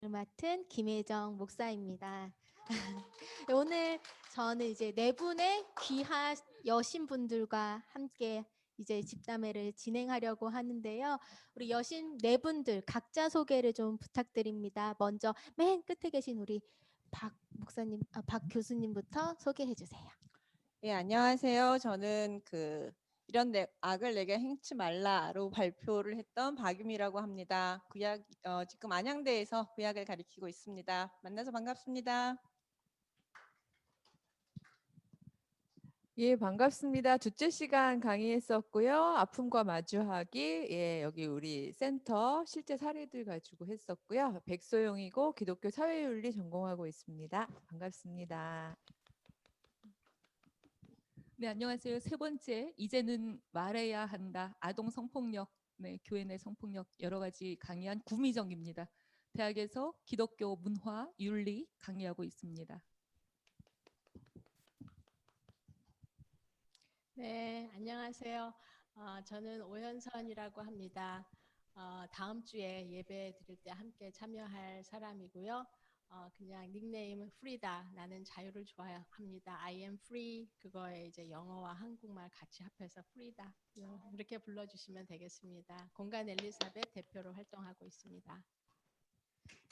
맡은 김혜정 목사입니다. 오늘 저는 이제 네 분의 귀한 여신분들과 함께 이제 집담회를 진행하려고 하는데요. 우리 여신 네 분들 각자 소개를 좀 부탁드립니다. 먼저 맨 끝에 계신 우리 박 목사님, 박 교수님부터 소개해 주세요. 예, 안녕하세요. 저는 이런 악을 내게 행치 말라로 발표를 했던 박유미라고 합니다. 지금 안양대에서 구약을 가리키고 있습니다. 만나서 반갑습니다. 예, 반갑습니다. 둘째 시간 강의했었고요. 아픔과 마주하기, 예, 여기 우리 센터 실제 사례들 가지고 했었고요. 백소영이고 기독교 사회윤리 전공하고 있습니다. 반갑습니다. 네, 안녕하세요. 세 번째, 이제는 말해야 한다. 아동 성폭력, 교회 내 성폭력 여러 가지 강의한 구미정입니다. 대학에서 기독교 문화, 윤리 강의하고 있습니다. 네, 안녕하세요. 저는 오현선이라고 합니다. 다음 주에 예배 드릴 때 함께 참여할 사람이고요. 그냥 닉네임은 프리다. 나는 자유를 좋아합니다. I am free. 그거에 이제 영어와 한국말 같이 합해서 프리다. 이렇게 불러주시면 되겠습니다. 공간 엘리사벳 대표로 활동하고 있습니다.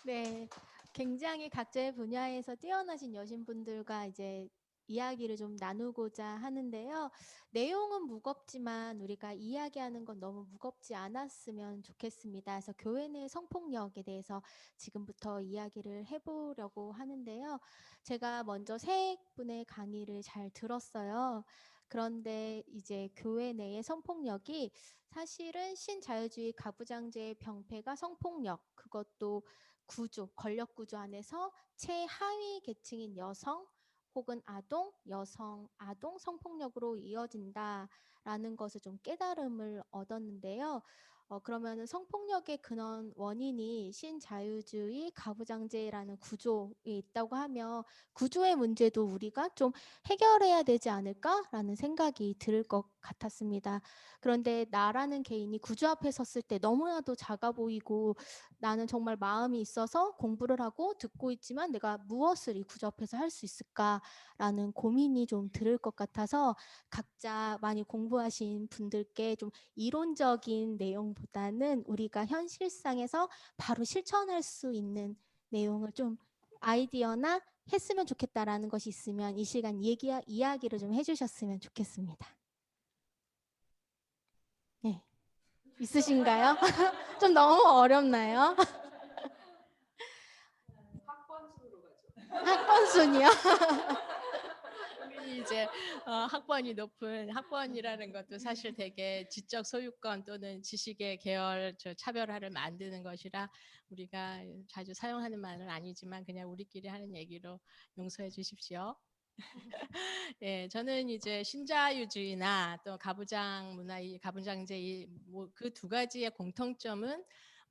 네, 굉장히 각자의 분야에서 뛰어나신 여신분들과 이제 이야기를 좀 나누고자 하는데요. 내용은 무겁지만 우리가 이야기하는 건 너무 무겁지 않았으면 좋겠습니다. 그래서 교회 내 성폭력에 대해서 지금부터 이야기를 해보려고 하는데요. 제가 먼저 세 분의 강의를 잘 들었어요. 그런데 이제 교회 내의 성폭력이 사실은 신자유주의 가부장제의 병폐가 성폭력, 그것도 구조, 권력 구조 안에서 최하위 계층인 여성 혹은 아동, 여성, 아동 성폭력으로 이어진다라는 것을 좀 깨달음을 얻었는데요. 그러면 성폭력의 근원 원인이 신자유주의 가부장제라는 구조에 있다고 하면 구조의 문제도 우리가 좀 해결해야 되지 않을까라는 생각이 들 것 같았습니다. 그런데 나라는 개인이 구조 앞에 섰을 때 너무나도 작아 보이고 나는 정말 마음이 있어서 공부를 하고 듣고 있지만 내가 무엇을 이 구조 앞에서 할 수 있을까라는 고민이 좀 들을 것 같아서 각자 많이 공부하신 분들께 좀 이론적인 내용보다는 우리가 현실상에서 바로 실천할 수 있는 내용을 좀 아이디어나 했으면 좋겠다라는 것이 있으면 이 시간 이야기를 좀 해주셨으면 좋겠습니다. 네. 있으신가요? 좀 너무 어렵나요? 학번 순으로 가죠. 학번 순이요? 이제 학번이 높은 학번이라는 것도 사실 되게 지적 소유권 또는 지식의 계열 차별화를 만드는 것이라 우리가 자주 사용하는 말은 아니지만 그냥 우리끼리 하는 얘기로 용서해 주십시오. 예, 저는 이제 신자유주의나 또 가부장 문화, 가부장제 그 두 가지의 공통점은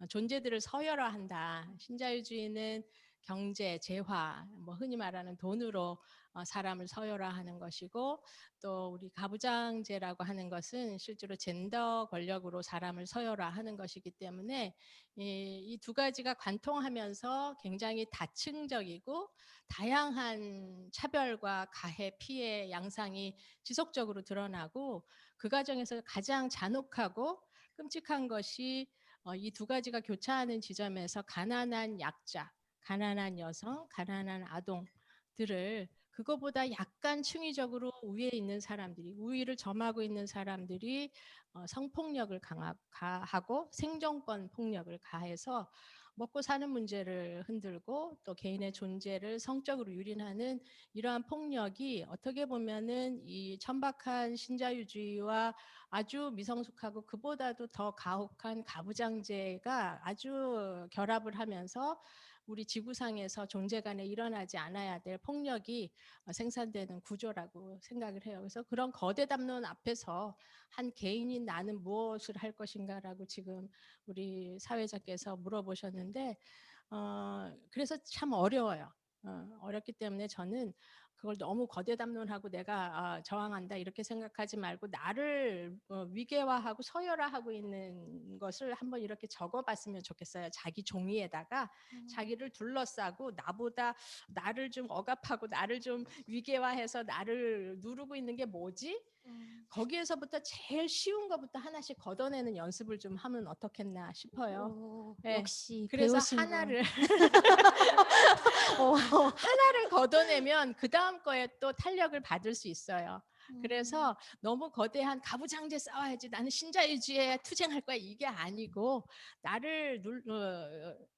존재들을 서열화한다. 신자유주의는 경제, 재화, 흔히 말하는 돈으로 사람을 서열화하는 것이고 또 우리 가부장제라고 하는 것은 실제로 젠더 권력으로 사람을 서열화하는 것이기 때문에 이 두 가지가 관통하면서 굉장히 다층적이고 다양한 차별과 가해, 피해 양상이 지속적으로 드러나고 그 과정에서 가장 잔혹하고 끔찍한 것이 이 두 가지가 교차하는 지점에서 가난한 약자, 가난한 여성, 가난한 아동들을 그거보다 약간 층위적으로 우위에 있는 사람들이, 우위를 점하고 있는 사람들이 성폭력을 가하고 생존권 폭력을 가해서 먹고 사는 문제를 흔들고 또 개인의 존재를 성적으로 유린하는 이러한 폭력이 어떻게 보면은 이 천박한 신자유주의와 아주 미성숙하고 그보다도 더 가혹한 가부장제가 아주 결합을 하면서 우리 지구상에서 존재 간에 일어나지 않아야 될 폭력이 생산되는 구조라고 생각을 해요. 그래서 그런 거대 담론 앞에서 한 개인인 나는 무엇을 할 것인가라고 지금 우리 사회자께서 물어보셨는데 그래서 참 어려워요. 어렵기 때문에 저는 그걸 너무 거대담론하고 내가 저항한다 이렇게 생각하지 말고 나를 위계화하고 서열화하고 있는 것을 한번 이렇게 적어봤으면 좋겠어요. 자기 종이에다가 자기를 둘러싸고 나를 좀 억압하고 나를 좀 위계화해서 나를 누르고 있는 게 뭐지? 거기에서부터 제일 쉬운 것부터 하나씩 걷어내는 연습을 좀 하면 어떻겠나 싶어요. 오, 네. 역시 그래서 배우신 분. 하나를 어, 하나를 걷어내면 그 다음 거에 또 탄력을 받을 수 있어요. 음. 그래서 너무 거대한 가부장제 싸워야지 나는 신자유주의에 투쟁할 거야 이게 아니고 나를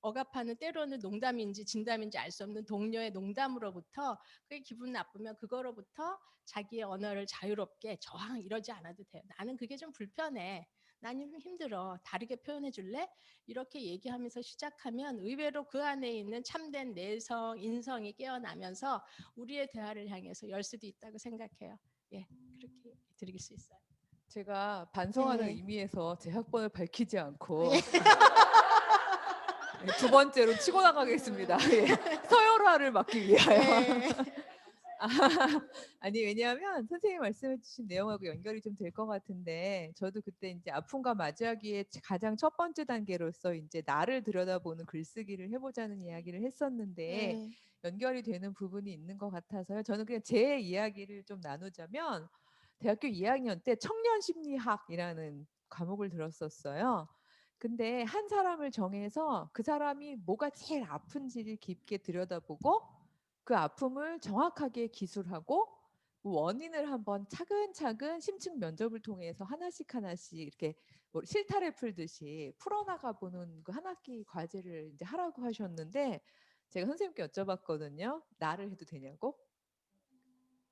억압하는 때로는 농담인지 진담인지 알 수 없는 동료의 농담으로부터 그게 기분 나쁘면 그거로부터 자기의 언어를 자유롭게 저항 이러지 않아도 돼요. 나는 그게 좀 불편해. 나는 좀 힘들어. 다르게 표현해 줄래? 이렇게 얘기하면서 시작하면 의외로 그 안에 있는 참된 내성, 인성이 깨어나면서 우리의 대화를 향해서 열 수도 있다고 생각해요. 예, 그렇게 드릴 수 있어요. 제가 반성하는 네. 의미에서 제 학번을 밝히지 않고 예. 두 번째로 치고 나가겠습니다. 예. 서열화를 막기 위하여. 네. 아니 왜냐하면 선생님이 말씀해주신 내용하고 연결이 좀 될 것 같은데 저도 그때 이제 아픔과 맞이하기에 가장 첫 번째 단계로서 이제 나를 들여다보는 글쓰기를 해보자는 이야기를 했었는데 네. 연결이 되는 부분이 있는 것 같아서요. 저는 그냥 제 이야기를 좀 나누자면 대학교 2학년 때 청년 심리학이라는 과목을 들었었어요. 근데 한 사람을 정해서 그 사람이 뭐가 제일 아픈지를 깊게 들여다보고 그 아픔을 정확하게 기술하고 원인을 한번 차근차근 심층 면접을 통해서 하나씩 이렇게 뭐 실타래 풀듯이 풀어나가 보는 그 한 학기 과제를 이제 하라고 하셨는데 제가 선생님께 여쭤봤거든요. 나를 해도 되냐고?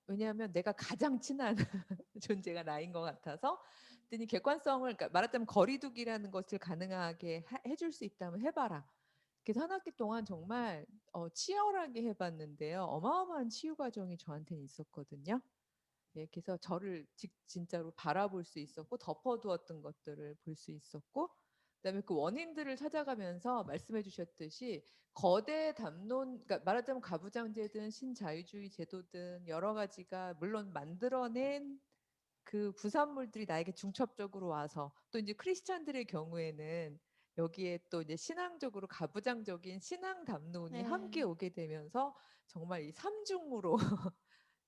왜냐하면 내가 가장 친한 존재가 나인 것 같아서 그랬더니 객관성을 그러니까 말하자면 거리두기라는 것을 가능하게 해줄 수 있다면 해봐라. 그래서 한 학기 동안 정말 치열하게 해봤는데요. 어마어마한 치유 과정이 저한테는 있었거든요. 예, 그래서 저를 진짜로 바라볼 수 있었고 덮어두었던 것들을 볼 수 있었고 그다음에 그 원인들을 찾아가면서 말씀해 주셨듯이 거대 담론 그러니까 말하자면 가부장제든 신자유주의 제도든 여러 가지가 물론 만들어낸 그 부산물들이 나에게 중첩적으로 와서 또 이제 크리스찬들의 경우에는 여기에 또 이제 신앙적으로 가부장적인 신앙 담론이 네. 함께 오게 되면서 정말 이 삼중으로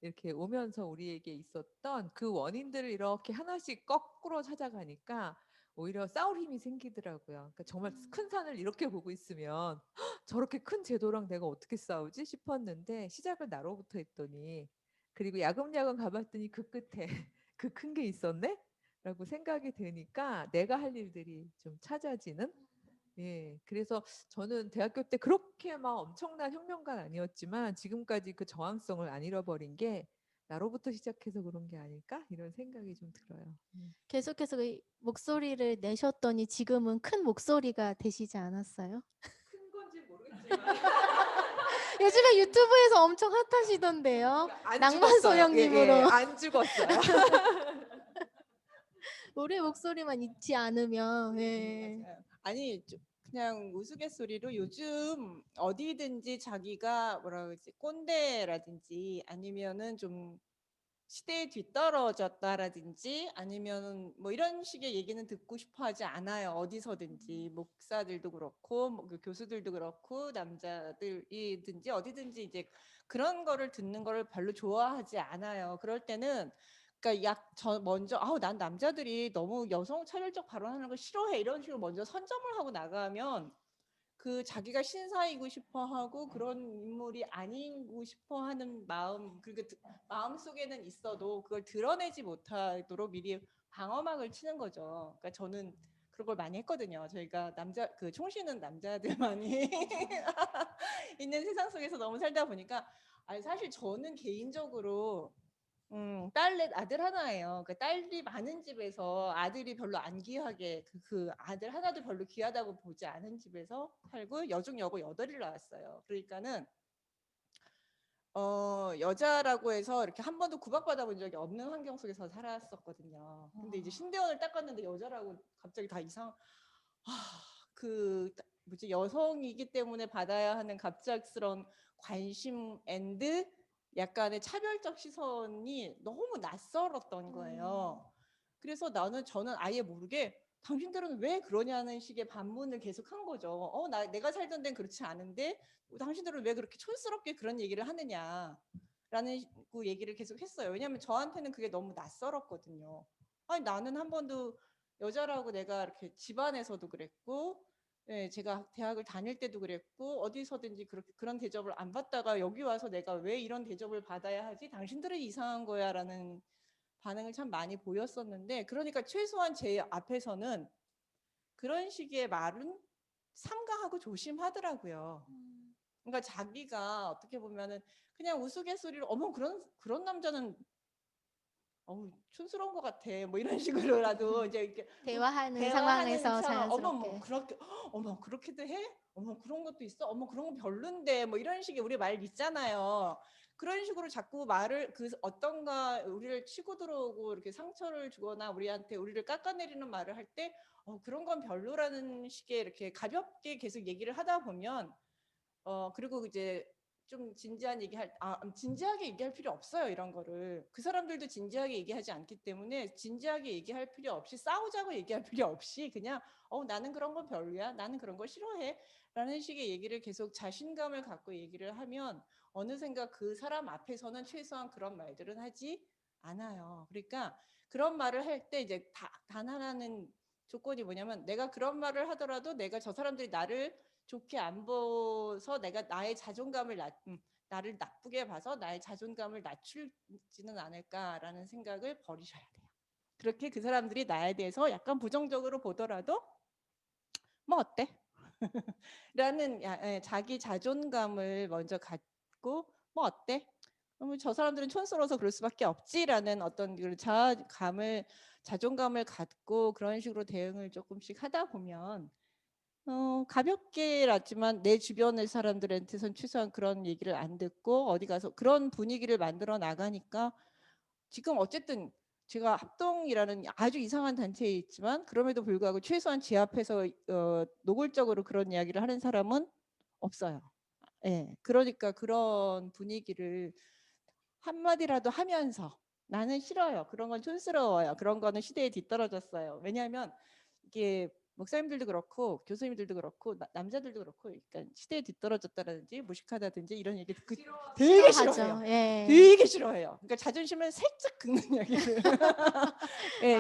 이렇게 오면서 우리에게 있었던 그 원인들을 이렇게 하나씩 거꾸로 찾아가니까 오히려 싸울 힘이 생기더라고요. 그러니까 정말 큰 산을 이렇게 보고 있으면 저렇게 큰 제도랑 내가 어떻게 싸우지 싶었는데 시작을 나로부터 했더니 그리고 야금야금 가봤더니 그 끝에 그 큰 게 있었네? 라고 생각이 드니까 내가 할 일들이 좀 찾아지는 예, 그래서 저는 대학교 때 그렇게 막 엄청난 혁명가는 아니었지만 지금까지 그 저항성을 안 잃어버린 게 나로부터 시작해서 그런 게 아닐까 이런 생각이 좀 들어요. 계속해서 그 목소리를 내셨더니 지금은 큰 목소리가 되시지 않았어요? 큰 건지 모르겠지만 요즘에 유튜브에서 엄청 핫하시던데요. 안 낭만 죽었어요. 소령님으로. 예, 예, 안 죽었어요. 우리 목소리만 잊지 않으면. 예. 맞아요. 아니 그냥 우스갯소리로 요즘 어디든지 자기가 뭐라 그러지 꼰대라든지 아니면은 좀 시대에 뒤떨어졌다라든지 아니면은 뭐 이런 식의 얘기는 듣고 싶어 하지 않아요. 어디서든지 목사들도 그렇고 뭐그 교수들도 그렇고 남자들이든지 어디든지 이제 그런 거를 듣는 거를 별로 좋아하지 않아요. 그럴 때는 그러니까 먼저 난 남자들이 너무 여성 차별적 발언하는 걸 싫어해 이런 식으로 먼저 선점을 하고 나가면 그 자기가 신사이고 싶어하고 그런 인물이 아니고 싶어하는 마음 그리고 마음 속에는 있어도 그걸 드러내지 못하도록 미리 방어막을 치는 거죠. 그러니까 저는 그런 걸 많이 했거든요. 저희가 그 총시는 남자들만이 있는 세상 속에서 너무 살다 보니까 아니 사실 저는 개인적으로 딸넷 아들 하나예요. 그 딸이 많은 집에서 아들이 별로 안 귀하게 그 아들 하나도 별로 귀하다고 보지 않은 집에서 살고 여중 여고 8을 낳았어요. 그러니까는 여자라고 해서 이렇게 한 번도 구박받아 본 적이 없는 환경 속에서 살았었거든요. 근데 이제 신대원을 딱 갔는데 여자라고 갑자기 다 뭐지 여성이기 때문에 받아야 하는 갑작스러운 관심 앤드 약간의 차별적 시선이 너무 낯설었던 거예요. 그래서 저는 아예 모르게 당신들은 왜 그러냐는 식의 반문을 계속 한 거죠. 내가 살던 데는 그렇지 않은데 당신들은 왜 그렇게 촌스럽게 그런 얘기를 하느냐 라는 얘기를 계속 했어요. 왜냐하면 저한테는 그게 너무 낯설었거든요. 아니 나는 한 번도 여자라고 내가 이렇게 집안에서도 그랬고 네, 제가 대학을 다닐 때도 그랬고 어디서든지 그런 대접을 안 받다가 여기 와서 내가 왜 이런 대접을 받아야 하지? 당신들은 이상한 거야 라는 반응을 참 많이 보였었는데 그러니까 최소한 제 앞에서는 그런 식의 말은 삼가하고 조심하더라고요. 그러니까 자기가 어떻게 보면은 그냥 우스갯소리로 어머 그런 남자는 촌스러운 것 같아. 뭐 이런 식으로라도 이제 이렇게 대화하는 대화하는 상황에서 상황, 자연스럽게. 어머 그렇게도 해? 어머 그런 것도 있어? 어머 그런 건 별론데 뭐 이런 식의 우리 말 있잖아요. 그런 식으로 자꾸 말을 어떤가 우리를 치고 들어오고 이렇게 상처를 주거나 우리를 깎아내리는 말을 할 때 그런 건 별로라는 식의 이렇게 가볍게 계속 얘기를 하다 보면 그리고 이제 좀 진지하게 얘기할 필요 없어요. 이런 거를. 그 사람들도 진지하게 얘기하지 않기 때문에 진지하게 얘기할 필요 없이 싸우자고 얘기할 필요 없이 그냥 나는 그런 건 별로야. 나는 그런 거 싫어해. 라는 식의 얘기를 계속 자신감을 갖고 얘기를 하면 어느샌가 그 사람 앞에서는 최소한 그런 말들은 하지 않아요. 그러니까 그런 말을 할 때 이제 단 하나는 조건이 뭐냐면 내가 그런 말을 하더라도 내가 저 사람들이 나를 좋게 안 봐서 내가 나를 나쁘게 봐서 나의 자존감을 낮출지는 않을까라는 생각을 버리셔야 돼요. 그렇게 그 사람들이 나에 대해서 약간 부정적으로 보더라도 뭐 어때? 라는 자기 자존감을 먼저 갖고 뭐 어때? 저 사람들은 촌스러워서 그럴 수밖에 없지라는 어떤 자존감을 갖고 그런 식으로 대응을 조금씩 하다 보면 가볍게라지만 내 주변의 사람들한테선 최소한 그런 얘기를 안 듣고 어디 가서 그런 분위기를 만들어 나가니까 지금 어쨌든 제가 합동이라는 아주 이상한 단체에 있지만 그럼에도 불구하고 최소한 제 앞에서 노골적으로 그런 이야기를 하는 사람은 없어요. 예, 그러니까 그런 분위기를 한마디라도 하면서 나는 싫어요. 그런 건 촌스러워요. 그런 거는 시대에 뒤떨어졌어요. 왜냐하면 이게 목사님들도 그렇고 교수님들도 그렇고 남자들도 그렇고 그러니까 시대에 뒤떨어졌다든지 무식하다든지 이런 얘기 듣고 되게 싫어해요. 예. 되게 싫어해요. 그러니까 자존심을 살짝 긁는 얘기를. 예,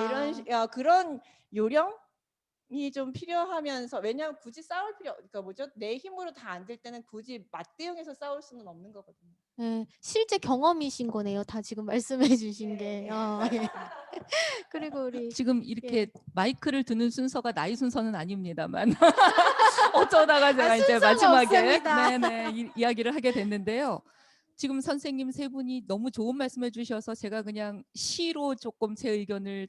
그런 요령이 좀 필요하면서 왜냐하면 굳이 싸울 그러니까 내 힘으로 다 안 될 때는 굳이 맞대응해서 싸울 수는 없는 거거든요. 예, 실제 경험이신 거네요. 다 지금 말씀해 주신 게. 예. 그리고 우리 지금 이렇게 예. 마이크를 드는 순서가 나이 순서는 아닙니다만 어쩌다가 제가 이제 순서가 마지막에 없습니다. 이야기를 하게 됐는데요. 지금 선생님 세 분이 너무 좋은 말씀해 주셔서 제가 그냥 시로 조금 제 의견을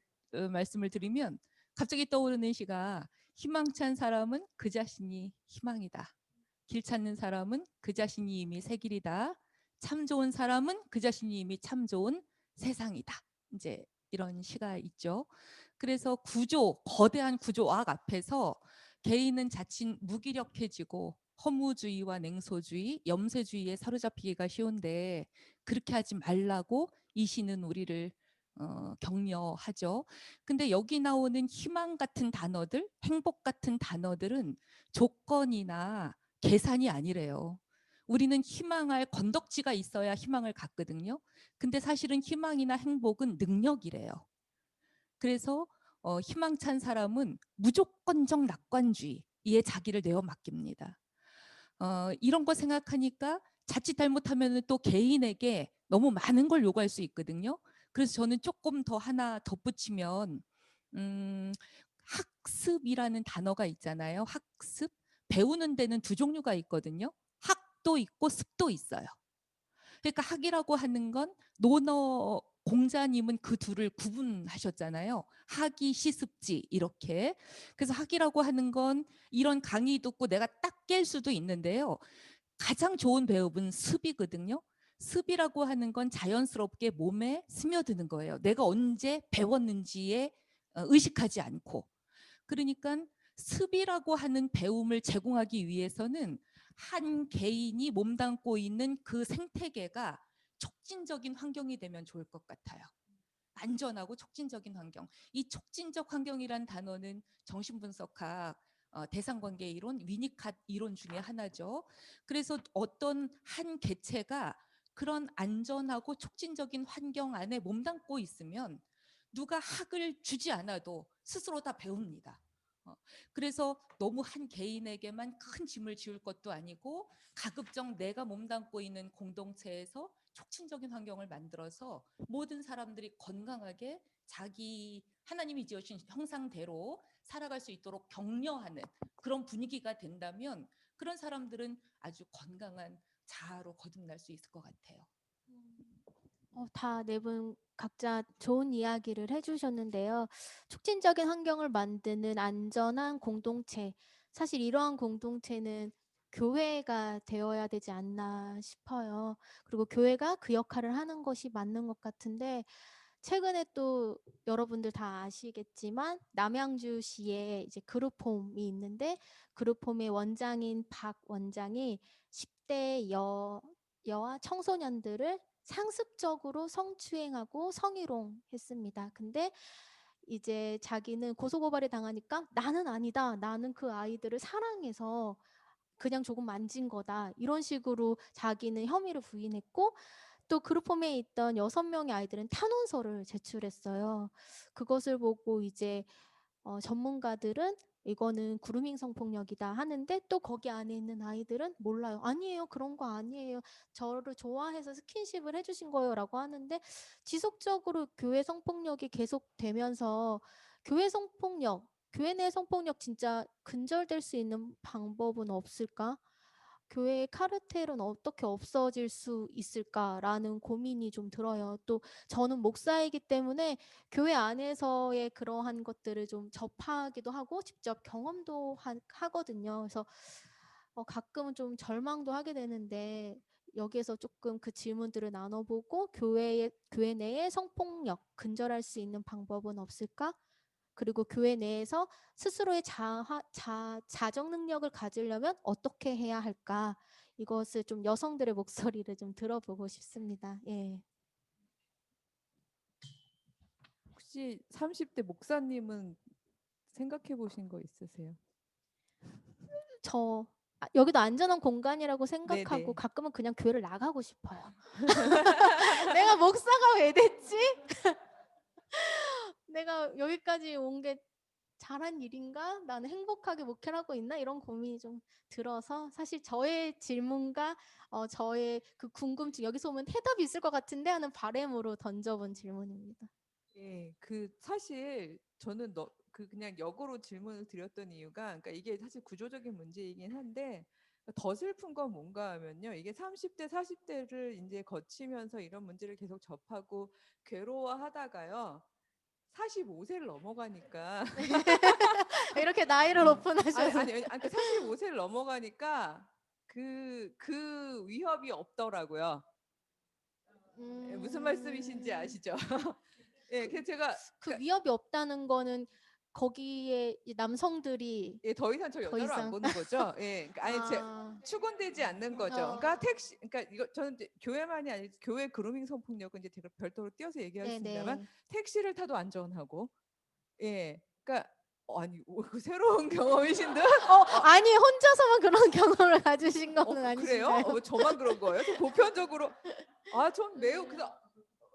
말씀을 드리면 갑자기 떠오르는 시가 희망찬 사람은 그 자신이 희망이다. 길 찾는 사람은 그 자신이 이미 새 길이다. 참 좋은 사람은 그 자신이 이미 참 좋은 세상이다. 이제 이런 시가 있죠. 그래서 거대한 구조악 앞에서 개인은 자칫 무기력해지고 허무주의와 냉소주의, 염세주의에 사로잡히기가 쉬운데 그렇게 하지 말라고 이 시는 우리를 격려하죠. 근데 여기 나오는 희망 같은 단어들, 행복 같은 단어들은 조건이나 계산이 아니래요. 우리는 희망할 건덕지가 있어야 희망을 갖거든요. 근데 사실은 희망이나 행복은 능력이래요. 그래서 희망찬 사람은 무조건적 낙관주의에 자기를 내어 맡깁니다. 이런 거 생각하니까 자칫 잘못하면 또 개인에게 너무 많은 걸 요구할 수 있거든요. 그래서 저는 조금 더 하나 덧붙이면 학습이라는 단어가 있잖아요. 학습. 배우는 데는 두 종류가 있거든요. 학도 있고 습도 있어요. 그러니까 학이라고 하는 건 논어 공자님은 그 둘을 구분하셨잖아요. 학이 시습지 이렇게. 그래서 학이라고 하는 건 이런 강의 듣고 내가 딱 깰 수도 있는데요. 가장 좋은 배움은 습이거든요. 습이라고 하는 건 자연스럽게 몸에 스며드는 거예요. 내가 언제 배웠는지에 의식하지 않고. 그러니까 습이라고 하는 배움을 제공하기 위해서는 한 개인이 몸담고 있는 그 생태계가 촉진적인 환경이 되면 좋을 것 같아요. 안전하고 촉진적인 환경. 이 촉진적 환경이란 단어는 정신분석학 대상관계 이론, 위니캇 이론 중에 하나죠. 그래서 어떤 한 개체가 그런 안전하고 촉진적인 환경 안에 몸담고 있으면 누가 학을 주지 않아도 스스로 다 배웁니다. 그래서 너무 한 개인에게만 큰 짐을 지울 것도 아니고 가급적 내가 몸담고 있는 공동체에서 촉진적인 환경을 만들어서 모든 사람들이 건강하게 자기 하나님이 지으신 형상대로 살아갈 수 있도록 격려하는 그런 분위기가 된다면 그런 사람들은 아주 건강한 자아로 거듭날 수 있을 것 같아요. 다 네 분 각자 좋은 이야기를 해주셨는데요. 촉진적인 환경을 만드는 안전한 공동체. 사실 이러한 공동체는 교회가 되어야 되지 않나 싶어요. 그리고 교회가 그 역할을 하는 것이 맞는 것 같은데 최근에 또 여러분들 다 아시겠지만 남양주시에 이제 그룹홈이 있는데 그룹홈의 원장인 박 원장이 10대 여와 청소년들을 상습적으로 성추행하고 성희롱했습니다. 근데 이제 자기는 고소고발을 당하니까 나는 아니다. 나는 그 아이들을 사랑해서 그냥 조금 만진 거다. 이런 식으로 자기는 혐의를 부인했고 또 그룹홈에 있던 6명의 아이들은 탄원서를 제출했어요. 그것을 보고 이제 전문가들은 이거는 그루밍 성폭력이다 하는데 또 거기 안에 있는 아이들은 몰라요. 아니에요. 그런 거 아니에요. 저를 좋아해서 스킨십을 해주신 거예요. 라고 하는데 지속적으로 교회 성폭력이 계속되면서 교회 성폭력, 교회 내 성폭력 진짜 근절될 수 있는 방법은 없을까? 교회의 카르텔은 어떻게 없어질 수 있을까라는 고민이 좀 들어요. 또 저는 목사이기 때문에 교회 안에서의 그러한 것들을 좀 접하기도 하고 직접 경험도 하거든요. 그래서 가끔은 좀 절망도 하게 되는데 여기에서 조금 그 질문들을 나눠보고 교회 내의 성폭력 근절할 수 있는 방법은 없을까? 그리고 교회 내에서 스스로의 자정 능력을 가지려면 어떻게 해야 할까? 이것을 좀 여성들의 목소리를 좀 들어보고 싶습니다. 예. 혹시 30대 목사님은 생각해 보신 거 있으세요? 여기도 안전한 공간이라고 생각하고 네네. 가끔은 그냥 교회를 나가고 싶어요. 내가 목사가 왜 됐지? 내가 여기까지 온 게 잘한 일인가? 나는 행복하게 목회를 하고 있나? 이런 고민이 좀 들어서 사실 저의 질문과 저의 그 궁금증 여기서 오면 해답이 있을 것 같은데 하는 바람으로 던져본 질문입니다. 예, 그 사실 저는 그냥 역으로 질문을 드렸던 이유가, 그러니까 이게 사실 구조적인 문제이긴 한데 더 슬픈 건 뭔가 하면요, 이게 30대, 40대를 이제 거치면서 이런 문제를 계속 접하고 괴로워하다가요, 45세를 넘어가니까 이렇게 나이를 오픈하셔서 그 45세를 넘어가니까 그 위협이 없더라고요. 예, 무슨 말씀이신지 아시죠? 예, 그래서 제가 그 위협이 없다는 거는 거기에 이 남성들이 예, 더 이상 저 더 여자로 안 이상 보는 거죠. 예, 그러니까 추gun되지 않는 거죠. 그러니까 그러니까 이거 저는 이제 교회만이 아니라 교회 그루밍 성폭력은 이제 제가 별도로 띄어서 얘기하겠습니다만 네네. 택시를 타도 안전하고, 예, 그러니까 아니 그 새로운 경험이신 듯. 아니 혼자서만 그런 경험을 가지신 거는 그래요? 아니신가요? 저만 그런 거예요? 저 보편적으로 전 매우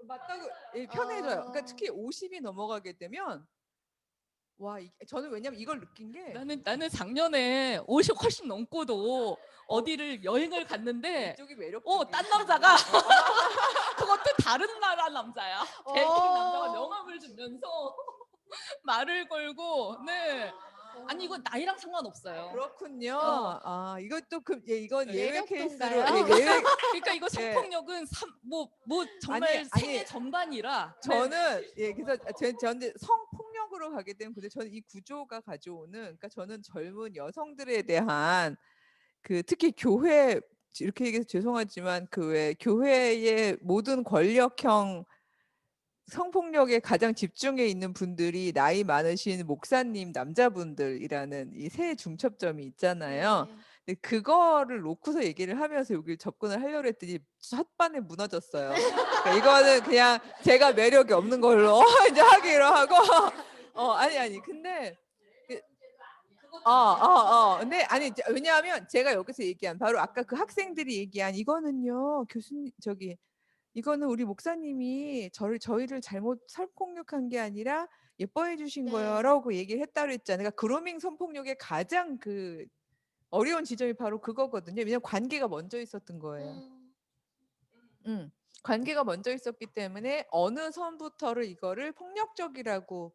맞다고 예, 편해져요. 그러니까 특히 50이 넘어가게 되면 저는 왜냐면 이걸 느낀 게 나는 작년에 50 훨씬 넘고도 어디를 여행을 갔는데 이쪽이 매력적이에요. 딴 남자가 그것도 다른 나라 남자야. 백인 남자가 명함을 주면서 말을 걸고 네. 아니 이거 나이랑 상관없어요. 그렇군요. 이것도 이건 네. 예외 케이스로 매력도인가요? 예외. 그러니까 이거 성폭력은 뭐 정말 생애 전반이라 저는 그래서 저는 성폭력으로 가게 되면 근데 저는 이 구조가 가져오는, 그러니까 저는 젊은 여성들에 대한 특히 교회, 이렇게 얘기해서 죄송하지만 왜 교회의 모든 권력형 성폭력에 가장 집중해 있는 분들이 나이 많으신 목사님 남자분들이라는 이 세 중첩점이 있잖아요. 네. 근데 그거를 놓고서 얘기를 하면서 여기 접근을 하려고 했더니 첫 반에 무너졌어요. 그러니까 이거는 그냥 제가 매력이 없는 걸로 이제 하기로 하고 아니 근데 근데 아니 왜냐하면 제가 여기서 얘기한 바로 아까 그 학생들이 얘기한 이거는요 교수님 저기 이거는 우리 목사님이 저희를 잘못 성폭력한 게 아니라 예뻐해 주신 네. 거요라고 얘기를 했다 그랬잖아요. 그러니까 그루밍 성폭력의 가장 그 어려운 지점이 바로 그거거든요. 왜냐면 관계가 먼저 있었던 거예요. 관계가 먼저 있었기 때문에 어느 선부터를 이거를 폭력적이라고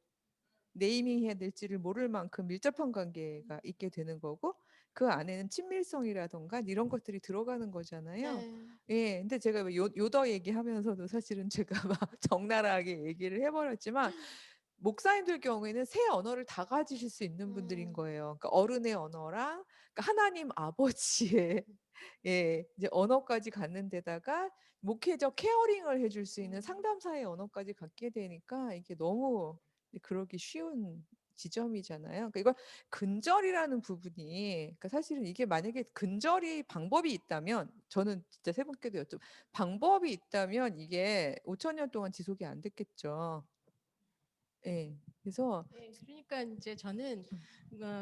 네이밍해야 될지를 모를 만큼 밀접한 관계가 있게 되는 거고 그 안에는 친밀성이라던가 이런 것들이 들어가는 거잖아요. 네. 예, 근데 제가 요더 얘기하면서도 사실은 제가 막 적나라하게 얘기를 해버렸지만 목사님들 경우에는 새 언어를 다 가지실 수 있는 분들인 거예요. 그러니까 어른의 언어랑 그러니까 하나님 아버지의 예, 이제 언어까지 갖는 데다가 목회적 케어링을 해줄 수 있는 상담사의 언어까지 갖게 되니까 이게 너무 그러기 쉬운 지점이잖아요. 그러니까 이걸 근절이라는 부분이 그러니까 사실은 이게 만약에 근절이 방법이 있다면 저는 진짜 세 분께도 여쭤 방법이 있다면 이게 5천 년 동안 지속이 안 됐겠죠. 예. 그래서 네, 그러니까 이제 저는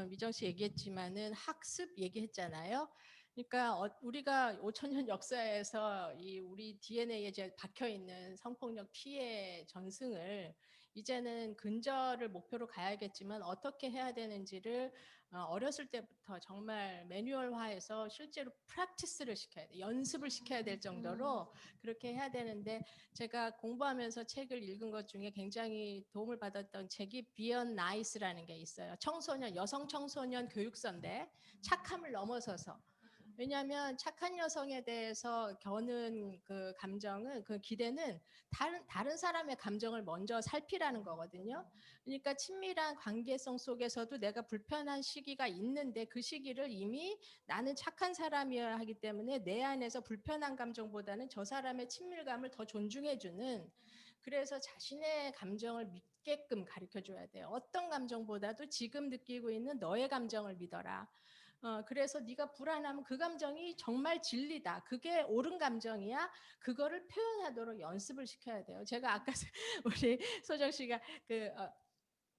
미정 씨 얘기했지만은 학습 얘기했잖아요. 그러니까 우리가 5천 년 역사에서 이 우리 DNA에 이제 박혀 있는 성폭력 피해 전승을 이제는 근절을 목표로 가야겠지만 어떻게 해야 되는지를 어렸을 때부터 정말 매뉴얼화해서 실제로 프랙티스를 시켜야 돼. 연습을 시켜야 될 정도로 그렇게 해야 되는데 제가 공부하면서 책을 읽은 것 중에 굉장히 도움을 받았던 책이 비언 나이스라는 게 있어요. 여성 청소년 교육서인데 착함을 넘어서서 왜냐하면 착한 여성에 대해서 겨는 그 감정은 그 기대는 다른 사람의 감정을 먼저 살피라는 거거든요. 그러니까 친밀한 관계성 속에서도 내가 불편한 시기가 있는데 그 시기를 이미 나는 착한 사람이어야 하기 때문에 내 안에서 불편한 감정보다는 저 사람의 친밀감을 더 존중해주는 그래서 자신의 감정을 믿게끔 가르쳐줘야 돼요. 어떤 감정보다도 지금 느끼고 있는 너의 감정을 믿어라. 그래서 네가 불안하면 그 감정이 정말 진리다. 그게 옳은 감정이야. 그거를 표현하도록 연습을 시켜야 돼요. 제가 아까 우리 소정 씨가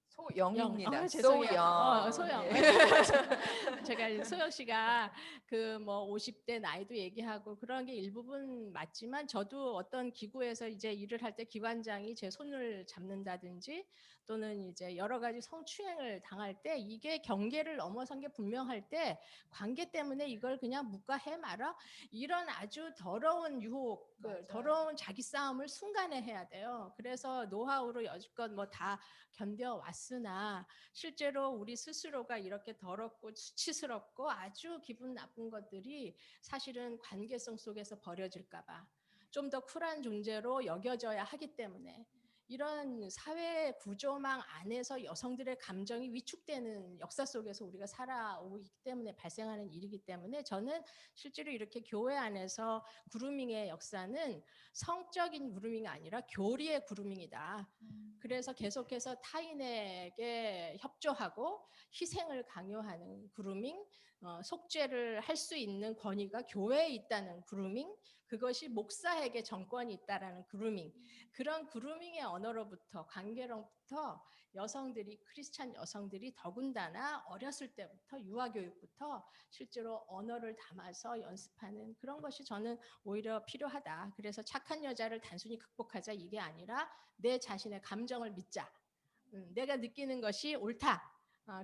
소영입니다. 죄송해요. 소영. 소영. 예. 제가 소영 씨가 그 뭐 50대 나이도 얘기하고 그런 게 일부분 맞지만 저도 어떤 기구에서 이제 일을 할 때 기관장이 제 손을 잡는다든지 또는 이제 여러 가지 성추행을 당할 때 이게 경계를 넘어선 게 분명할 때 관계 때문에 이걸 그냥 묵과해 말아 이런 아주 더러운 유혹, 더러운 자기 싸움을 순간에 해야 돼요. 그래서 노하우로 여지껏 뭐 다 견뎌왔으나 실제로 우리 스스로가 이렇게 더럽고 수치스럽고 아주 기분 나쁜 것들이 사실은 관계성 속에서 버려질까 봐 좀 더 쿨한 존재로 여겨져야 하기 때문에 이런 사회 구조망 안에서 여성들의 감정이 위축되는 역사 속에서 우리가 살아오기 때문에 발생하는 일이기 때문에 저는 실제로 이렇게 교회 안에서 그루밍의 역사는 성적인 그루밍이 아니라 교리의 그루밍이다. 그래서 계속해서 타인에게 협조하고 희생을 강요하는 그루밍, 속죄를 할 수 있는 권위가 교회에 있다는 그루밍, 그것이 목사에게 정권이 있다라는 그루밍, 그런 그루밍의 언어로부터 관계로부터 여성들이 크리스찬 여성들이 더군다나 어렸을 때부터 유아교육부터 실제로 언어를 담아서 연습하는 그런 것이 저는 오히려 필요하다. 그래서 착한 여자를 단순히 극복하자 이게 아니라 내 자신의 감정을 믿자. 내가 느끼는 것이 옳다.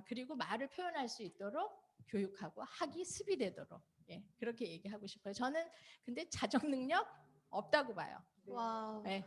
그리고 말을 표현할 수 있도록 교육하고 학이 습이 되도록 그렇게 얘기하고 싶어요. 저는 근데 자정 능력 없다고 봐요. 와. 네.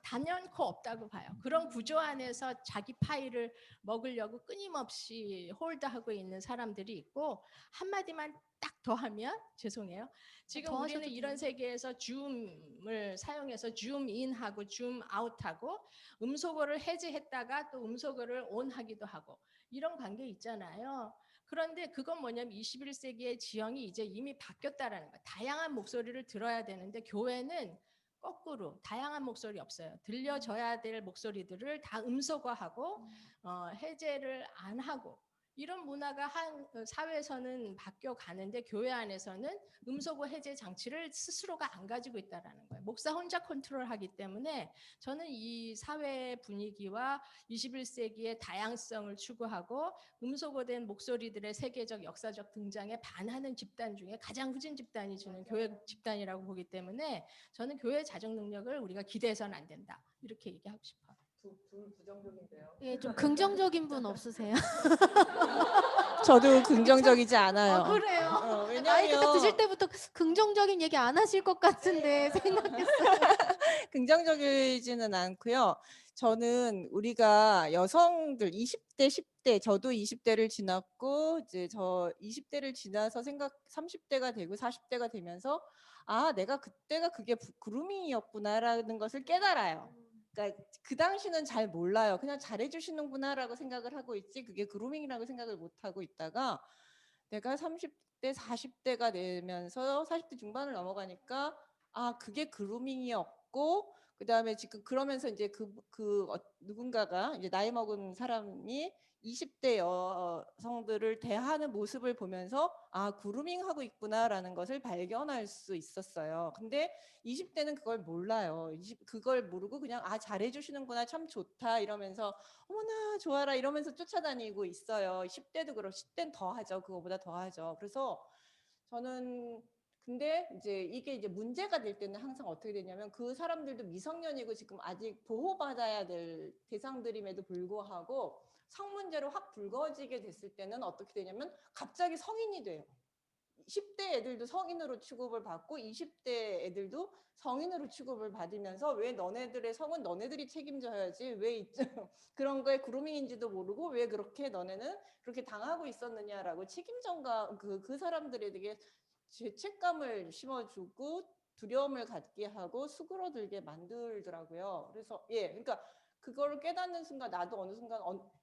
단연코 없다고 봐요. 그런 구조 안에서 자기 파일을 먹으려고 끊임없이 홀드하고 있는 사람들이 있고 한마디만 딱 더하면 죄송해요. 지금 더 우리는 하셔도 이런 돼요. 세계에서 줌을 사용해서 줌인하고 줌아웃하고 음소거를 해제했다가 또 음소거를 온하기도 하고 이런 관계 있잖아요. 그런데 그건 뭐냐면 21세기의 지형이 이제 이미 바뀌었다라는 거예요. 다양한 목소리를 들어야 되는데 교회는 거꾸로 다양한 목소리 없어요. 들려져야 될 목소리들을 다 음소거하고 해제를 안 하고 이런 문화가 한 사회에서는 바뀌어 가는데 교회 안에서는 음소거 해제 장치를 스스로가 안 가지고 있다라는 거예요. 목사 혼자 컨트롤하기 때문에 저는 이 사회 분위기와 21세기의 다양성을 추구하고 음소거된 목소리들의 세계적 역사적 등장에 반하는 집단 중에 가장 후진 집단이 주는 교회 집단이라고 보기 때문에 저는 교회 자정 능력을 우리가 기대해서는 안 된다. 이렇게 얘기하고 싶어요. 둘 부정적인데요. 예, 좀 긍정적인 분 없으세요? 저도 긍정적이지 않아요. 그래요. 왜냐하면 아이가 드실 때부터 긍정적인 얘기 안 하실 것 같은데 생각했어요. 긍정적이지는 않고요. 저는 우리가 여성들 20대, 10대, 저도 20대를 지났고 이제 저 20대를 지나서 30대가 되고 40대가 되면서 아, 내가 그때가 그게 그루밍이었구나라는 것을 깨달아요. 그러니까 그 당시는 잘 몰라요. 그냥 잘해주시는구나라고 생각을 하고 있지 그게 그루밍이라고 생각을 못 하고 있다가 내가 30대, 40대가 되면서 40대 중반을 넘어가니까 아, 그게 그루밍이었고 그다음에 지금 그러면서 이제 누군가가 이제 나이 먹은 사람이 20대 여성들을 대하는 모습을 보면서 아, 그루밍하고 있구나라는 것을 발견할 수 있었어요. 근데 20대는 그걸 몰라요. 그걸 모르고 그냥 아, 잘해주시는구나, 참 좋다 이러면서 어머나 좋아라 이러면서 쫓아다니고 있어요. 10대도 그렇고 10대는 더 하죠. 그거보다 더 하죠. 그래서 저는 근데 이제 이게 이제 문제가 될 때는 항상 어떻게 되냐면 그 사람들도 미성년이고 지금 아직 보호받아야 될 대상들임에도 불구하고 성문제로 확 불거지게 됐을 때는 어떻게 되냐면 갑자기 성인이 돼요. 10대 애들도 성인으로 취급을 받고 20대 애들도 성인으로 취급을 받으면서 왜 너네들의 성은 너네들이 책임져야지 왜 그런 거에 그루밍인지도 모르고 왜 그렇게 너네는 그렇게 당하고 있었느냐라고 책임전가 그 사람들에게 죄책감을 심어주고 두려움을 갖게 하고 수그러들게 만들더라고요. 그래서 그러니까 그거를 깨닫는 순간 나도 어느 순간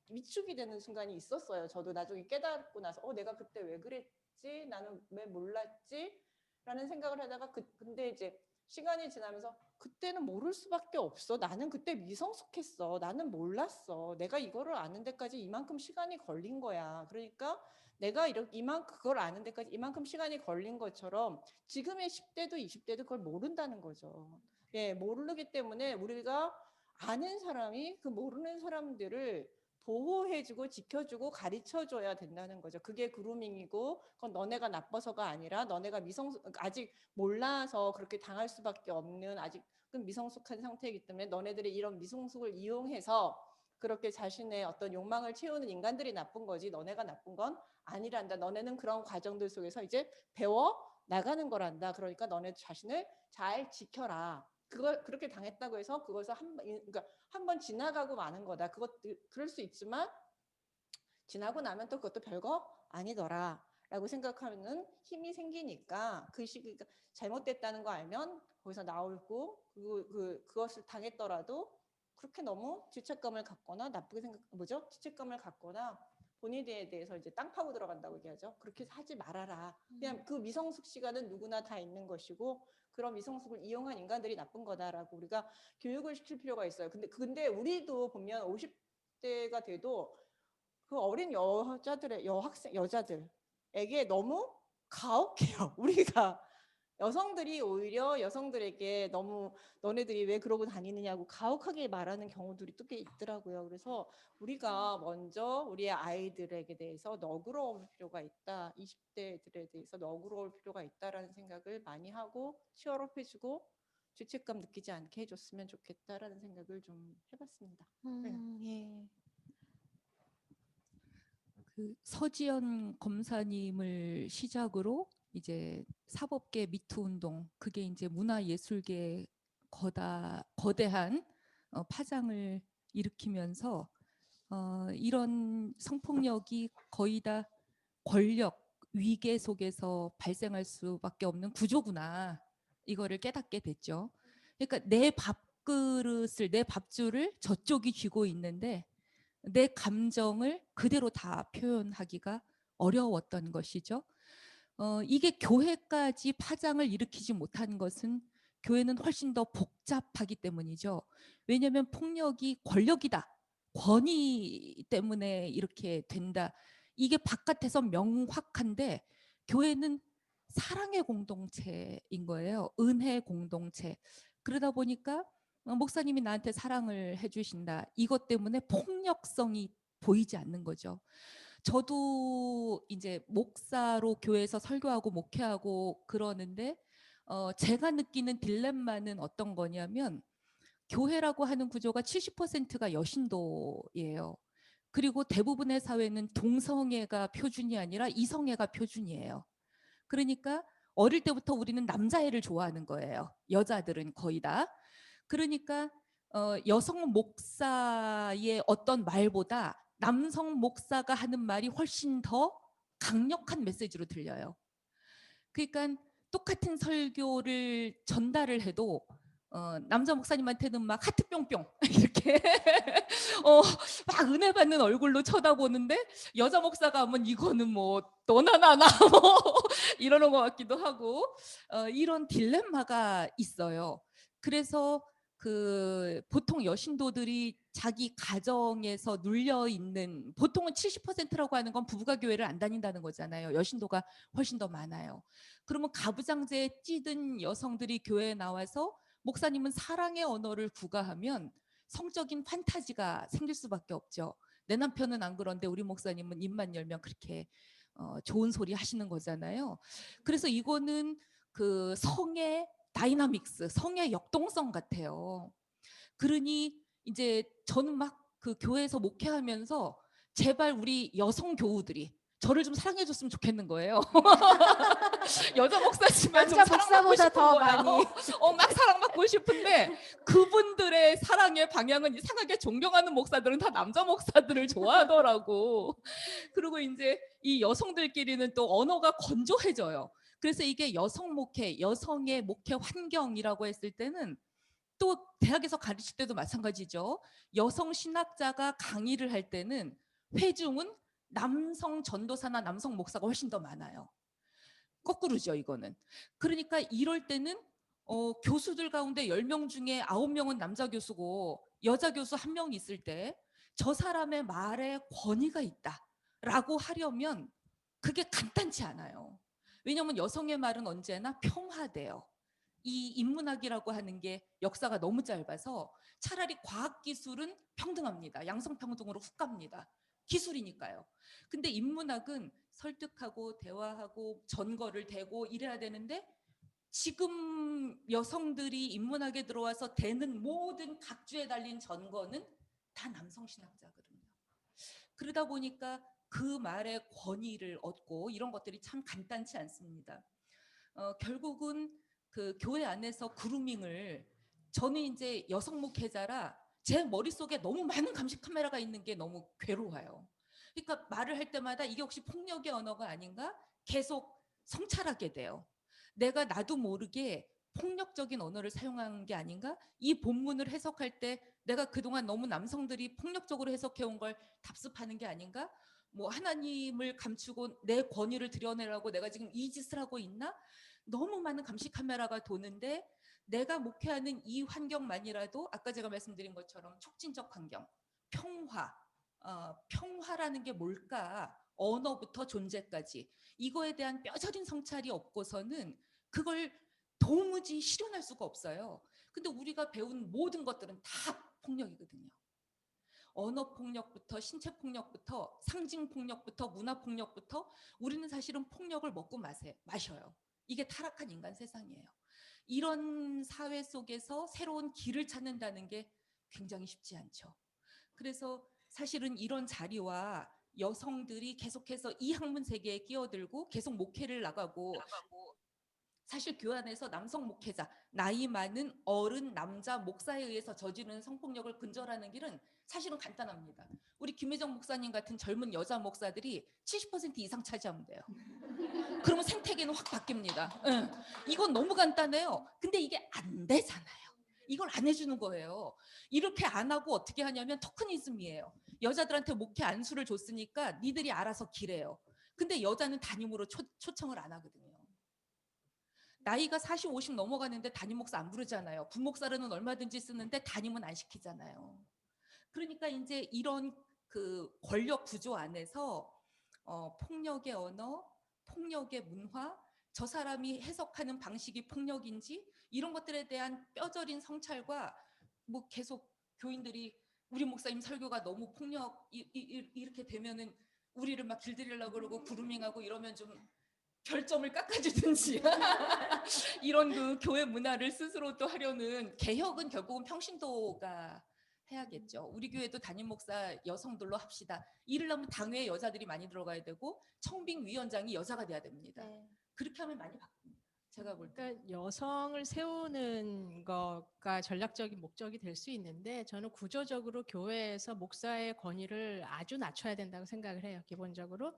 위축이 되는 순간이 있었어요. 저도 나중에 깨닫고 나서 내가 그때 왜 그랬지? 나는 왜 몰랐지? 라는 생각을 하다가 근데 이제 시간이 지나면서 그때는 모를 수밖에 없어. 나는 그때 미성숙했어. 나는 몰랐어. 내가 이거를 아는 데까지 이만큼 시간이 걸린 거야. 그러니까 내가 그걸 아는 데까지 이만큼 시간이 걸린 것처럼 지금의 10대도 20대도 그걸 모른다는 거죠. 모르기 때문에 우리가 아는 사람이 그 모르는 사람들을 보호해주고 지켜주고 가르쳐줘야 된다는 거죠. 그게 그루밍이고 그건 너네가 나빠서가 아니라 너네가 아직 몰라서 그렇게 당할 수밖에 없는 아직 미성숙한 상태이기 때문에 너네들의 이런 미성숙을 이용해서 그렇게 자신의 어떤 욕망을 채우는 인간들이 나쁜 거지 너네가 나쁜 건 아니란다. 너네는 그런 과정들 속에서 이제 배워 나가는 거란다. 그러니까 너네 자신을 잘 지켜라. 그걸 그렇게 당했다고 해서 그것을 한 번 지나가고 마는 거다. 그럴 수 있지만 지나고 나면 또 그것도 별거 아니더라. 라고 생각하면은 힘이 생기니까 그 시기가 잘못됐다는 거 알면 거기서 나오고 그것을 당했더라도 그렇게 너무 죄책감을 갖거나 죄책감을 갖거나 본인에 대해서 이제 땅 파고 들어간다고 얘기하죠. 그렇게 하지 말아라. 그냥 그 미성숙 시간은 누구나 다 있는 것이고 그런 미성숙을 이용한 인간들이 나쁜 거다라고 우리가 교육을 시킬 필요가 있어요. 근데 우리도 보면 50대가 돼도 그 어린 여자들에게 너무 가혹해요. 우리가 여성들이 오히려 여성들에게 너무 너네들이 왜 그러고 다니느냐고 가혹하게 말하는 경우들이 또 꽤 있더라고요. 그래서 우리가 먼저 우리의 아이들에게 대해서 너그러울 필요가 있다. 20대들에 대해서 너그러울 필요가 있다라는 생각을 많이 하고 치열업해주고 죄책감 느끼지 않게 해줬으면 좋겠다라는 생각을 좀 해봤습니다. 예. 그 서지연 검사님을 시작으로 이제 사법계 미투 운동 그게 이제 문화예술계에 거대한 파장을 일으키면서 이런 성폭력이 거의 다 권력 위계 속에서 발생할 수밖에 없는 구조구나 이거를 깨닫게 됐죠. 그러니까 내 밥그릇을 내 밥줄을 저쪽이 쥐고 있는데 내 감정을 그대로 다 표현하기가 어려웠던 것이죠. 이게 교회까지 파장을 일으키지 못한 것은 교회는 훨씬 더 복잡하기 때문이죠. 왜냐하면 폭력이 권력이다. 권위 때문에 이렇게 된다. 이게 바깥에서 명확한데 교회는 사랑의 공동체인 거예요. 은혜 공동체. 그러다 보니까 목사님이 나한테 사랑을 해주신다. 이것 때문에 폭력성이 보이지 않는 거죠. 저도 이제 목사로 교회에서 설교하고 목회하고 그러는데 제가 느끼는 딜레마는 어떤 거냐면 교회라고 하는 구조가 70%가 여신도예요. 그리고 대부분의 사회는 동성애가 표준이 아니라 이성애가 표준이에요. 그러니까 어릴 때부터 우리는 남자애를 좋아하는 거예요. 여자들은 거의 다. 그러니까 여성 목사의 어떤 말보다 남성 목사가 하는 말이 훨씬 더 강력한 메시지로 들려요. 그러니까 똑같은 설교를 전달을 해도 남자 목사님한테는 막 하트 뿅뿅 이렇게 막 은혜 받는 얼굴로 쳐다보는데 여자 목사가 하면 이거는 뭐 너나 나나 뭐 이러는 것 같기도 하고 이런 딜레마가 있어요. 그래서 그 보통 여신도들이 자기 가정에서 눌려 있는 보통은 70%라고 하는 건 부부가 교회를 안 다닌다는 거잖아요. 여신도가 훨씬 더 많아요. 그러면 가부장제에 찌든 여성들이 교회에 나와서 목사님은 사랑의 언어를 구가하면 성적인 판타지가 생길 수밖에 없죠. 내 남편은 안 그런데 우리 목사님은 입만 열면 그렇게 좋은 소리 하시는 거잖아요. 그래서 이거는 그 성의 다이나믹스, 성의 역동성 같아요. 그러니 이제 저는 막 그 교회에서 목회하면서 제발 우리 여성 교우들이 저를 좀 사랑해 줬으면 좋겠는 거예요. 여자 목사지만 좀 남자 사랑받고 목사보다 싶은 더 거야. 많이. 막 사랑받고 싶은데 그분들의 사랑의 방향은 이상하게 존경하는 목사들은 다 남자 목사들을 좋아하더라고. 그리고 이제 이 여성들끼리는 또 언어가 건조해져요. 그래서 이게 여성 목회, 여성의 목회 환경이라고 했을 때는 또 대학에서 가르칠 때도 마찬가지죠. 여성 신학자가 강의를 할 때는 회중은 남성 전도사나 남성 목사가 훨씬 더 많아요. 거꾸로죠, 이거는. 그러니까 이럴 때는 교수들 가운데 10명 중에 9명은 남자 교수고 여자 교수 1명 있을 때 저 사람의 말에 권위가 있다라고 하려면 그게 간단치 않아요. 왜냐하면 여성의 말은 언제나 평화돼요. 이 인문학이라고 하는 게 역사가 너무 짧아서 차라리 과학기술은 평등합니다. 양성평등으로 훅 갑니다. 기술이니까요. 근데 인문학은 설득하고 대화하고 전거를 대고 이래야 되는데 지금 여성들이 인문학에 들어와서 되는 모든 각주에 달린 전거는 다 남성 신학자거든요. 그러다 보니까 그 말의 권위를 얻고 이런 것들이 참 간단치 않습니다. 결국은 그 교회 안에서 그루밍을 저는 이제 여성 목회자라 제 머릿속에 너무 많은 감시 카메라가 있는 게 너무 괴로워요. 그러니까 말을 할 때마다 이게 혹시 폭력의 언어가 아닌가 계속 성찰하게 돼요. 내가 나도 모르게 폭력적인 언어를 사용한 게 아닌가? 이 본문을 해석할 때 내가 그동안 너무 남성들이 폭력적으로 해석해온 걸 답습하는 게 아닌가? 뭐 하나님을 감추고 내 권위를 드러내라고 내가 지금 이 짓을 하고 있나? 너무 많은 감시 카메라가 도는데 내가 목회하는 이 환경만이라도 아까 제가 말씀드린 것처럼 촉진적 환경, 평화, 평화라는 게 뭘까? 언어부터 존재까지 이거에 대한 뼈저린 성찰이 없고서는 그걸 도무지 실현할 수가 없어요. 근데 우리가 배운 모든 것들은 다 폭력이거든요. 언어 폭력부터 신체 폭력부터 상징 폭력부터 문화 폭력부터 우리는 사실은 폭력을 먹고 마셔요. 이게 타락한 인간 세상이에요. 이런 사회 속에서 새로운 길을 찾는다는 게 굉장히 쉽지 않죠. 그래서 사실은 이런 자리와 여성들이 계속해서 이 학문 세계에 끼어들고 계속 목회를 나가고 사실 교회 안에서 남성 목회자, 나이 많은 어른 남자 목사에 의해서 저지르는 성폭력을 근절하는 길은 사실은 간단합니다. 우리 김혜정 목사님 같은 젊은 여자 목사들이 70% 이상 차지하면 돼요. 그러면 생태계는 확 바뀝니다. 응. 이건 너무 간단해요. 근데 이게 안 되잖아요. 이걸 안 해주는 거예요. 이렇게 안 하고 어떻게 하냐면 토크니즘이에요. 여자들한테 목회 안수를 줬으니까 니들이 알아서 기래요. 근데 여자는 담임으로 초청을 안 하거든요. 나이가 40, 50 넘어가는데 담임 목사 안 부르잖아요. 부목사로는 얼마든지 쓰는데 담임은 안 시키잖아요. 그러니까 이제 이런 그 권력 구조 안에서 폭력의 언어, 폭력의 문화, 저 사람이 해석하는 방식이 폭력인지 이런 것들에 대한 뼈저린 성찰과 뭐 계속 교인들이 우리 목사님 설교가 너무 폭력 이렇게 되면은 우리를 막 길들이려고 그러고 그루밍하고 이러면 좀 별점을 깎아주든지 이런 그 교회 문화를 스스로 또 하려는 개혁은 결국은 평신도가 해야겠죠. 우리 교회도 담임 목사 여성들로 합시다. 이러려면 당회에 여자들이 많이 들어가야 되고 청빙 위원장이 여자가 돼야 됩니다. 네. 그렇게 하면 많이 바뀝니다. 제가 볼 때. 그러니까 여성을 세우는 것가 전략적인 목적이 될 수 있는데 저는 구조적으로 교회에서 목사의 권위를 아주 낮춰야 된다고 생각을 해요. 기본적으로.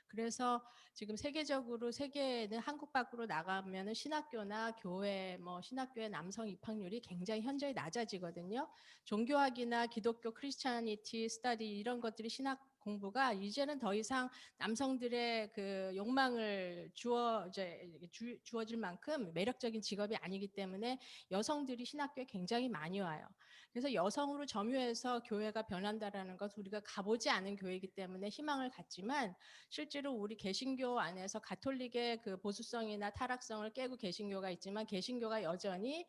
그래서 지금 세계적으로 세계에는 한국 밖으로 나가면은 신학교나 교회 뭐 신학교의 남성 입학률이 굉장히 현저히 낮아지거든요. 종교학이나 기독교 크리스찬니티 스터디 이런 것들이 신학 공부가 이제는 더 이상 남성들의 그 욕망을 주어질 만큼 매력적인 직업이 아니기 때문에 여성들이 신학교에 굉장히 많이 와요. 그래서 여성으로 점유해서 교회가 변한다라는 것 우리가 가보지 않은 교회이기 때문에 희망을 갖지만 실제로 우리 개신교 안에서 가톨릭의 그 보수성이나 타락성을 깨고 개신교가 있지만 개신교가 여전히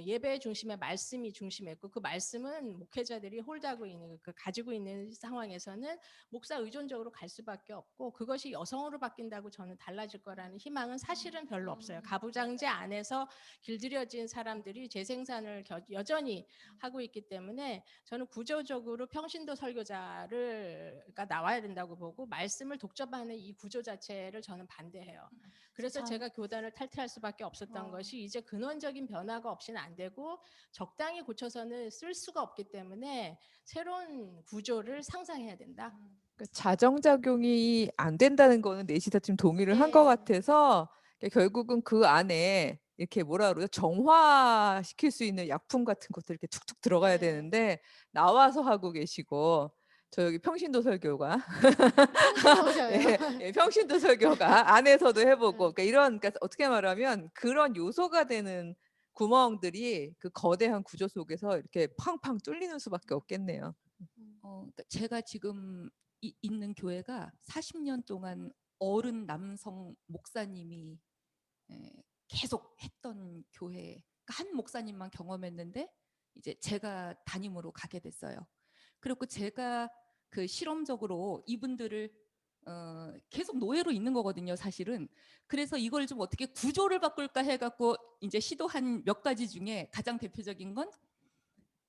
예배 중심의 말씀이 중심했고 그 말씀은 목회자들이 홀드하고 있는 그 가지고 있는 상황에서는 목사 의존적으로 갈 수밖에 없고 그것이 여성으로 바뀐다고 저는 달라질 거라는 희망은 사실은 별로 없어요. 가부장제 안에서 길들여진 사람들이 재생산을 여전히 하고 있기 때문에 저는 구조적으로 평신도 설교자가 나와야 된다고 보고 말씀을 독점하는 이 구조 자체를 저는 반대해요. 그래서 제가 교단을 탈퇴할 수밖에 없었던 것이 이제 근원적인 변화가 없이는 안 되고 적당히 고쳐서는 쓸 수가 없기 때문에 새로운 구조를 상상해야 된다. 그러니까 자정작용이 안 된다는 거는 넷이 다 지금 동의를 한 것 네. 같아서 그러니까 결국은 그 안에 이렇게 뭐라 그러죠? 정화시킬 수 있는 약품 같은 것들 이렇게 툭툭 들어가야 네. 되는데 나와서 하고 계시고 저 여기 평신도 설교가 오셔요. 예, 평신도 설교가 안에서도 해보고 네. 그러니까 이런 그러니까 어떻게 말하면 그런 요소가 되는 구멍들이 그 거대한 구조 속에서 이렇게 팡팡 뚫리는 수밖에 없겠네요. 그러니까 제가 지금 있는 교회가 40년 동안 어른 남성 목사님이 계속 했던 교회, 그러니까 한 목사님만 경험했는데 이제 제가 담임으로 가게 됐어요. 그리고 제가 그 실험적으로 이분들을 계속 노예로 있는 거거든요, 사실은. 그래서 이걸 좀 어떻게 구조를 바꿀까 해갖고 이제 시도한 몇 가지 중에 가장 대표적인 건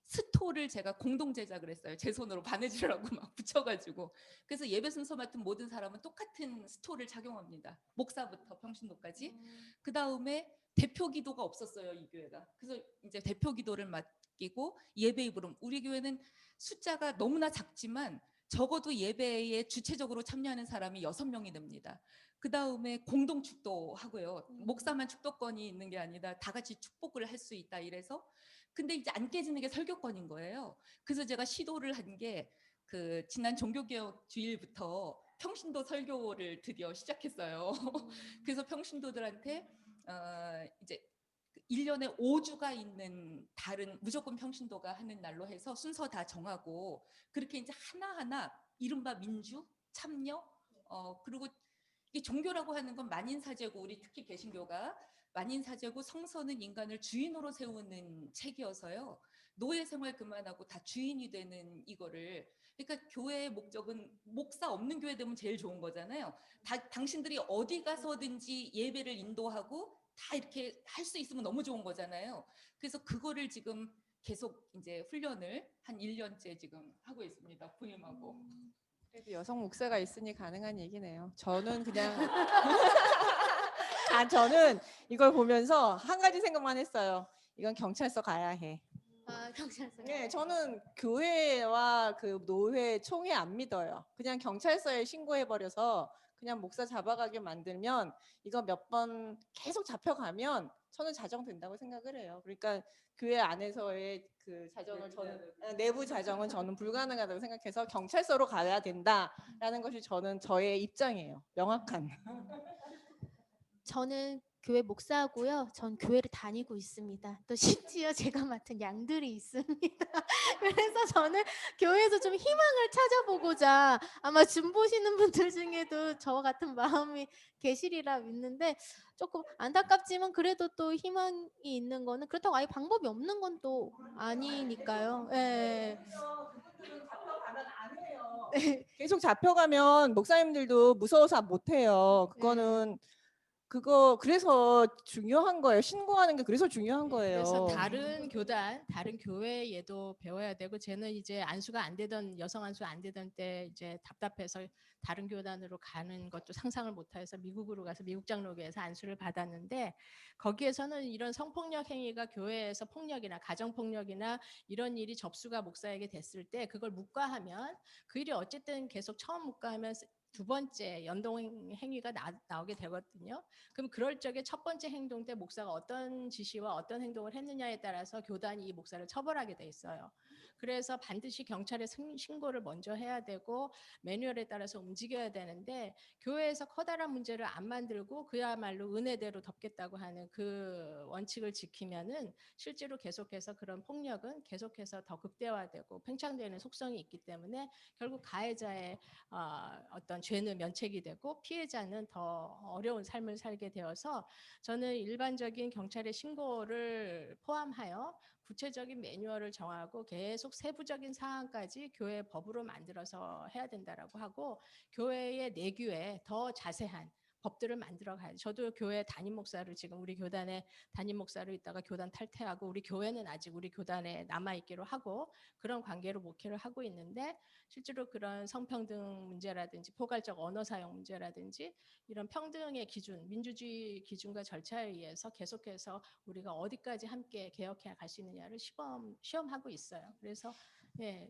스토를 제가 공동 제작을 했어요. 제 손으로 바느질하고 막 붙여가지고. 그래서 예배 순서 맡은 모든 사람은 똑같은 스토를 착용합니다. 목사부터 평신도까지. 그 다음에 대표 기도가 없었어요, 이 교회가. 그래서 이제 대표 기도를 맡기고 예배의 부름. 우리 교회는 숫자가 너무나 작지만 적어도 예배에 주체적으로 참여하는 사람이 6명이 됩니다. 그 다음에 공동 축도하고요. 목사만 축도권이 있는 게 아니라 다 같이 축복을 할 수 있다 이래서 근데 이제 안 깨지는 게 설교권인 거예요. 그래서 제가 시도를 한 게 그 지난 종교개혁 주일부터 평신도 설교를 드디어 시작했어요. 그래서 평신도들한테 이제 1년에 5주가 있는 다른 무조건 평신도가 하는 날로 해서 순서 다 정하고 그렇게 이제 하나하나 이른바 민주, 참여 그리고 이게 종교라고 하는 건 만인사제고 우리 특히 개신교가 만인사제고 성서는 인간을 주인으로 세우는 책이어서요. 노예 생활 그만하고 다 주인이 되는 이거를 그러니까 교회의 목적은 목사 없는 교회 되면 제일 좋은 거잖아요. 당신들이 어디 가서든지 예배를 인도하고 다 이렇게 할 수 있으면 너무 좋은 거잖아요. 그래서 그거를 지금 계속 이제 훈련을 한 1년째 지금 하고 있습니다. 부임하고. 그래도 여성 목사가 있으니 가능한 얘기네요. 저는 그냥 저는 이걸 보면서 한 가지 생각만 했어요. 이건 경찰서 가야 해. 경찰서. 네, 저는 교회와 그 노회 총회 안 믿어요. 그냥 경찰서에 신고해 버려서 그냥 목사 잡아가게 만들면 이거 몇 번 계속 잡혀가면 저는 자정된다고 생각을 해요. 그러니까 교회 안에서의 그 자정을 저는 내부 자정은 저는 불가능하다고 생각해서 경찰서로 가야 된다라는 것이 저는 저의 입장이에요. 명확한. 저는 교회 목사고요. 전 교회를 다니고 있습니다. 또 심지어 제가 맡은 양들이 있습니다. 그래서 저는 교회에서 좀 희망을 찾아보고자 아마 줌 보시는 분들 중에도 저와 같은 마음이 계시리라 믿는데 조금 안타깝지만 그래도 또 희망이 있는 거는 그렇다고 아예 방법이 없는 건 또 아니니까요. 예. 계속 잡혀가면 목사님들도 무서워서 못 해요. 그거는 그래서 중요한 거예요. 신고하는 게 그래서 중요한 거예요. 그래서 다른 교단, 다른 교회에도 배워야 되고, 쟤는 이제 안수가 안 되던, 여성 안수 안 되던 때 이제 답답해서 다른 교단으로 가는 것도 상상을 못해서 미국으로 가서 미국 장로교에서 안수를 받았는데, 거기에서는 이런 성폭력 행위가 교회에서 폭력이나 가정폭력이나 이런 일이 접수가 목사에게 됐을 때 그걸 묵과하면 그 일이 어쨌든 계속 처음 묵과하면 두 번째 연동 행위가 나오게 되거든요. 그럼 그럴 적에 첫 번째 행동 때 목사가 어떤 지시와 어떤 행동을 했느냐에 따라서 교단이 이 목사를 처벌하게 돼 있어요. 그래서 반드시 경찰에 신고를 먼저 해야 되고 매뉴얼에 따라서 움직여야 되는데, 교회에서 커다란 문제를 안 만들고 그야말로 은혜대로 덮겠다고 하는 그 원칙을 지키면은 실제로 계속해서 그런 폭력은 계속해서 더 극대화되고 팽창되는 속성이 있기 때문에 결국 가해자의 어떤 죄는 면책이 되고 피해자는 더 어려운 삶을 살게 되어서, 저는 일반적인 경찰의 신고를 포함하여 구체적인 매뉴얼을 정하고 계속 세부적인 사항까지 교회 법으로 만들어서 해야 된다라고 하고, 교회의 내규에 더 자세한 법들을 만들어 가야죠. 저도 교회 담임 목사를 지금 우리 교단에 담임 목사로 있다가 교단 탈퇴하고 우리 교회는 아직 우리 교단에 남아 있기로 하고 그런 관계로 목회를 하고 있는데, 실제로 그런 성평등 문제라든지 포괄적 언어 사용 문제라든지 이런 평등의 기준, 민주주의 기준과 절차에 의해서 계속해서 우리가 어디까지 함께 개혁해 갈 수 있느냐를 시험하고 있어요. 그래서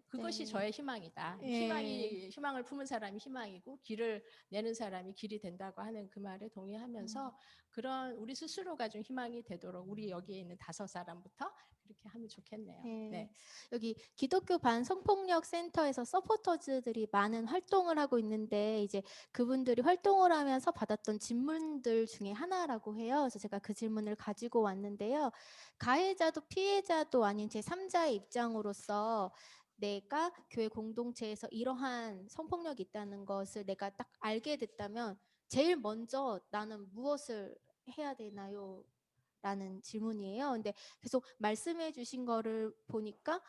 그것이 네. 저의 희망이다. 희망을 품은 사람이 희망이고 길을 내는 사람이 길이 된다고 하는 그 말에 동의하면서 그런 우리 스스로가 좀 희망이 되도록 우리 여기에 있는 5사람부터 그렇게 하면 좋겠네요. 네. 여기 기독교 반성폭력 센터에서 서포터즈들이 많은 활동을 하고 있는데 이제 그분들이 활동을 하면서 받았던 질문들 중에 하나라고 해요. 그래서 제가 그 질문을 가지고 왔는데요. 가해자도 피해자도 아닌 제3자의 입장으로서 내가 교회 공동체에서 이러한 성폭력이 있다는 것을 내가 딱 알게 됐다면 제일 먼저 나는 무엇을 해야 되나요? 라는 질문이에요. 근데 계속 말씀해 주신 거를 보니까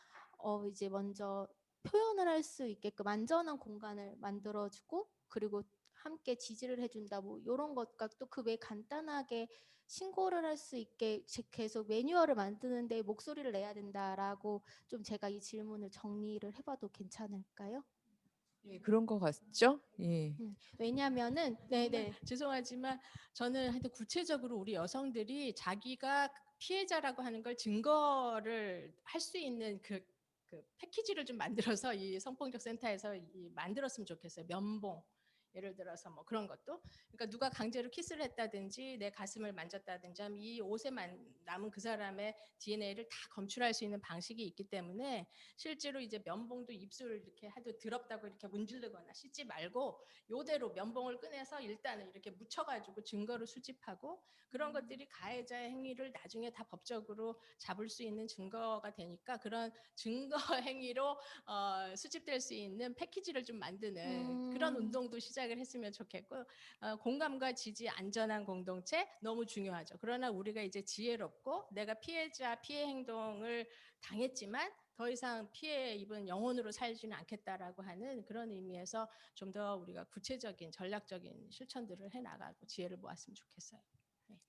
이제 먼저 표현을 할 수 있게끔 안전한 공간을 만들어주고 그리고 함께 지지를 해준다 뭐 이런 것과 또 그 외에 간단하게 신고를 할 수 있게 계속 매뉴얼을 만드는데 목소리를 내야 된다라고 좀 제가 이 질문을 정리를 해봐도 괜찮을까요? 예, 그런 것 같죠? 예. 왜냐하면은 네네. 죄송하지만 저는 하여튼 구체적으로 우리 여성들이 자기가 피해자라고 하는 걸 증거를 할 수 있는 그 패키지를 좀 만들어서 이 성폭력 센터에서 만들었으면 좋겠어요. 면봉. 예를 들어서 뭐 그런 것도, 그러니까 누가 강제로 키스를 했다든지 내 가슴을 만졌다든지 하면 이 옷에 남은 그 사람의 DNA를 다 검출할 수 있는 방식이 있기 때문에 실제로 이제 면봉도 입술을 이렇게 해도 더럽다고 이렇게 문지르거나 씻지 말고 요대로 면봉을 꺼내서 일단은 이렇게 묻혀가지고 증거를 수집하고 그런 것들이 가해자의 행위를 나중에 다 법적으로 잡을 수 있는 증거가 되니까 그런 증거 행위로 수집될 수 있는 패키지를 좀 만드는 그런 운동도 시작을 했으면 좋겠고, 공감과 지지, 안전한 공동체 너무 중요하죠. 그러나 우리가 이제 지혜롭고 내가 피해자 피해 행동을 당했지만 더 이상 피해 입은 영혼으로 살지는 않겠다라고 하는 그런 의미에서 좀 더 우리가 구체적인 전략적인 실천들을 해나가고 지혜를 모았으면 좋겠어요.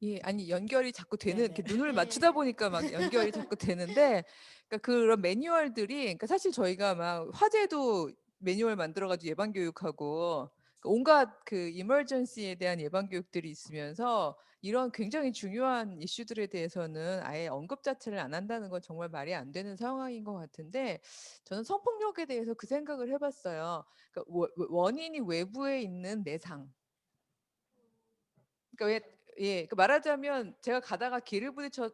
예, 아니 연결이 자꾸 되는 네네. 이렇게 눈을 맞추다 보니까 막 연결이 자꾸 되는데, 그러니까 그런 매뉴얼들이, 그러니까 사실 저희가 막 화재도 매뉴얼 만들어가지고 예방 교육하고 온갖 그 이머전시에 대한 예방 교육들이 있으면서 이런 굉장히 중요한 이슈들에 대해서는 아예 언급 자체를 안 한다는 건 정말 말이 안 되는 상황인 것 같은데, 저는 성폭력에 대해서 그 생각을 해봤어요. 그러니까 원인이 외부에 있는 내상. 그러니까 그 말하자면 제가 가다가 길에서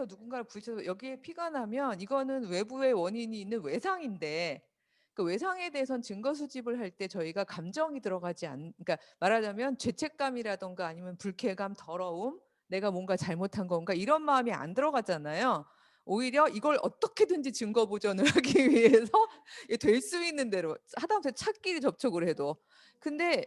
누군가를 부딪혀서 여기에 피가 나면 이거는 외부의 원인이 있는 외상인데, 그 외상에 대해선 증거 수집을 할 때 저희가 감정이 들어가지 그러니까 말하자면 죄책감이라던가 아니면 불쾌감, 더러움, 내가 뭔가 잘못한 건가 이런 마음이 안 들어가잖아요. 오히려 이걸 어떻게든지 증거 보전을 하기 위해서 될 수 있는 대로 하다못해 차끼리 접촉을 해도. 근데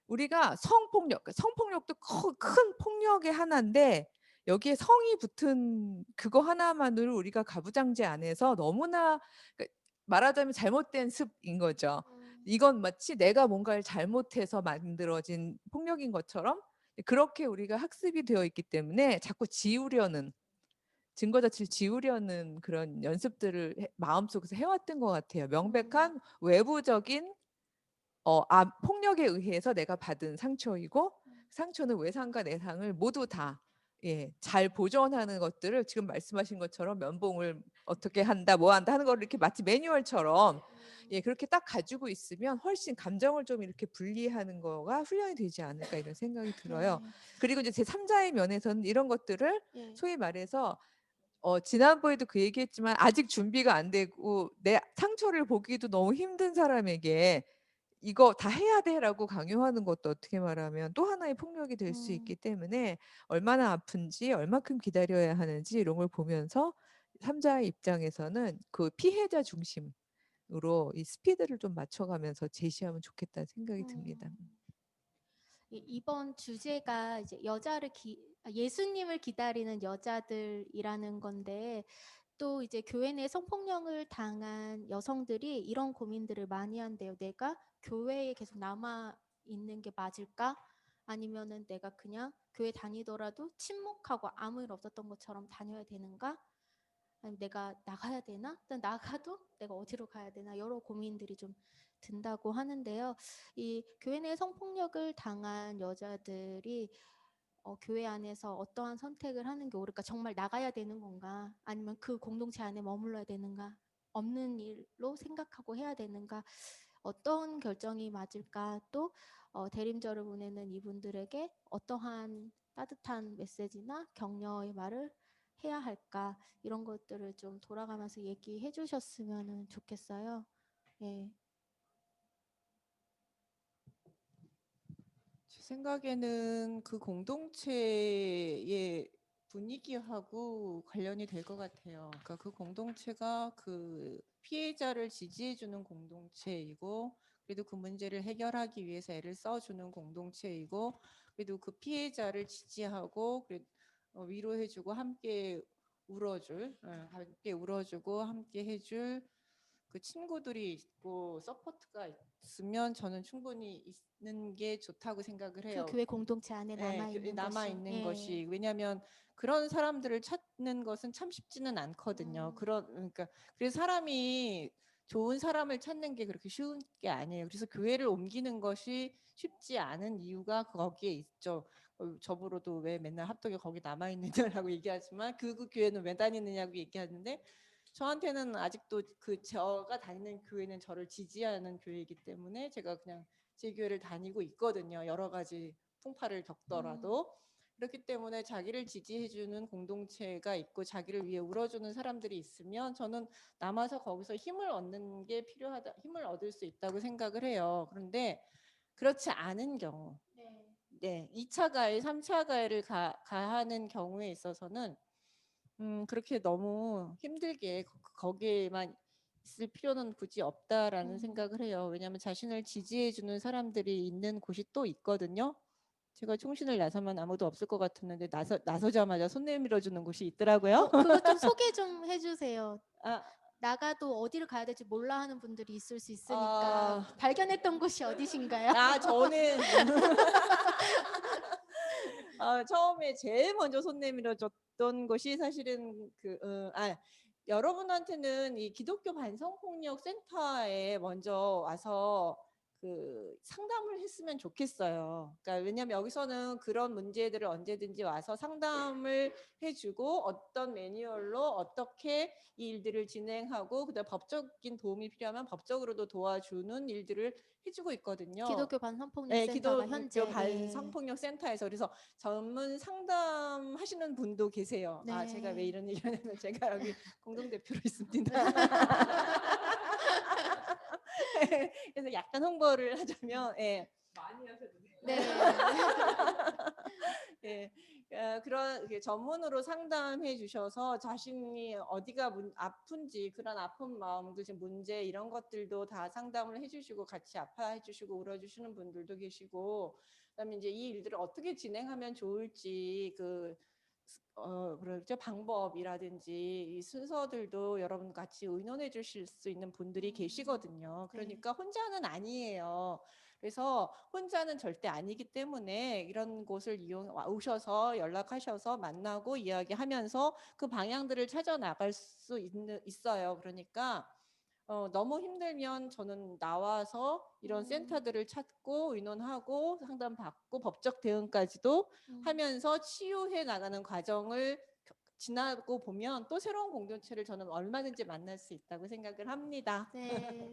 우리가 성폭력도 큰 폭력의 하나인데 여기에 성이 붙은 그거 하나만으로 우리가 가부장제 안에서 너무나 그러니까 말하자면 잘못된 습인 거죠. 이건 마치 내가 뭔가를 잘못해서 만들어진 폭력인 것처럼 그렇게 우리가 학습이 되어 있기 때문에 자꾸 지우려는 증거 자체를 지우려는 그런 연습들을 마음속에서 해왔던 것 같아요. 명백한 외부적인 폭력에 의해서 내가 받은 상처이고 상처는 외상과 내상을 모두 다 잘 보존하는 것들을 지금 말씀하신 것처럼 면봉을 어떻게 한다, 뭐 한다 하는 걸 이렇게 마치 매뉴얼처럼 그렇게 딱 가지고 있으면 훨씬 감정을 좀 이렇게 분리하는 거가 훈련이 되지 않을까 이런 생각이 들어요. 그리고 이제 제 3자의 면에서는 이런 것들을 소위 말해서 지난번에도 그 얘기했지만 아직 준비가 안 되고 내 상처를 보기도 너무 힘든 사람에게 이거 다 해야 돼라고 강요하는 것도 어떻게 말하면 또 하나의 폭력이 될 수 있기 때문에 얼마나 아픈지 얼마큼 기다려야 하는지 이런 걸 보면서 3자의 입장에서는 그 피해자 중심으로 이 스피드를 좀 맞춰가면서 제시하면 좋겠다는 생각이 듭니다. 이번 주제가 이제 예수님을 기다리는 여자들이라는 건데 또 이제 교회 내 성폭력을 당한 여성들이 이런 고민들을 많이 한대요. 내가 교회에 계속 남아 있는 게 맞을까? 아니면은 내가 그냥 교회 다니더라도 침묵하고 아무 일 없었던 것처럼 다녀야 되는가? 아니면 내가 나가야 되나? 일단 나가도 내가 어디로 가야 되나? 여러 고민들이 좀 든다고 하는데요. 이 교회 내 성폭력을 당한 여자들이 교회 안에서 어떠한 선택을 하는 게 옳을까? 정말 나가야 되는 건가? 아니면 그 공동체 안에 머물러야 되는가? 없는 일로 생각하고 해야 되는가? 어떤 결정이 맞을까? 또 대림절을 보내는 이분들에게 어떠한 따뜻한 메시지나 격려의 말을 해야 할까? 이런 것들을 좀 돌아가면서 얘기해 주셨으면 좋겠어요. 예. 제 생각에는 그 공동체의 분위기하고 관련이 될 것 같아요. 그러니까 그 공동체가 그 피해자를 지지해주는 공동체이고, 그래도 그 문제를 해결하기 위해서 애를 써주는 공동체이고, 그래도 그 피해자를 지지하고 위로해주고 함께 울어주고 함께 해줄 그 친구들이 있고 서포트가 있으면 저는 충분히 있는 게 좋다고 생각을 해요. 그 교회 공동체 안에 남아 있는 것이 왜냐하면 그런 사람들을 찾는 것은 참 쉽지는 않거든요. 그러니까 그래서 사람이 좋은 사람을 찾는 게 그렇게 쉬운 게 아니에요. 그래서 교회를 옮기는 것이 쉽지 않은 이유가 거기에 있죠. 저보러도 왜 맨날 합독에 거기 남아 있느냐라고 얘기하지만 그 교회는 왜 다니느냐고 얘기하는데 저한테는 아직도 제가 다니는 교회는 저를 지지하는 교회이기 때문에 제가 그냥 제 교회를 다니고 있거든요. 여러 가지 풍파를 겪더라도. 그렇기 때문에 자기를 지지해주는 공동체가 있고 자기를 위해 울어주는 사람들이 있으면 저는 남아서 거기서 힘을 얻는 게 필요하다, 힘을 얻을 수 있다고 생각을 해요. 그런데 그렇지 않은 경우, 2차 가해, 3차 가해를 가하는 경우에 있어서는 그렇게 너무 힘들게 거기에만 있을 필요는 굳이 없다라는 생각을 해요. 왜냐하면 자신을 지지해주는 사람들이 있는 곳이 또 있거든요. 제가 총신을 나서면 아무도 없을 것 같았는데 나서자마자 손 내밀어주는 곳이 있더라고요. 그거 좀 소개 좀 해주세요. 아, 나가도 어디를 가야 될지 몰라 하는 분들이 있을 수 있으니까 발견했던 곳이 어디신가요? 저는 처음에 제일 먼저 손 내밀어줬던 곳이 사실은 여러분한테는 이 기독교 반성폭력 센터에 먼저 와서 그 상담을 했으면 좋겠어요. 그러니까 왜냐하면 여기서는 그런 문제들을 언제든지 와서 상담을 해주고 어떤 매뉴얼로 어떻게 이 일들을 진행하고 그다음 법적인 도움이 필요하면 법적으로도 도와주는 일들을 해주고 있거든요. 기독교 반성폭력 센터가 현재 반성폭력 센터에서 그래서 전문 상담하시는 분도 계세요. 네. 제가 왜 이런 얘기하냐면 제가 여기 공동대표로 있습니다. 그래서 약간 홍보를 하자면 많이 하셔도 돼요. 네. 그런 이렇게 전문으로 상담해 주셔서 자신이 어디가 아픈지 그런 아픈 마음도 지금 문제 이런 것들도 다 상담을 해주시고 같이 아파해 주시고 울어주시는 분들도 계시고 그다음에 이제 이 일들을 어떻게 진행하면 좋을지 그렇죠 방법이라든지 이 순서들도 여러분 같이 의논해 주실 수 있는 분들이 계시거든요. 그러니까 혼자는 아니에요. 그래서 혼자는 절대 아니기 때문에 이런 곳을 오셔서 연락하셔서 만나고 이야기하면서 그 방향들을 찾아 나갈 수 있어요. 그러니까 너무 힘들면 저는 나와서 이런 센터들을 찾고 의논하고 상담받고 법적 대응까지도 하면서 치유해 나가는 과정을 지나고 보면 또 새로운 공동체를 저는 얼마든지 만날 수 있다고 생각을 합니다. 네.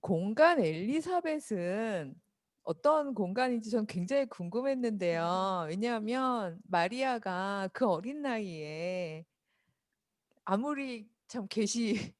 공간 엘리사벳은 어떤 공간인지 전 굉장히 궁금했는데요. 왜냐하면 마리아가 그 어린 나이에 아무리 참 계시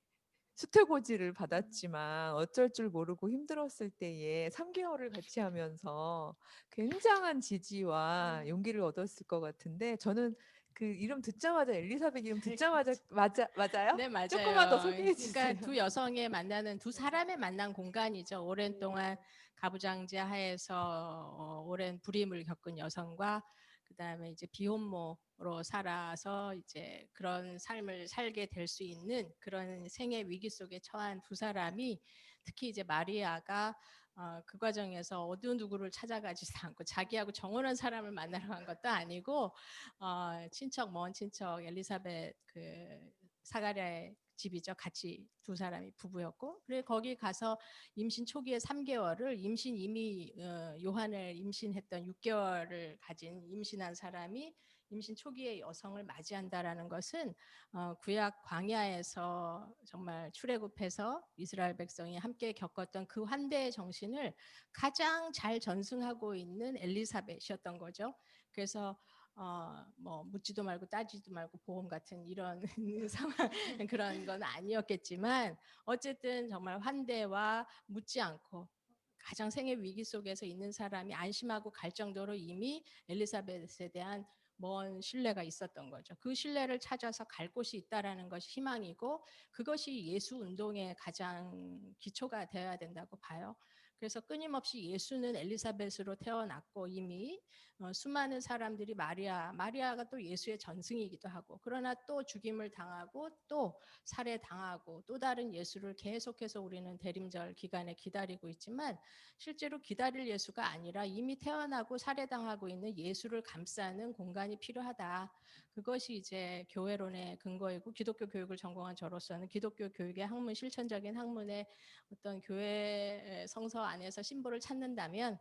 수태고지를 받았지만 어쩔 줄 모르고 힘들었을 때에 3개월을 같이 하면서 굉장한 지지와 용기를 얻었을 것 같은데 저는 그 이름 듣자마자 엘리사벳 이름 듣자마자 맞아요? 네, 맞아요. 조금만 더 소개해 주세요. 그러니까 두 여성의 만나는 두 사람의 만난 공간이죠. 오랜 동안 가부장제 하에서 오랜 불임을 겪은 여성과 그다음에 이제 비혼모로 살아서 이제 그런 삶을 살게 될 수 있는 그런 생애 위기 속에 처한 두 사람이 특히 이제 마리아가 그 과정에서 어느 누구를 찾아가지도 않고 자기하고 정혼한 사람을 만나러 간 것도 아니고 친척 먼 친척 엘리사벳 그 사가랴의 집이죠. 같이 두 사람이 부부였고 그래 거기 가서 임신 초기에 3개월을 임신 이미 요한을 임신했던 6개월을 가진 임신한 사람이 임신 초기에 여성을 맞이한다라는 것은 구약 광야에서 정말 출애굽해서 이스라엘 백성이 함께 겪었던 그 환대의 정신을 가장 잘 전승하고 있는 엘리사벳이었던 거죠. 그래서 뭐 묻지도 말고 따지도 말고 보험 같은 이런 상황 그런 건 아니었겠지만 어쨌든 정말 환대와 묻지 않고 가장 생애 위기 속에서 있는 사람이 안심하고 갈 정도로 이미 엘리사벳에 대한 먼 신뢰가 있었던 거죠. 그 신뢰를 찾아서 갈 곳이 있다라는 것이 희망이고 그것이 예수 운동의 가장 기초가 되어야 된다고 봐요. 그래서 끊임없이 예수는 엘리사벳으로 태어났고 이미 수많은 사람들이 마리아가 또 예수의 전승이기도 하고 그러나 또 죽임을 당하고 또 살해당하고 또 다른 예수를 계속해서 우리는 대림절 기간에 기다리고 있지만 실제로 기다릴 예수가 아니라 이미 태어나고 살해당하고 있는 예수를 감싸는 공간이 필요하다. 그것이 이제 교회론의 근거이고 기독교 교육을 전공한 저로서는 기독교 교육의 학문 실천적인 학문의 어떤 교회 성서 안에서 심볼을 찾는다면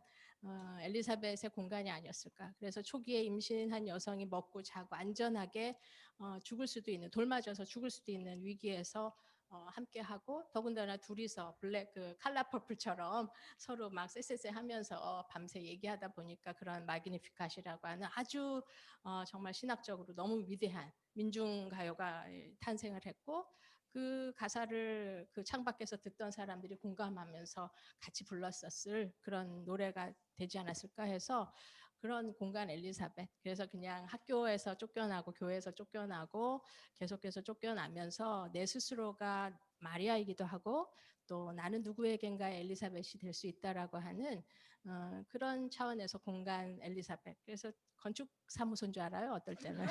엘리사벳의 공간이 아니었을까. 그래서 초기에 임신한 여성이 먹고 자고 안전하게 죽을 수도 있는 돌맞아서 죽을 수도 있는 위기에서 함께하고 더군다나 둘이서 칼라 퍼플처럼 서로 막 쎄쎄쎄 하면서 밤새 얘기하다 보니까 그런 마그니피캇이라고 하는 아주 정말 신학적으로 너무 위대한 민중가요가 탄생을 했고 그 가사를 그 창밖에서 듣던 사람들이 공감하면서 같이 불렀었을 그런 노래가 되지 않았을까 해서 그런 공간 엘리사벳. 그래서 그냥 학교에서 쫓겨나고 교회에서 쫓겨나고 계속해서 쫓겨나면서 내 스스로가 마리아이기도 하고 또 나는 누구에겐가 엘리사벳이 될 수 있다라고 하는 그런 차원에서 공간 엘리사벳. 그래서 건축 사무소인 줄 알아요. 어떨 때는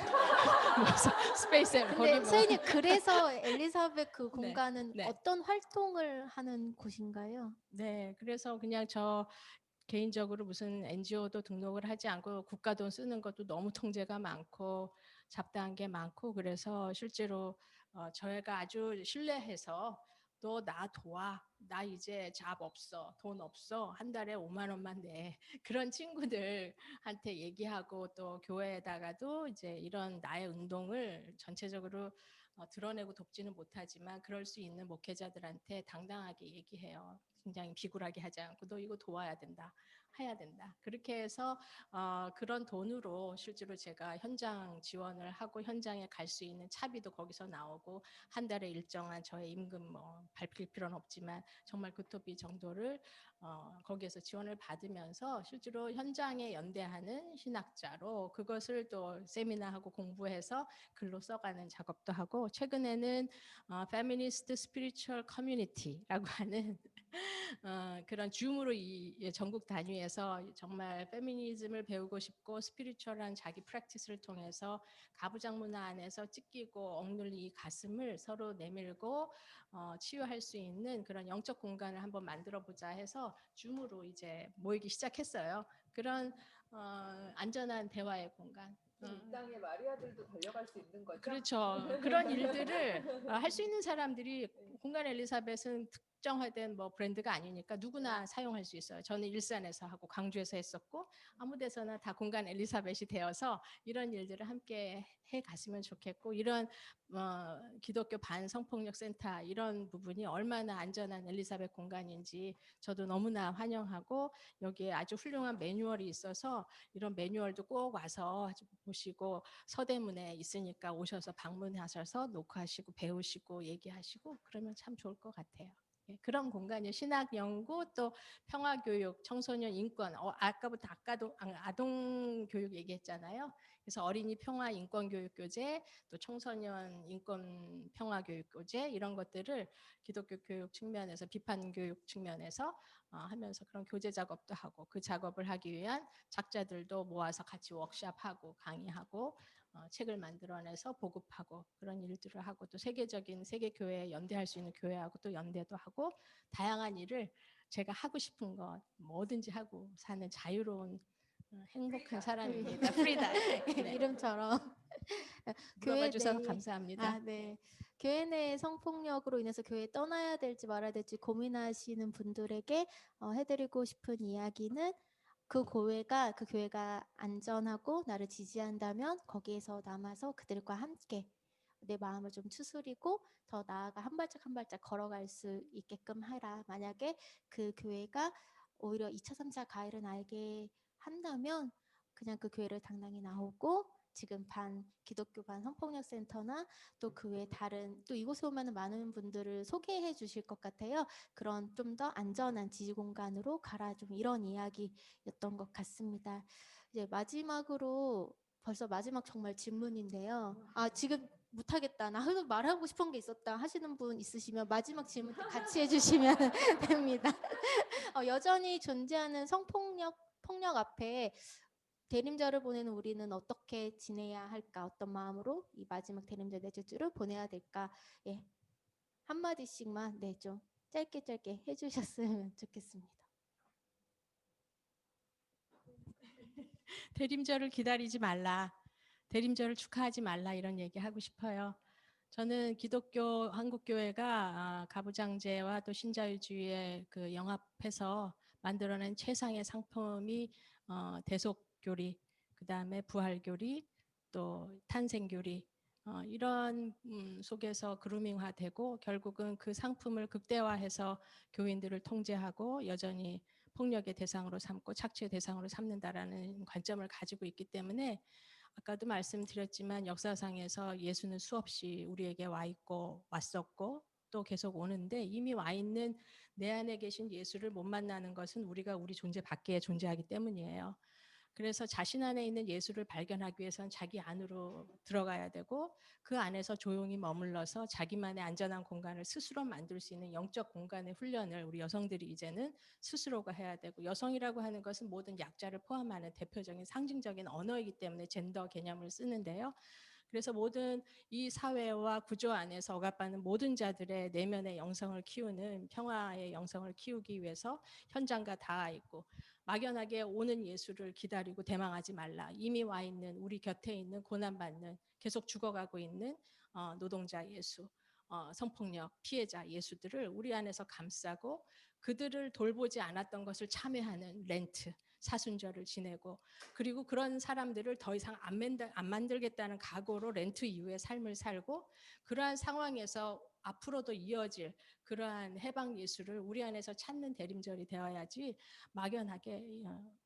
스페이스 거기 근데 뭐 서인님 그래서 엘리사벳 그 네, 공간은 네. 어떤 활동을 하는 곳인가요? 네, 그래서 그냥 저 개인적으로 무슨 NGO도 등록을 하지 않고 국가 돈 쓰는 것도 너무 통제가 많고 잡다한 게 많고 그래서 실제로 저희가 아주 신뢰해서 너 나 도와. 나 이제 잡 없어. 돈 없어. 한 달에 5만 원만 내. 그런 친구들한테 얘기하고 또 교회에다가도 이제 이런 나의 운동을 전체적으로 드러내고 돕지는 못하지만 그럴 수 있는 목회자들한테 당당하게 얘기해요. 굉장히 비굴하게 하지 않고 너 이거 도와야 된다. 해야 된다. 그렇게 해서 그런 돈으로 실제로 제가 현장 지원을 하고 현장에 갈 수 있는 차비도 거기서 나오고 한 달에 일정한 저의 임금 뭐 밝힐 필요는 없지만 정말 교토비 정도를 거기에서 지원을 받으면서 실제로 현장에 연대하는 신학자로 그것을 또 세미나하고 공부해서 글로 써가는 작업도 하고 최근에는 Feminist Spiritual Community라고 하는 그런 줌으로 이 전국 단위에서 정말 페미니즘을 배우고 싶고 스피리추얼한 자기 프랙티스를 통해서 가부장 문화 안에서 찢기고 억눌린 이 가슴을 서로 내밀고 치유할 수 있는 그런 영적 공간을 한번 만들어 보자 해서 줌으로 이제 모이기 시작했어요. 그런 안전한 대화의 공간. 이 땅에 마리아들도 달려갈 수 있는 거죠? 그렇죠. 그런 일들을 할 수 있는 사람들이 공간 엘리사벳은 특정화된 뭐 브랜드가 아니니까 누구나 사용할 수 있어요. 저는 일산에서 하고 광주에서 했었고 아무 데서나 다 공간 엘리사벳이 되어서 이런 일들을 함께 해 갔으면 좋겠고 이런 기독교 반성폭력 센터 이런 부분이 얼마나 안전한 엘리사벳 공간인지 저도 너무나 환영하고 여기에 아주 훌륭한 매뉴얼이 있어서 이런 매뉴얼도 꼭 와서 보시고 서대문에 있으니까 오셔서 방문하셔서 녹화하시고 배우시고 얘기하시고 그러면 참 좋을 것 같아요. 예, 그런 공간이 신학 연구 또 평화 교육, 청소년 인권, 아까도 아동 교육 얘기했잖아요. 그래서 어린이 평화 인권 교육 교재, 또 청소년 인권 평화 교육 교재 이런 것들을 기독교 교육 측면에서 비판 교육 측면에서 하면서 그런 교재 작업도 하고 그 작업을 하기 위한 작자들도 모아서 같이 워크숍하고 강의하고 책을 만들어내서 보급하고 그런 일들을 하고 또 세계적인 세계 교회에 연대할 수 있는 교회하고 또 연대도 하고 다양한 일을 제가 하고 싶은 것 뭐든지 하고 사는 자유로운 행복한 사람입니다. 프리다. 네. 이름처럼 물어봐 교회 주셔서 내 감사합니다. 네. 교회 내 성폭력으로 인해서 교회 떠나야 될지 말아야 될지 고민하시는 분들에게 해드리고 싶은 이야기는 그 교회가 안전하고 나를 지지한다면 거기에서 남아서 그들과 함께 내 마음을 좀 추스리고 더 나아가 한 발짝 한 발짝 걸어갈 수 있게끔 하라. 만약에 그 교회가 오히려 2차, 3차 가해를 알게 한다면 그냥 그 교회를 당당히 나오고 지금 기독교 반 성폭력 센터나 또 그 외 다른 또 이곳에 오면 많은 분들을 소개해 주실 것 같아요. 그런 좀 더 안전한 지지 공간으로 가라 좀 이런 이야기였던 것 같습니다. 이제 마지막으로 벌써 마지막 정말 질문인데요. 지금 못하겠다. 나 말하고 싶은 게 있었다 하시는 분 있으시면 마지막 질문 때 같이 해주시면 됩니다. 여전히 존재하는 폭력 앞에 대림절을 보내는 우리는 어떻게 지내야 할까? 어떤 마음으로 이 마지막 대림절 넷째 주를 보내야 될까? 예, 한마디씩만 좀 짧게 해주셨으면 좋겠습니다. 대림절을 기다리지 말라. 대림절을 축하하지 말라 이런 얘기 하고 싶어요. 저는 기독교 한국교회가 가부장제와 또 신자유주의에 그 영합해서 만들어낸 최상의 상품이 대속교리, 그 다음에 부활교리, 또 탄생교리 이런 속에서 그루밍화되고 결국은 그 상품을 극대화해서 교인들을 통제하고 여전히 폭력의 대상으로 삼고 착취의 대상으로 삼는다라는 관점을 가지고 있기 때문에 아까도 말씀드렸지만 역사상에서 예수는 수없이 우리에게 와 있고 왔었고 또 계속 오는데 이미 와 있는 내 안에 계신 예수를 못 만나는 것은 우리가 우리 존재 밖에 존재하기 때문이에요. 그래서 자신 안에 있는 예수를 발견하기 위해서는 자기 안으로 들어가야 되고 그 안에서 조용히 머물러서 자기만의 안전한 공간을 스스로 만들 수 있는 영적 공간의 훈련을 우리 여성들이 이제는 스스로가 해야 되고 여성이라고 하는 것은 모든 약자를 포함하는 대표적인 상징적인 언어이기 때문에 젠더 개념을 쓰는데요. 그래서 모든 이 사회와 구조 안에서 억압받는 모든 자들의 내면의 영성을 키우는 평화의 영성을 키우기 위해서 현장과 닿아 있고 막연하게 오는 예수를 기다리고 대망하지 말라. 이미 와 있는 우리 곁에 있는 고난받는 계속 죽어가고 있는 노동자 예수, 성폭력 피해자 예수들을 우리 안에서 감싸고 그들을 돌보지 않았던 것을 참회하는 렌트, 사순절을 지내고, 그리고 그런 사람들을 더 이상 안 만들겠다는 각오로 렌트 이후의 삶을 살고, 그러한 상황에서 앞으로도 이어질 그러한 해방 예수를 우리 안에서 찾는 대림절이 되어야지, 막연하게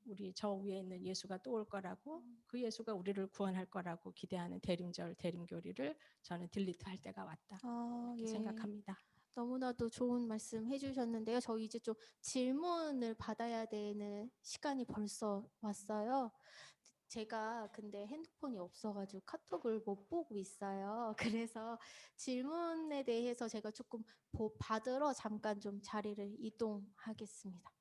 우리 저 위에 있는 예수가 또 올 거라고, 그 예수가 우리를 구원할 거라고 기대하는 대림절, 대림교리를 저는 딜리트할 때가 왔다, 이렇게 예. 생각합니다. 너무나도 좋은 말씀 해주셨는데요. 저희 이제 좀 질문을 받아야 되는 시간이 벌써 왔어요. 제가 근데 핸드폰이 없어가지고 카톡을 못 보고 있어요. 그래서 질문에 대해서 제가 조금 받으러 잠깐 좀 자리를 이동하겠습니다.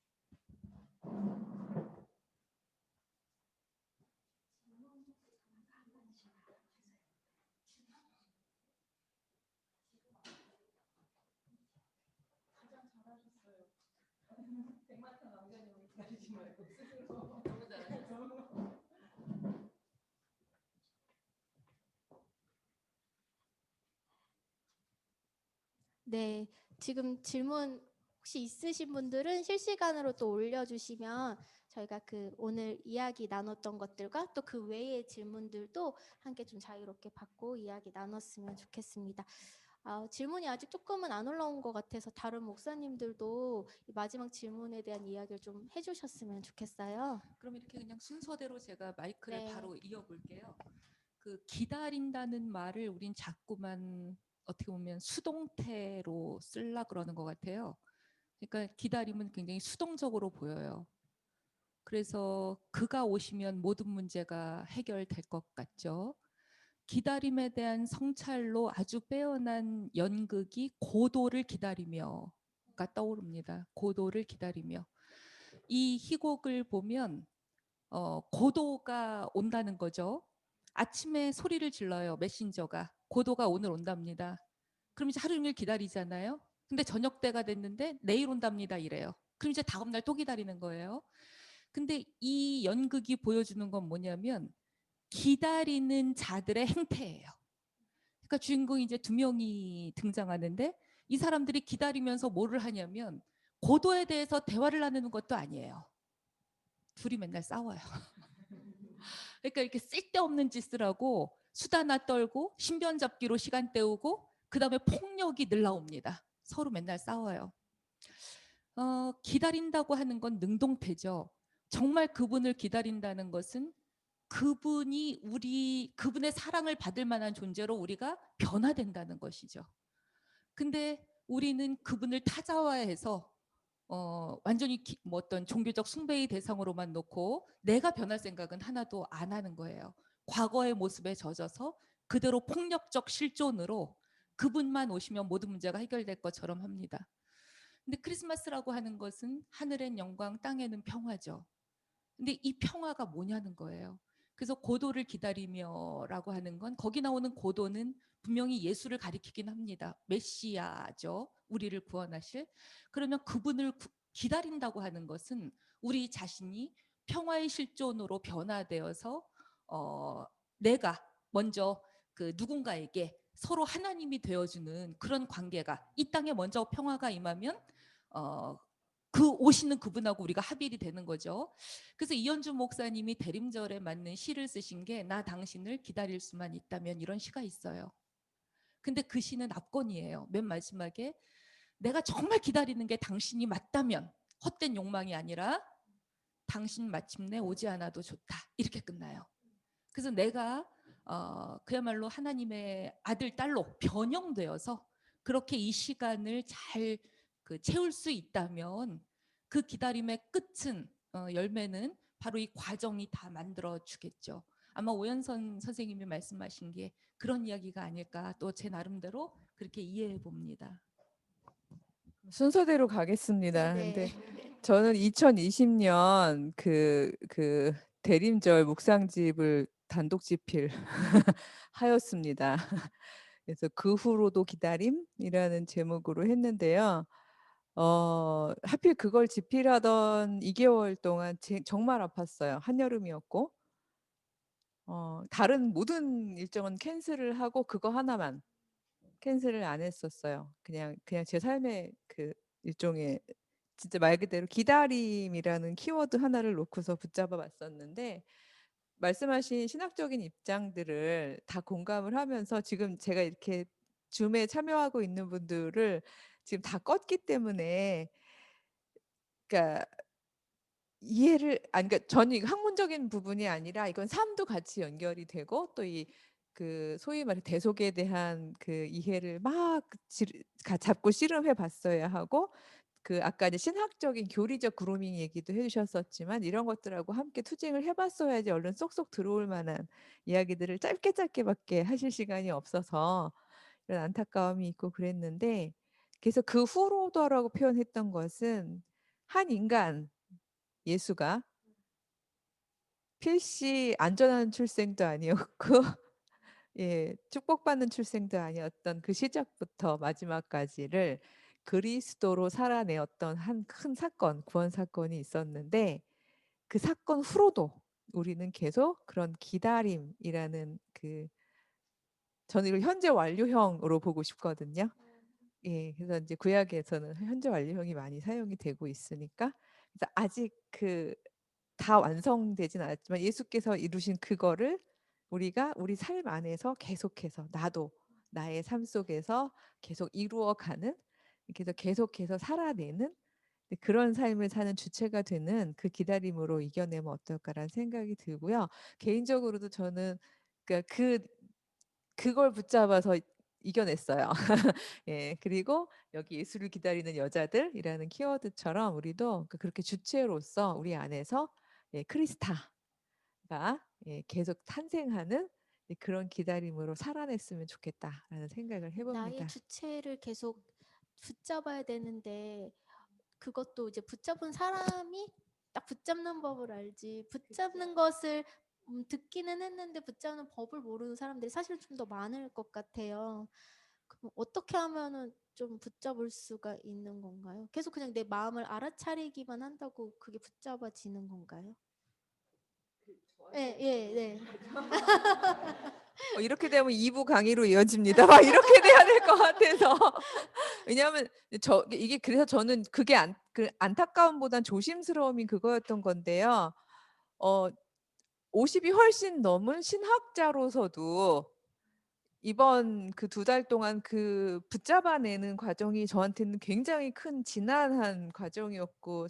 네, 지금 질문 혹시 있으신 분들은 실시간으로 또 올려주시면 저희가 그 오늘 이야기 나눴던 것들과 또 그 외의 질문들도 함께 좀 자유롭게 받고 이야기 나눴으면 좋겠습니다. 질문이 아직 조금은 안 올라온 것 같아서 다른 목사님들도 이 마지막 질문에 대한 이야기를 좀 해주셨으면 좋겠어요. 그럼 이렇게 그냥 순서대로 제가 마이크를 네. 바로 이어볼게요. 그 기다린다는 말을 우린 자꾸만 어떻게 보면 수동태로 쓰려 그러는 것 같아요. 그러니까 기다림은 굉장히 수동적으로 보여요. 그래서 그가 오시면 모든 문제가 해결될 것 같죠. 기다림에 대한 성찰로 아주 빼어난 연극이 고도를 기다리며가 떠오릅니다. 고도를 기다리며. 이 희곡을 보면 고도가 온다는 거죠. 아침에 소리를 질러요. 메신저가. 고도가 오늘 온답니다. 그럼 이제 하루 종일 기다리잖아요. 근데 저녁 때가 됐는데 내일 온답니다 이래요. 그럼 이제 다음 날 또 기다리는 거예요. 근데 이 연극이 보여주는 건 뭐냐면 기다리는 자들의 행태예요. 그러니까 주인공이 이제 두 명이 등장하는데 이 사람들이 기다리면서 뭐를 하냐면 고도에 대해서 대화를 나누는 것도 아니에요. 둘이 맨날 싸워요. 그러니까 이렇게 쓸데없는 짓을 하고 수다나 떨고 신변 잡기로 시간 때우고 그다음에 폭력이 늘 나옵니다. 서로 맨날 싸워요. 기다린다고 하는 건 능동태죠. 정말 그분을 기다린다는 것은 그분의 사랑을 받을 만한 존재로 우리가 변화된다는 것이죠. 근데 우리는 그분을 타자화해서 완전히 뭐 어떤 종교적 숭배의 대상으로만 놓고 내가 변할 생각은 하나도 안 하는 거예요. 과거의 모습에 젖어서 그대로 폭력적 실존으로 그분만 오시면 모든 문제가 해결될 것처럼 합니다. 근데 크리스마스라고 하는 것은 하늘엔 영광, 땅에는 평화죠. 근데 이 평화가 뭐냐는 거예요. 그래서 고도를 기다리며라고 하는 건 거기 나오는 고도는 분명히 예수를 가리키긴 합니다. 메시아죠. 우리를 구원하실. 그러면 그분을 기다린다고 하는 것은 우리 자신이 평화의 실존으로 변화되어서 내가 먼저 그 누군가에게 서로 하나님이 되어주는 그런 관계가 이 땅에 먼저 평화가 임하면 그 오시는 그분하고 우리가 합일이 되는 거죠. 그래서 이현주 목사님이 대림절에 맞는 시를 쓰신 게 나 당신을 기다릴 수만 있다면 이런 시가 있어요. 근데 그 시는 압권이에요. 맨 마지막에 내가 정말 기다리는 게 당신이 맞다면 헛된 욕망이 아니라 당신 마침내 오지 않아도 좋다 이렇게 끝나요. 그래서 내가 그야말로 하나님의 아들 딸로 변형되어서 그렇게 이 시간을 잘 채울 수 있다면 그 기다림의 끝은 열매는 바로 이 과정이 다 만들어 주겠죠. 아마 오연선 선생님이 말씀하신 게 그런 이야기가 아닐까 또 제 나름대로 그렇게 이해해 봅니다. 순서대로 가겠습니다. 네. 근데 저는 2020년 그 대림절 묵상집을 단독 집필 하였습니다. 그래서 그 후로도 기다림이라는 제목으로 했는데요. 하필 그걸 집필하던 2개월 동안 정말 아팠어요. 한여름이었고 다른 모든 일정은 캔슬을 하고 그거 하나만 캔슬을 안 했었어요. 그냥 제 삶의 그 일종의 진짜 말 그대로 기다림이라는 키워드 하나를 놓고서 붙잡아 봤었는데 말씀하신 신학적인 입장들을 다 공감을 하면서 지금 제가 이렇게 줌에 참여하고 있는 분들을 지금 다 껐기 때문에 그러니까 이해를 그러니까 저는 이거 학문적인 부분이 아니라 이건 삶도 같이 연결이 되고 또 이 그 소위 말해 대속에 대한 그 이해를 막 잡고 씨름해 봤어야 하고 그 아까 이제 신학적인 교리적 그루밍 얘기도 해주셨었지만 이런 것들하고 함께 투쟁을 해봤어야지 얼른 쏙쏙 들어올 만한 이야기들을 짧게 짧게밖에 하실 시간이 없어서 이런 안타까움이 있고 그랬는데 그래서 그 후로더라고 표현했던 것은 한 인간 예수가 필시 안전한 출생도 아니었고 예, 축복받는 출생도 아니었던 그 시작부터 마지막까지를 그리스도로 살아내었던 한 큰 사건, 구원 사건이 있었는데 그 사건 후로도 우리는 계속 그런 기다림이라는 그 저는 이걸 현재 완료형으로 보고 싶거든요. 예, 그래서 이제 구약에서는 현재 완료형이 많이 사용이 되고 있으니까 그래서 아직 그 다 완성되진 않았지만 예수께서 이루신 그거를 우리가 우리 삶 안에서 계속해서 나도 나의 삶 속에서 계속 이루어가는 그래서 계속해서 살아내는 그런 삶을 사는 주체가 되는 그 기다림으로 이겨내면 어떨까라는 생각이 들고요. 개인적으로도 저는 그러니까 그걸 붙잡아서 이겨냈어요. 예, 그리고 여기 예수를 기다리는 여자들이라는 키워드처럼 우리도 그렇게 주체로서 우리 안에서 예, 크리스타가 예, 계속 탄생하는 예, 그런 기다림으로 살아냈으면 좋겠다라는 생각을 나의 해봅니다. 주체를 계속 붙잡아야 되는데 그것도 이제 붙잡은 사람이 딱 붙잡는 법을 알지 붙잡는 것을 듣기는 했는데 붙잡는 법을 모르는 사람들이 사실 좀 더 많을 것 같아요. 그럼 어떻게 하면은 좀 붙잡을 수가 있는 건가요? 계속 그냥 내 마음을 알아차리기만 한다고 그게 붙잡아지는 건가요? 예, 예, 네. 이렇게 되면 2부 강의로 이어집니다. 막 이렇게 돼야 될 것 같아서. 왜냐하면 이게 그래서 저는 그게 그 안타까움보단 조심스러움이 그거였던 건데요. 50이 훨씬 넘은 신학자로서도 이번 그 2달 동안 그 붙잡아내는 과정이 저한테는 굉장히 큰 지난한 과정이었고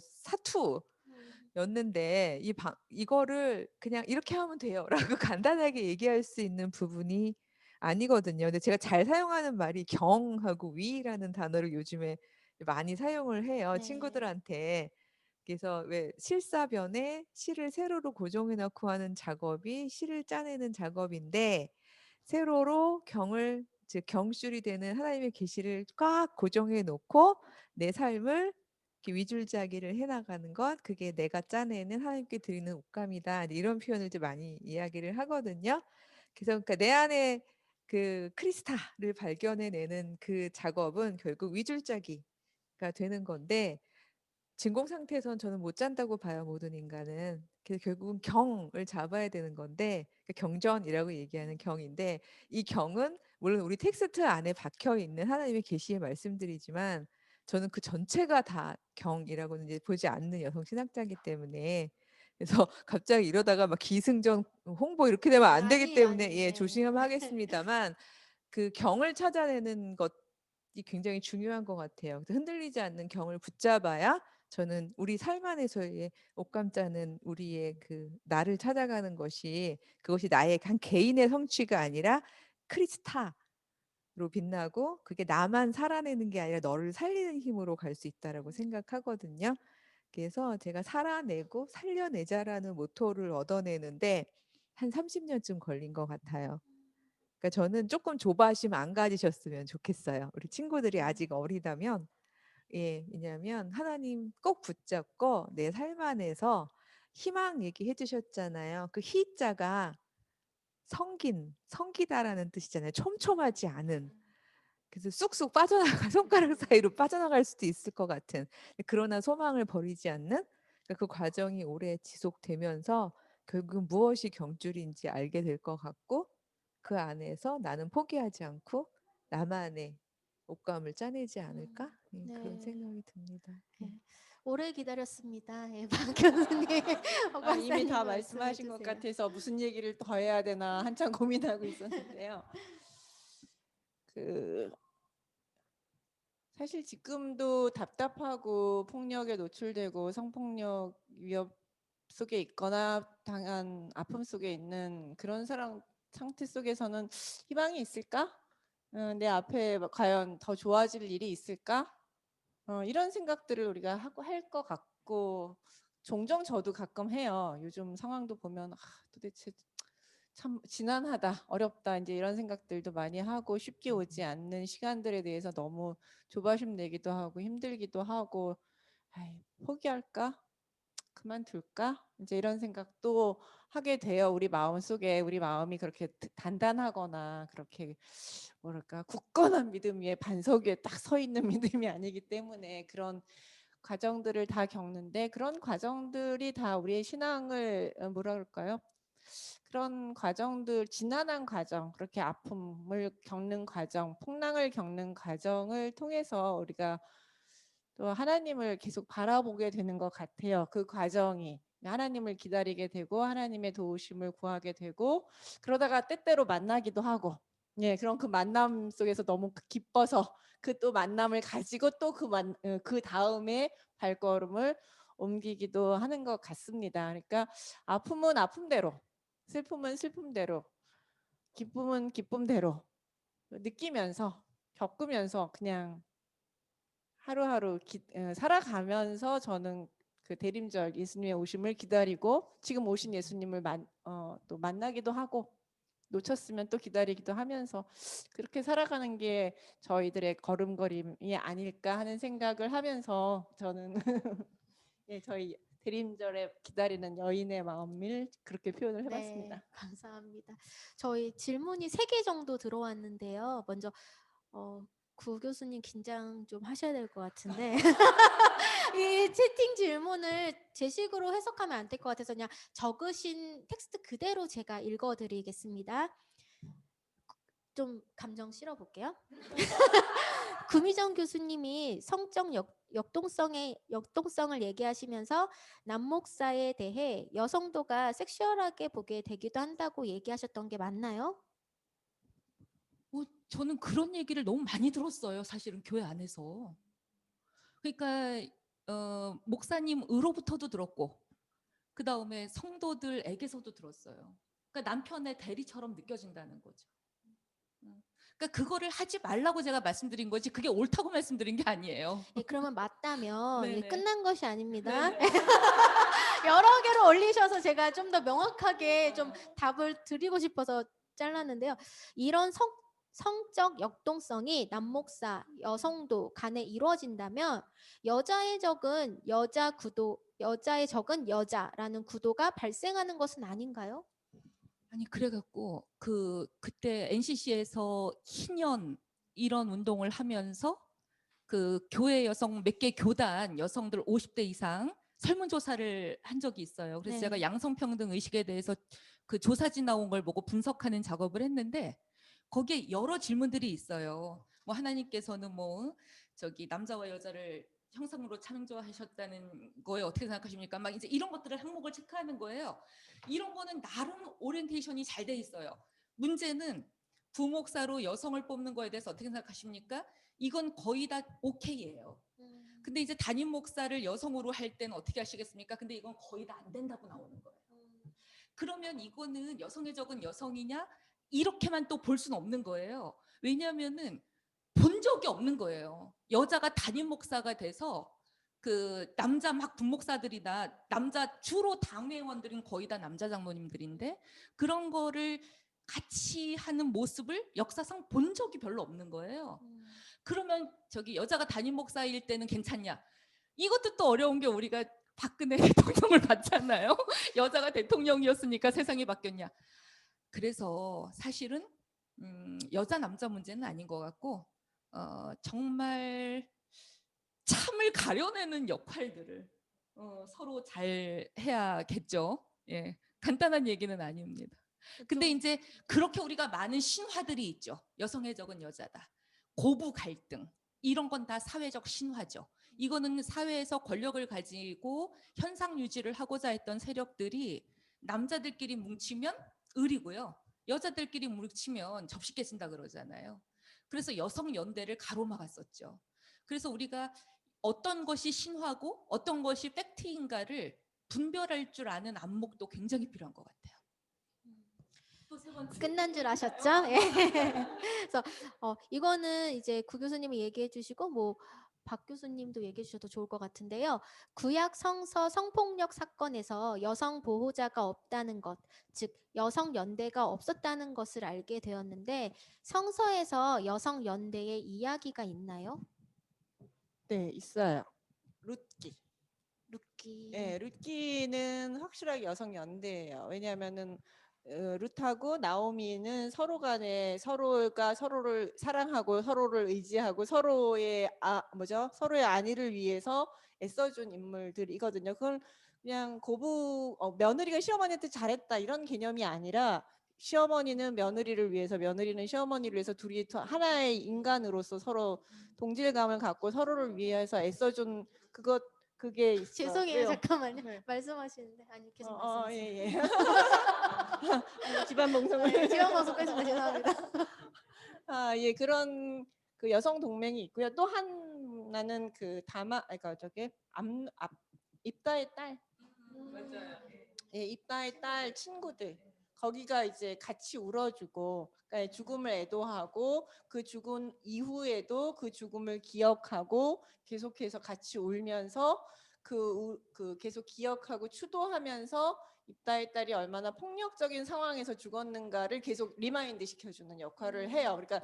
사투였는데 이거를 그냥 이렇게 하면 돼요라고 간단하게 얘기할 수 있는 부분이 아니거든요. 근데 제가 잘 사용하는 말이 경하고 위라는 단어를 요즘에 많이 사용을 해요. 네. 친구들한테. 그래서 왜 실사변에 실을 세로로 고정해 놓고 하는 작업이 실을 짜내는 작업인데 세로로 경을 즉 경줄이 되는 하나님의 계시를 꽉 고정해 놓고 내 삶을 이렇게 위줄자기를 해 나가는 것 그게 내가 짜내는 하나님께 드리는 옷감이다. 이런 표현을 이제 많이 이야기를 하거든요. 그래서 그러니까 내 안에 그 크리스타를 발견해 내는 그 작업은 결국 위줄자기가 되는 건데 진공 상태에선 저는 못 잔다고 봐요, 모든 인간은. 그래서 결국은 경을 잡아야 되는 건데 그 경전이라고 얘기하는 경인데 이 경은 물론 우리 텍스트 안에 박혀 있는 하나님의 계시의 말씀들이지만 저는 그 전체가 다 경이라고는 이제 보지 않는 여성 신학자이기 때문에 그래서 갑자기 이러다가 막 기승전 홍보 이렇게 되면 안 되기 때문에 예, 조심하겠습니다만 그 경을 찾아내는 것이 굉장히 중요한 것 같아요. 그래서 흔들리지 않는 경을 붙잡아야 저는 우리 삶 안에서의 옷감 짜는 우리의 그 나를 찾아가는 것이 그것이 나의 한 개인의 성취가 아니라 크리스타로 빛나고 그게 나만 살아내는 게 아니라 너를 살리는 힘으로 갈 수 있다라고 생각하거든요. 그래서 제가 살아내고 살려내자라는 모토를 얻어내는데 한 30년쯤 걸린 것 같아요. 그러니까 저는 조금 조바심 안 가지셨으면 좋겠어요. 우리 친구들이 아직 어리다면 예, 왜냐하면 하나님 꼭 붙잡고 내 삶 안에서 희망 얘기해 주셨잖아요. 그 희자가 성기다라는 뜻이잖아요. 촘촘하지 않은. 그래서 쑥쑥 빠져나가 손가락 사이로 빠져나갈 수도 있을 것 같은. 그러나 소망을 버리지 않는 그러니까 그 과정이 오래 지속되면서 결국 무엇이 경줄인지 알게 될 것 같고 그 안에서 나는 포기하지 않고 나만의 옷감을 짜내지 않을까? 예, 그런 네. 생각이 듭니다. 네. 예. 오래 기다렸습니다. 예, 박 교수님. 이미 다 박사님 말씀하신 것 말씀해 주세요. 같아서 무슨 얘기를 더 해야 되나 한참 고민하고 있었는데요. 그 사실 지금도 답답하고 폭력에 노출되고 성폭력 위협 속에 있거나 당한 아픔 속에 있는 그런 사람 상태 속에서는 희망이 있을까? 내 앞에 과연 더 좋아질 일이 있을까? 이런 생각들을 우리가 하고 할 것 같고 종종 저도 가끔 해요. 요즘 상황도 보면 도대체 참 지난하다, 어렵다 이제 이런 생각들도 많이 하고 쉽게 오지 않는 시간들에 대해서 너무 조바심 내기도 하고 힘들기도 하고 포기할까? 그만둘까? 이제 이런 생각도 하게 돼요. 우리 마음 속에 우리 마음이 그렇게 단단하거나 그렇게 뭐랄까 굳건한 믿음 위에 반석 위에 딱 서 있는 믿음이 아니기 때문에 그런 과정들을 다 겪는데 그런 과정들이 다 우리의 신앙을 뭐라 그럴까요? 그런 과정들 지난한 과정 그렇게 아픔을 겪는 과정 풍랑을 겪는 과정을 통해서 우리가 또 하나님을 계속 바라보게 되는 것 같아요. 그 과정이 하나님을 기다리게 되고 하나님의 도우심을 구하게 되고 그러다가 때때로 만나기도 하고 그런 그 만남 속에서 너무 기뻐서 그 또 만남을 가지고 또 그 다음에 발걸음을 옮기기도 하는 것 같습니다. 그러니까 아픔은 아픔대로 슬픔은 슬픔대로 기쁨은 기쁨대로 느끼면서 겪으면서 그냥 하루하루 살아가면서 저는 그 대림절 예수님의 오심을 기다리고 지금 오신 예수님을 또 만나기도 하고 놓쳤으면 또 기다리기도 하면서 그렇게 살아가는 게 저희들의 걸음걸임이 아닐까 하는 생각을 하면서 저는 저희 대림절에 기다리는 여인의 마음을 그렇게 표현을 해봤습니다. 네, 감사합니다. 저희 질문이 3개 정도 들어왔는데요. 먼저 구 교수님 긴장 좀 하셔야 될 것 같은데 이 채팅 질문을 제 식으로 해석하면 안 될 것 같아서 그냥 적으신 텍스트 그대로 제가 읽어드리겠습니다. 좀 감정 실어볼게요. 구미정 교수님이 성적 역동성을 얘기하시면서 남목사에 대해 여성도가 섹슈얼하게 보게 되기도 한다고 얘기하셨던 게 맞나요? 저는 그런 얘기를 너무 많이 들었어요. 사실은 교회 안에서. 그러니까 목사님으로부터도 들었고 그 다음에 성도들에게서도 들었어요. 그러니까 남편의 대리처럼 느껴진다는 거죠. 그러니까 그거를 하지 말라고 제가 말씀드린 거지 그게 옳다고 말씀드린 게 아니에요. 예, 그러면 맞다면 네네. 끝난 것이 아닙니다. 네네. 여러 개로 올리셔서 제가 좀 더 명확하게 좀 답을 드리고 싶어서 잘랐는데요. 이런 성적 역동성이 남목사, 여성도 간에 이루어진다면 여자의 적은 여자라는 구도가 발생하는 것은 아닌가요? 아니 그래갖고 그때 NCC에서 희년 이런 운동을 하면서 그 교회 여성 몇 개 교단 여성들 50대 이상 설문조사를 한 적이 있어요. 그래서 네. 제가 양성평등 의식에 대해서 그 조사지 나온 걸 보고 분석하는 작업을 했는데 거기에 여러 질문들이 있어요. 뭐 하나님께서는 뭐 저기 남자와 여자를 형상으로 창조하셨다는 거에 어떻게 생각하십니까? 막 이제 이런 것들을 항목을 체크하는 거예요. 이런 거는 나름 오리엔테이션이 잘 돼 있어요. 문제는 부목사로 여성을 뽑는 거에 대해서 어떻게 생각하십니까? 이건 거의 다 오케이예요. 근데 이제 담임 목사를 여성으로 할 때는 어떻게 하시겠습니까? 근데 이건 거의 다 안 된다고 나오는 거예요. 그러면 이거는 여성의 적은 여성이냐? 이렇게만 또 볼 수는 없는 거예요. 왜냐하면은 본 적이 없는 거예요. 여자가 담임 목사가 돼서 그 남자 막 분목사들이나 남자 주로 당회원들은 거의 다 남자 장로님들인데 그런 거를 같이 하는 모습을 역사상 본 적이 별로 없는 거예요. 그러면 저기 여자가 담임 목사일 때는 괜찮냐? 이것도 또 어려운 게 우리가 박근혜 대통령을 봤잖아요. 여자가 대통령이었으니까 세상이 바뀌었냐? 그래서 사실은 여자 남자 문제는 아닌 것 같고 정말 참을 가려내는 역할들을 서로 잘 해야겠죠. 예, 간단한 얘기는 아닙니다. 근데 이제 그렇게 우리가 많은 신화들이 있죠. 여성의 적은 여자다. 고부 갈등 이런 건 다 사회적 신화죠. 이거는 사회에서 권력을 가지고 현상 유지를 하고자 했던 세력들이 남자들끼리 뭉치면 을이고요. 여자들끼리 뭉치면 접시 깨진다 그러잖아요. 그래서 여성 연대를 가로막았었죠. 그래서 우리가 어떤 것이 신화고 어떤 것이 팩트인가를 분별할 줄 아는 안목도 굉장히 필요한 것 같아요. 또 세 번째. 끝난 줄 아셨죠? 예. 그래서 이거는 이제 구 교수님이 얘기해 주시고 뭐 박 교수님도 얘기해 주셔도 좋을 것 같은데요. 구약 성서 성폭력 사건에서 여성 보호자가 없다는 것, 즉 여성 연대가 없었다는 것을 알게 되었는데 성서에서 여성 연대의 이야기가 있나요? 네, 있어요. 룻기. 룻기. 네, 룻기는 확실하게 여성 연대예요. 왜냐하면은 룻하고 나오미는 서로 간에 서로가 서로를 사랑하고 서로를 의지하고 서로의 안위를 위해서 애써준 인물들이거든요. 그걸 그냥 며느리가 시어머니한테 잘했다 이런 개념이 아니라 시어머니는 며느리를 위해서 며느리는 시어머니를 위해서 둘이 하나의 인간으로서 서로 동질감을 갖고 서로를 위해서 애써준 그게 있어요. 죄송해요. 왜요? 잠깐만요. 네. 말씀하시는데 아니 계속 말씀하세요. 예. 집안 봉성을. 네, 지원 방송 뺐습니다. 죄송합니다. 예, 그런 그 여성 동맹이 있고요. 또 하나는 그 그러니까 입다의 딸. 맞아요. 예, 입다의 딸 친구들. 거기가 이제 같이 울어주고, 그러니까 죽음을 애도하고 그 죽음 이후에도 그 죽음을 기억하고 계속해서 같이 울면서 그 계속 기억하고 추도하면서 입다의 딸이 얼마나 폭력적인 상황에서 죽었는가를 계속 리마인드 시켜주는 역할을 해요. 그러니까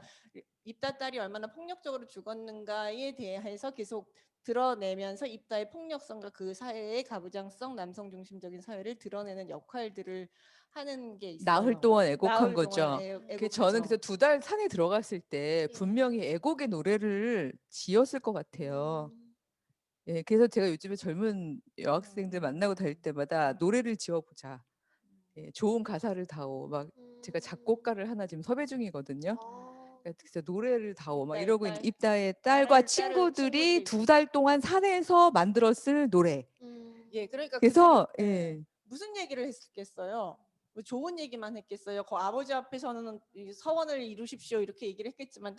입다 딸이 얼마나 폭력적으로 죽었는가에 대해서 계속 드러내면서 입다의 폭력성과 그 사회의 가부장성, 남성 중심적인 사회를 드러내는 역할들을 하는 게 있어요. 나흘 동안 애곡한 나흘 거죠. 동안 저는 애곡하죠. 그래서 2달 산에 들어갔을 때 예. 분명히 애곡의 노래를 지었을 것 같아요. 예, 그래서 제가 요즘에 젊은 여학생들 만나고 다닐 때마다 노래를 지어보자. 예, 좋은 가사를 다오. 막 제가 작곡가를 하나 지금 섭외 중이거든요. 그래서 노래를 다오 막 입다의 이러고 딸. 입다의 딸과 친구들이 2달 동안 산에서 만들었을 노래. 예, 그러니까 그래서 그들이 예. 무슨 얘기를 했겠어요? 뭐 좋은 얘기만 했겠어요. 그 아버지 앞에서는 이 서원을 이루십시오 이렇게 얘기를 했겠지만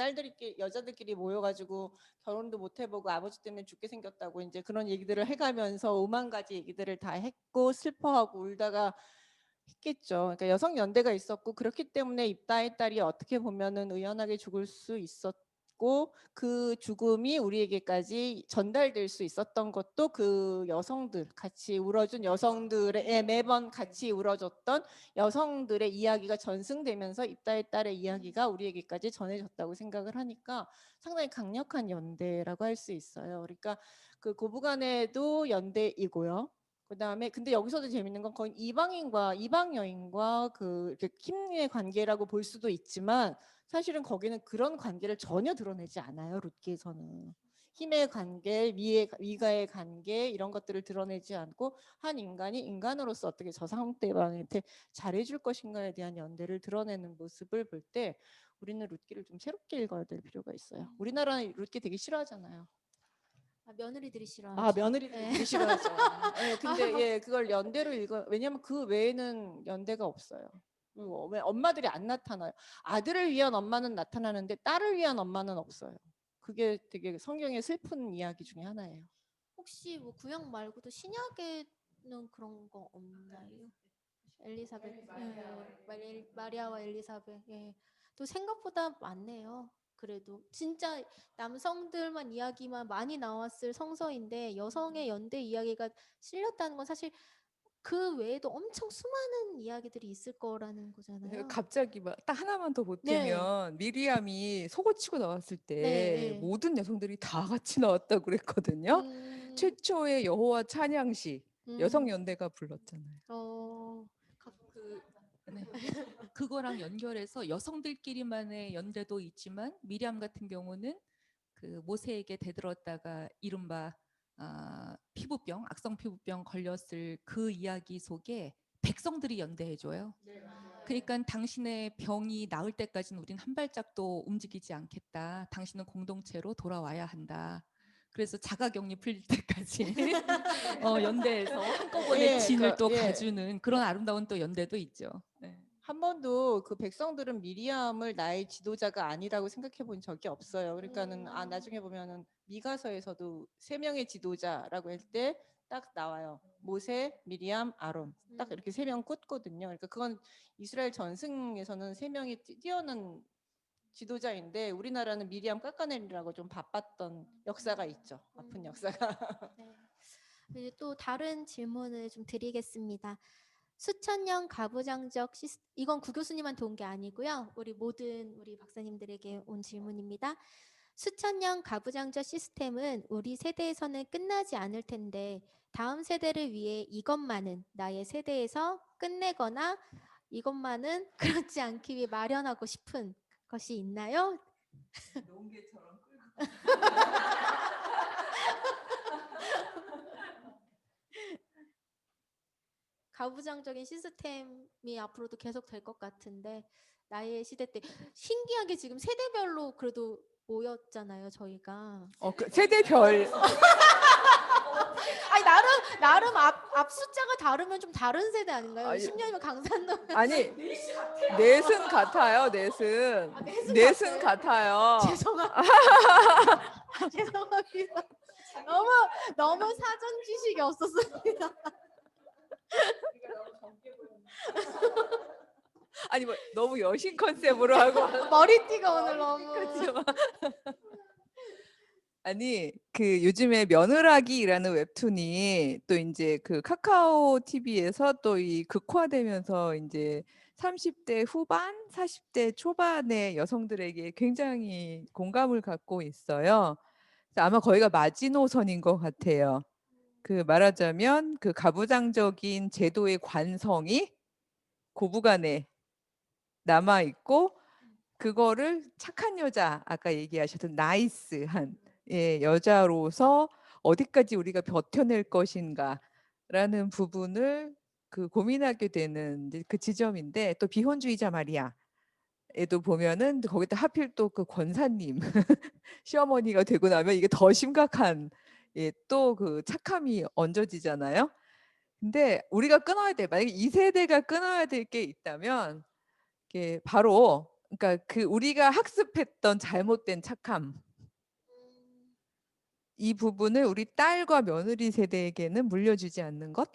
여자들끼리 모여가지고 결혼도 못 해보고 아버지 때문에 죽게 생겼다고 이제 그런 얘기들을 해가면서 5만 가지 얘기들을 다 했고 슬퍼하고 울다가 했겠죠. 그러니까 여성 연대가 있었고 그렇기 때문에 입다의 딸이 어떻게 보면은 의연하게 죽을 수 있었고 그 죽음이 우리에게까지 전달될 수 있었던 것도 그 여성들 같이 울어준 여성들의 매번 같이 울어줬던 여성들의 이야기가 전승되면서 입다의 딸의 이야기가 우리에게까지 전해졌다고 생각을 하니까 상당히 강력한 연대라고 할 수 있어요. 그러니까 그 고부간에도 연대이고요. 그다음에 근데 여기서도 재밌는 건 거의 이방 여인과 그 이렇게 힘의 관계라고 볼 수도 있지만 사실은 거기는 그런 관계를 전혀 드러내지 않아요. 룻기에서는 힘의 관계, 위가의 관계 이런 것들을 드러내지 않고 한 인간이 인간으로서 어떻게 저 상대방한테 잘해줄 것인가에 대한 연대를 드러내는 모습을 볼 때 우리는 룻기를 좀 새롭게 읽어야 될 필요가 있어요. 우리나라는 룻기 되게 싫어하잖아요. 며느리들이 싫어하죠. 며느리들이 예. 되게 싫어하죠. 근데 그걸 연대로 읽어. 왜냐면 그 외에는 연대가 없어요. 왜 엄마들이 안 나타나요? 아들을 위한 엄마는 나타나는데 딸을 위한 엄마는 없어요. 그게 되게 성경의 슬픈 이야기 중에 하나예요. 혹시 뭐 구약 말고도 신약에는 그런 거 없나요? 엘리사벳, 마리아와 엘리사벳. 예. 또 생각보다 많네요. 그래도 진짜 남성들만 이야기만 많이 나왔을 성서인데 여성의 연대 이야기가 실렸다는 건 사실 그 외에도 엄청 수많은 이야기들이 있을 거라는 거잖아요. 갑자기 막 딱 하나만 더 네. 보태면 미리암이 속옷 치고 나왔을 때 네. 모든 여성들이 다 같이 나왔다고 그랬거든요. 최초의 여호와 찬양시 여성 연대가 불렀잖아요. 네. 그거랑 연결해서 여성들끼리만의 연대도 있지만 미리암 같은 경우는 그 모세에게 대들었다가 이른바 피부병, 악성 피부병 걸렸을 그 이야기 속에 백성들이 연대해줘요. 그러니까 당신의 병이 나을 때까지는 우린 한 발짝도 움직이지 않겠다. 당신은 공동체로 돌아와야 한다. 그래서 자가격리 풀릴 때까지 연대에서 한꺼번에 예, 진을 그, 또 예. 가주는 그런 아름다운 또 연대도 있죠. 네. 한 번도 그 백성들은 미리암을 나의 지도자가 아니라고 생각해 본 적이 없어요. 그러니까는 나중에 보면은 미가서에서도 3명의 지도자라고 할 때 딱 나와요. 모세, 미리암, 아론. 딱 이렇게 3명 꽂거든요. 그러니까 그건 이스라엘 전승에서는 3명이 뛰어난 지도자인데 우리나라는 미리암 깎아내리라고 좀 바빴던 역사가 있죠. 아픈 역사가. 네. 이제 또 다른 질문을 좀 드리겠습니다. 수천 년 가부장적 이건 구 교수님한테 온 게 아니고요. 우리 모든 우리 박사님들에게 온 질문입니다. 수천 년 가부장적 시스템은 우리 세대에서는 끝나지 않을 텐데 다음 세대를 위해 이것만은 나의 세대에서 끝내거나 이것만은 그렇지 않기 위해 마련하고 싶은 것이 있나요? 농개처럼 끌고. 가부장적인 시스템이 앞으로도 계속 될 것 같은데 나의 시대 때 신기하게 지금 세대별로 그래도 모였잖아요, 저희가. 그 세대별. 아니 나름 앞 숫자가 다르면 좀 다른 세대 아닌가요? 아니, 10년이면 강산도 아니 넷은 같아요. 넷은 넷은 같아요. 죄송합니다. 죄송합니다. 너무 사전 지식이 없었습니다. 아니 뭐 너무 여신 컨셉으로 하고. 머리띠가 오늘 너무. 그렇죠. 아니 그 요즘에 며느라기라는 웹툰이 또 이제 그 카카오 TV에서 또 이 극화되면서 이제 30대 후반, 40대 초반의 여성들에게 굉장히 공감을 갖고 있어요. 그래서 아마 거기가 마지노선인 것 같아요. 그 말하자면 그 가부장적인 제도의 관성이 고부간에 남아 있고 그거를 착한 여자 아까 얘기하셨던 나이스한 여자로서 어디까지 우리가 버텨낼 것인가라는 부분을 그 고민하게 되는 이제 그 지점인데 또 비혼주의자 말이야. 에도 보면은 거기다 하필 또 그 권사님 시어머니가 되고 나면 이게 더 심각한 또 그 착함이 얹어지잖아요. 근데 우리가 끊어야 돼. 만약에 이 세대가 끊어야 될 게 있다면 이게 바로 그러니까 그 우리가 학습했던 잘못된 착함 이 부분을 우리 딸과 며느리 세대에게는 물려주지 않는 것.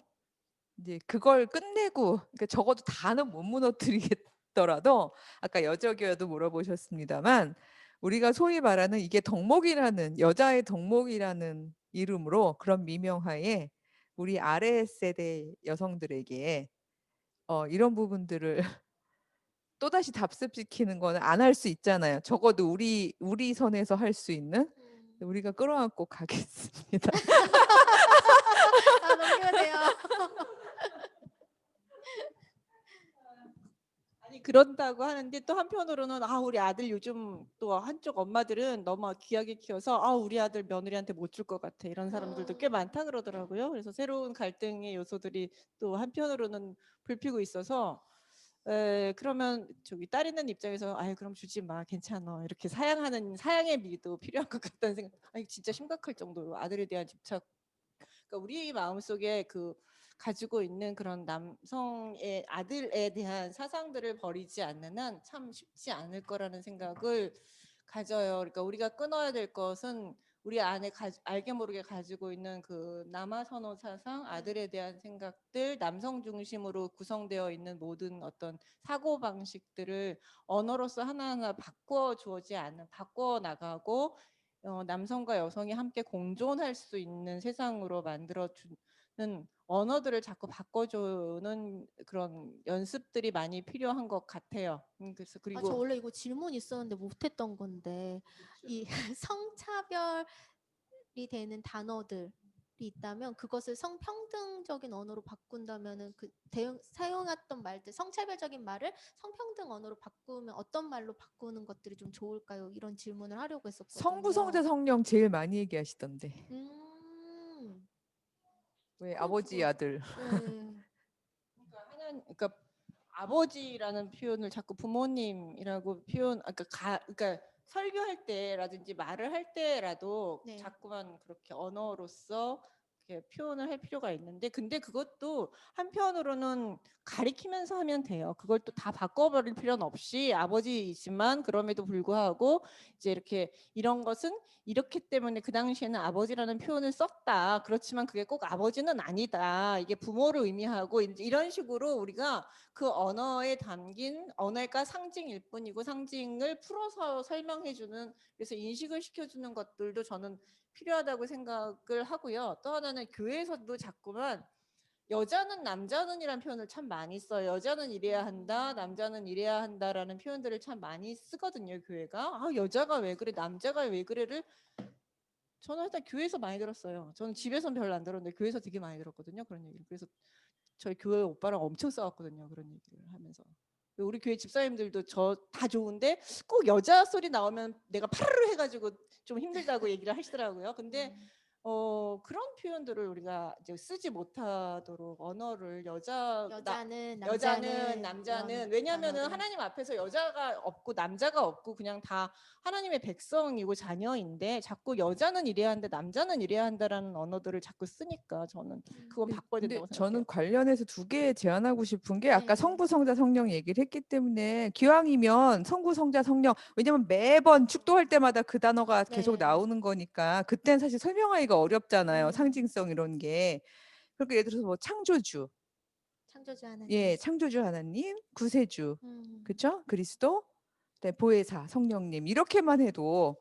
이제 그걸 끝내고 그러니까 적어도 다는 못 무너뜨리겠더라도 아까 여적이어도 물어보셨습니다만 우리가 소위 말하는 이게 덕목이라는 여자의 덕목이라는 이름으로 그런 미명하에 우리 아래 세대 여성들에게 이런 부분들을 또다시 답습시키는 거는 안 할 수 있잖아요. 적어도 우리 선에서 할 수 있는 우리가 끌어안고 가겠습니다. 넘겨야 돼요. 아니 그런다고 하는데 또 한편으로는 우리 아들 요즘 또 한쪽 엄마들은 너무 귀하게 키워서 우리 아들 며느리한테 못 줄 것 같아 이런 사람들도 꽤 많다 그러더라고요. 그래서 새로운 갈등의 요소들이 또 한편으로는 불피고 있어서 그러면 저기 딸 있는 입장에서 그럼 주지 마 괜찮아 이렇게 사양의 미도 필요한 것 같다는 생각. 진짜 심각할 정도로 아들에 대한 집착. 그러니까 우리 마음속에 그 가지고 있는 그런 남성의 아들에 대한 사상들을 버리지 않는 한 참 쉽지 않을 거라는 생각을 가져요. 그러니까 우리가 끊어야 될 것은 우리 안에 알게 모르게 가지고 있는 그 남아 선호 사상, 아들에 대한 생각들, 남성 중심으로 구성되어 있는 모든 어떤 사고 방식들을 언어로서 하나하나 바꿔 나가고 남성과 여성이 함께 공존할 수 있는 세상으로 만들어주는 언어들을 자꾸 바꿔주는 그런 연습들이 많이 필요한 것 같아요. 그래서 저 그리고 원래 이거 질문 있었는데 못했던 건데 이 성차별이 되는 단어들이 있다면 그것을 성평등적인 언어로 바꾼다면은 그 사용했던 말들 성차별적인 말을 성평등 언어로 바꾸면 어떤 말로 바꾸는 것들이 좀 좋을까요? 이런 질문을 하려고 했었거든요. 성부, 성자, 성령 제일 많이 얘기하시던데. 왜 아버지, 아들. 그러니까 아버지라는 표현을 자꾸 부모님이라고 그러니까 설교할 때라든지 말을 할 때라도 네. 자꾸만 그렇게 언어로서 이렇게 표현을 할 필요가 있는데, 근데 그것도 한편으로는 가리키면서 하면 돼요. 그걸 또 다 바꿔버릴 필요는 없이 아버지이지만 그럼에도 불구하고 이제 이렇게 이런 것은 이렇기 때문에 그 당시에는 아버지라는 표현을 썼다. 그렇지만 그게 꼭 아버지는 아니다. 이게 부모를 의미하고 이제 이런 식으로 우리가 그 언어에 담긴 언어가 상징일 뿐이고 상징을 풀어서 설명해주는, 그래서 인식을 시켜주는 것들도 저는 필요하다고 생각을 하고요. 또 하나는 교회에서도 자꾸만 여자는 남자는이라는 표현을 참 많이 써요. 여자는 이래야 한다, 남자는 이래야 한다라는 표현들을 참 많이 쓰거든요. 교회가. 아, 여자가 왜 그래, 남자가 왜 그래를 저는 일단 교회에서 많이 들었어요. 저는 집에서는 별로 안 들었는데 교회에서 되게 많이 들었거든요. 그런 얘기를. 그래서 저희 교회 오빠랑 엄청 싸웠거든요. 그런 얘기를 하면서. 우리 교회 집사님들도 저 다 좋은데 꼭 여자 소리 나오면 내가 파르르 해가지고 좀 힘들다고 얘기를 하시더라고요. 근데 그런 표현들을 우리가 이제 쓰지 못하도록 언어를 여자는 여자는 남자는 남자는, 이런 왜냐하면은 단어를. 하나님 앞에서 여자가 없고 남자가 없고 그냥 다 하나님의 백성이고 자녀인데 자꾸 여자는 이래야 한다, 남자는 이래야 한다라는 언어들을 자꾸 쓰니까 저는 그건 바꿔야 근데 된다고 생각해요. 저는 관련해서 두 개 제안하고 싶은 게, 아까 네. 성부, 성자, 성령 얘기를 했기 때문에 기왕이면 성부, 성자, 성령, 왜냐면 매번 축도할 때마다 그 단어가 계속 네. 나오는 거니까 그땐 사실 설명하기가 어렵잖아요. 음. 상징성 이런 게. 그러니까 예를 들어서 뭐 창조주, 창조주 하나님. 예, 창조주 하나님, 구세주, 음. 그렇죠? 그리스도, 네, 보혜사, 성령님, 이렇게만 해도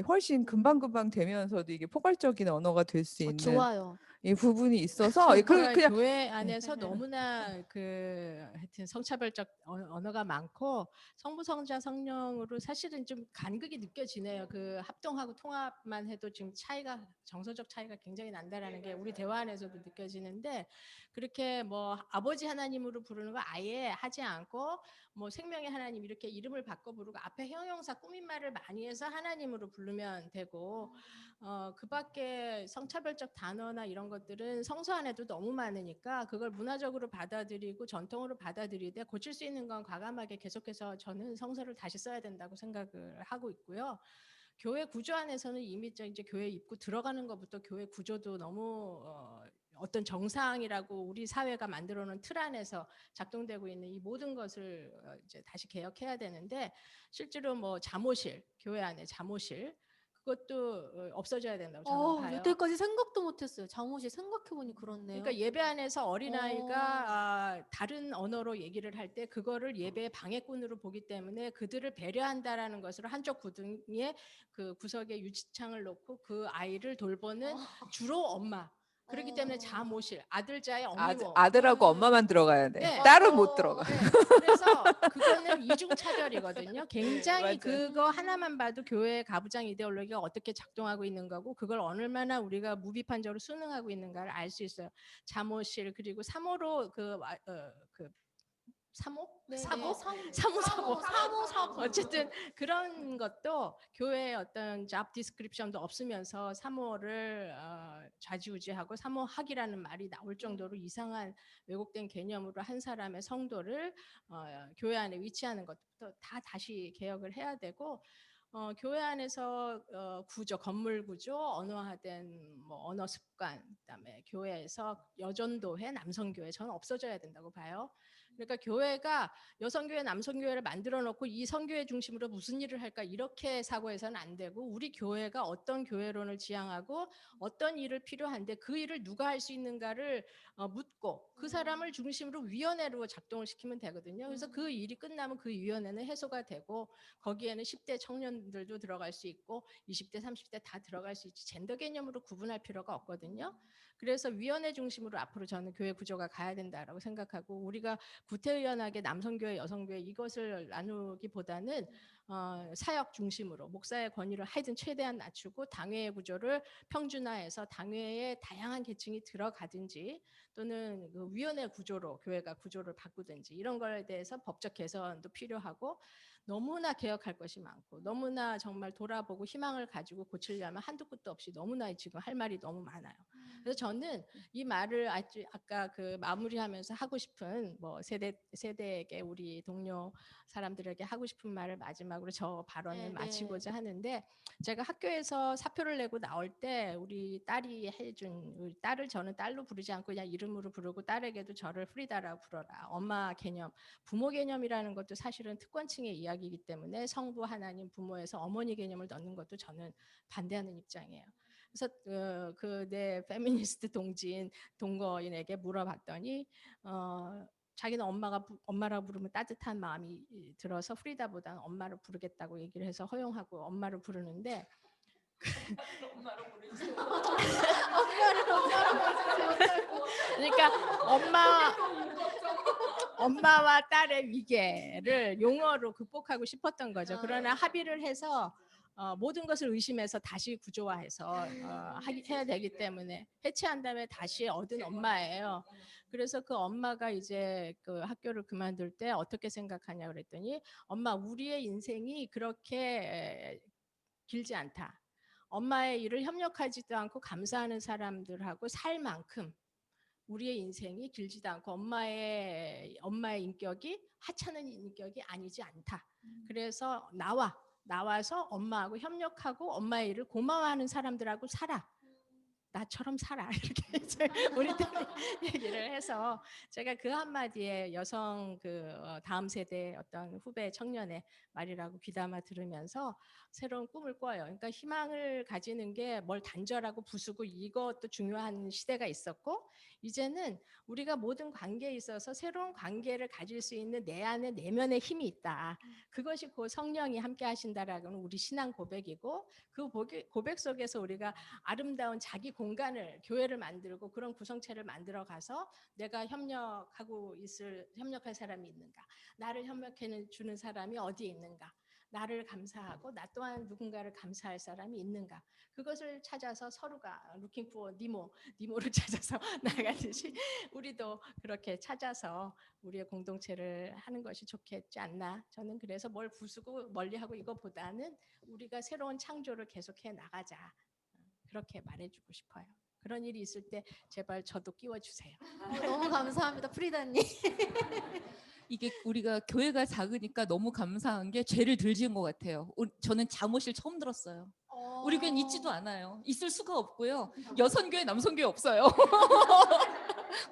훨씬 금방금방 되면서도 이게 포괄적인 언어가 될 수 있는 좋아요. 이 부분이 있어서 정말 그냥 교회 안에서 너무나 그 하여튼 성차별적 언어가 많고 성부, 성자, 성령으로 사실은 좀 간극이 느껴지네요. 그 합동하고 통합만 해도 지금 차이가, 정서적 차이가 굉장히 난다라는 게 우리 대화 안에서도 느껴지는데, 그렇게 뭐 아버지 하나님으로 부르는 거 아예 하지 않고 뭐 생명의 하나님 이렇게 이름을 바꿔 부르고 앞에 형용사 꾸민말을 많이 해서 하나님으로 부르면 되고, 그 밖에 성차별적 단어나 이런 것들은 성서 안에도 너무 많으니까 그걸 문화적으로 받아들이고 전통으로 받아들이되 고칠 수 있는 건 과감하게 계속해서 저는 성서를 다시 써야 된다고 생각을 하고 있고요. 교회 구조 안에서는 이미 이제 교회 입구 들어가는 것부터 교회 구조도 너무 어떤 정상이라고 우리 사회가 만들어 놓은 틀 안에서 작동되고 있는 이 모든 것을 이제 다시 개혁해야 되는데, 실제로 뭐 잠옷실, 교회 안에 잠옷실 그것도 없어져야 된다고 저는 봐요. 여태까지 생각도 못했어요. 잠옷이 생각해보니 그렇네요. 그러니까 예배 안에서 어린아이가 다른 언어로 얘기를 할 때 그거를 예배의 방해꾼으로 보기 때문에 그들을 배려한다라는 것을 한쪽 구덩이에 그 구석에 유치창을 놓고 그 아이를 돌보는 주로 엄마. 그렇기 때문에 잠옷실, 아들자의 어미모. 아들하고 엄마만 들어가야 돼. 네. 딸은 못 들어가. 네, 그래서 그거는 이중 차별이거든요. 굉장히 맞아요. 그거 하나만 봐도 교회의 가부장 이데올로기가 어떻게 작동하고 있는 거고 그걸 얼마나 우리가 무비판적으로 순응하고 있는가를 알 수 있어요. 잠옷실, 그리고 사모로 그 사모? 네, 사모? 네. 사모. 어쨌든 그런 것도 교회의 어떤 잡 디스크립션도 없으면서 사모를 좌지우지하고 사모학이라는 말이 나올 정도로 이상한 왜곡된 개념으로 한 사람의 성도를 교회 안에 위치하는 것부터 다 다시 개혁을 해야 되고, 교회 안에서 구조, 건물 구조, 언어화된 뭐 언어 습관, 그다음에 교회에서 여전도회, 남성교회 저는 없어져야 된다고 봐요. 그러니까 교회가 여성교회, 남성교회를 만들어 놓고 이 성교회 중심으로 무슨 일을 할까 이렇게 사고해서는 안 되고, 우리 교회가 어떤 교회론을 지향하고 어떤 일을 필요한데 그 일을 누가 할 수 있는가를 묻고 그 사람을 중심으로 위원회로 작동을 시키면 되거든요. 그래서 그 일이 끝나면 그 위원회는 해소가 되고 거기에는 10대 청년들도 들어갈 수 있고 20대, 30대 다 들어갈 수 있지, 젠더 개념으로 구분할 필요가 없거든요. 그래서 위원회 중심으로 앞으로 저는 교회 구조가 가야 된다라고 생각하고, 우리가 구태의연하게 남성교회, 여성교회 이것을 나누기보다는 사역 중심으로 목사의 권위를 하여튼 최대한 낮추고 당회의 구조를 평준화해서 당회에 다양한 계층이 들어가든지 또는 그 위원회 구조로 교회가 구조를 바꾸든지 이런 거에 대해서 법적 개선도 필요하고, 너무나 개혁할 것이 많고 너무나 정말 돌아보고 희망을 가지고 고치려면 한두 끝도 없이 너무나 지금 할 말이 너무 많아요. 그래서 저는 이 말을 아까 그 마무리하면서 하고 싶은 뭐 세대에게 우리 동료 사람들에게 하고 싶은 말을 마지막으로 저 발언을 네, 마치고자 하는데 제가 학교에서 사표를 내고 나올 때 우리 딸이 해준 우리 딸을 저는 딸로 부르지 않고 그냥 이름으로 부르고 딸에게도 저를 프리다라고 불러라. 엄마 개념, 부모 개념이라는 것도 사실은 특권층의 이야기이기 때문에 성부 하나님 부모에서 어머니 개념을 넣는 것도 저는 반대하는 입장이에요. 그래서 그 내 페미니스트 동지인 동거인에게 물어봤더니 자기는 엄마라고 부르면 따뜻한 마음이 들어서 프리다보다는 엄마로 부르겠다고 얘기를 해서 허용하고 엄마로 부르는데 그러니까 엄마와 딸의 위계를 용어로 극복하고 싶었던 거죠. 그러나 합의를 해서 모든 것을 의심해서 다시 구조화해서 해야 되기 때문에 해체한 다음에 다시 얻은 엄마예요. 그래서 그 엄마가 이제 그 학교를 그만둘 때 어떻게 생각하냐 그랬더니 엄마 우리의 인생이 그렇게 길지 않다. 엄마의 일을 협력하지도 않고 감사하는 사람들하고 살 만큼 우리의 인생이 길지도 않고 엄마의 인격이 하찮은 인격이 아니지 않다. 그래서 나와서 엄마하고 협력하고 엄마의 일을 고마워하는 사람들하고 살아. 나처럼 살아 이렇게 이제 우리 딸이 얘기를 해서 제가 그 한마디에 여성 다음 세대 어떤 후배 청년의 말이라고 귀담아 들으면서 새로운 꿈을 꿔요. 그러니까 희망을 가지는 게 뭘 단절하고 부수고 이것도 중요한 시대가 있었고 이제는 우리가 모든 관계에 있어서 새로운 관계를 가질 수 있는 내 안에 내면의 힘이 있다. 그것이 곧 성령이 함께 하신다라는 우리 신앙 고백이고 그 고백 속에서 우리가 아름다운 자기 공간을 교회를 만들고 그런 구성체를 만들어 가서 내가 협력할 사람이 있는가, 나를 협력해 주는 사람이 어디에 있는가, 나를 감사하고 나 또한 누군가를 감사할 사람이 있는가, 그것을 찾아서 서로가 looking for 니모를 찾아서 나가듯이 우리도 그렇게 찾아서 우리의 공동체를 하는 것이 좋겠지 않나. 저는 그래서 뭘 부수고 멀리하고 이거보다는 우리가 새로운 창조를 계속해 나가자. 그렇게 말해주고 싶어요. 그런 일이 있을 때 제발 저도 끼워주세요. 너무 감사합니다, 프리다님. 이게 우리가 교회가 작으니까 너무 감사한 게 죄를 덜 지은 것 같아요. 저는 잠옷을 처음 들었어요. 우리 교회는 있지도 않아요. 있을 수가 없고요. 여성교회, 남성교회 없어요.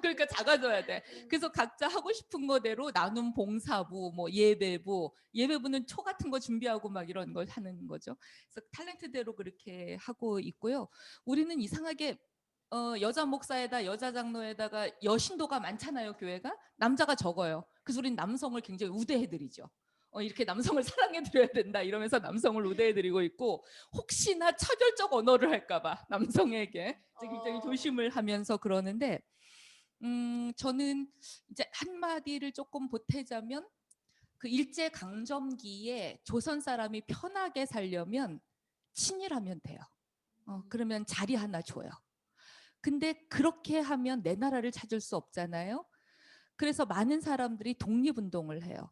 그러니까 작아져야 돼. 그래서 각자 하고 싶은 거대로 나눔 봉사부, 뭐 예배부는 초 같은 거 준비하고 막 이런 걸 하는 거죠. 그래서 탤런트대로 그렇게 하고 있고요. 우리는 이상하게 여자 목사에다 여자 장로에다가 여신도가 많잖아요. 교회가 남자가 적어요. 그래서 우리는 남성을 굉장히 우대해드리죠. 이렇게 남성을 사랑해드려야 된다 이러면서 남성을 우대해드리고 있고 혹시나 차별적 언어를 할까봐 남성에게 굉장히 조심을 하면서 그러는데 저는 이제 한마디를 조금 보태자면 그 일제 강점기에 조선 사람이 편하게 살려면 친일하면 돼요. 그러면 자리 하나 줘요. 근데 그렇게 하면 내 나라를 찾을 수 없잖아요. 그래서 많은 사람들이 독립운동을 해요.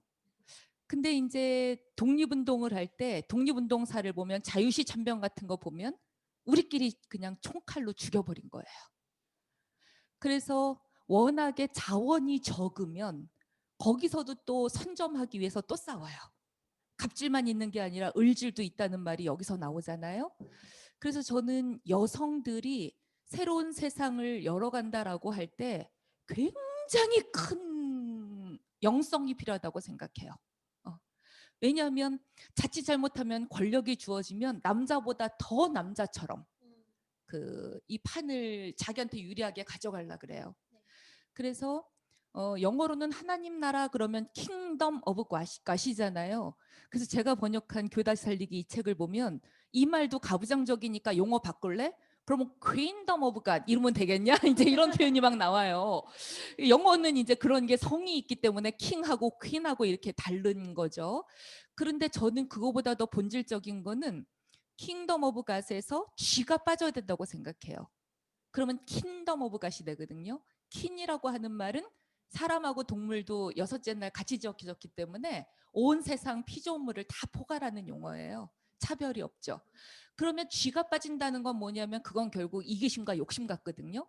근데 이제 독립운동을 할 때 독립운동사를 보면 자유시 참변 같은 거 보면 우리끼리 그냥 총칼로 죽여버린 거예요. 그래서 워낙에 자원이 적으면 거기서도 또 선점하기 위해서 또 싸워요. 갑질만 있는 게 아니라 을질도 있다는 말이 여기서 나오잖아요. 그래서 저는 여성들이 새로운 세상을 열어간다라고 할 때 굉장히 큰 영성이 필요하다고 생각해요. 왜냐하면 자칫 잘못하면 권력이 주어지면 남자보다 더 남자처럼 이 판을 자기한테 유리하게 가져가려 그래요. 그래서 영어로는 하나님 나라 그러면 킹덤 오브 갓이잖아요. 그래서 제가 번역한 교다 살리기 이 책을 보면 이 말도 가부장적이니까 용어 바꿀래? 그러면 Kingdom of God 이러면 되겠냐? 이제 이런 표현이 막 나와요. 영어는 이제 그런 게 성이 있기 때문에 킹하고 퀸하고 이렇게 다른 거죠. 그런데 저는 그거보다 더 본질적인 거는 킹덤 오브 갓에서 쥐가 빠져야 된다고 생각해요. 그러면 킹덤 오브 갓이 되거든요. 킨이라고 하는 말은 사람하고 동물도 여섯째 날 같이 지었기 때문에 온 세상 피조물을 다 포괄하는 용어예요. 차별이 없죠. 그러면 쥐가 빠진다는 건 뭐냐면 그건 결국 이기심과 욕심 같거든요.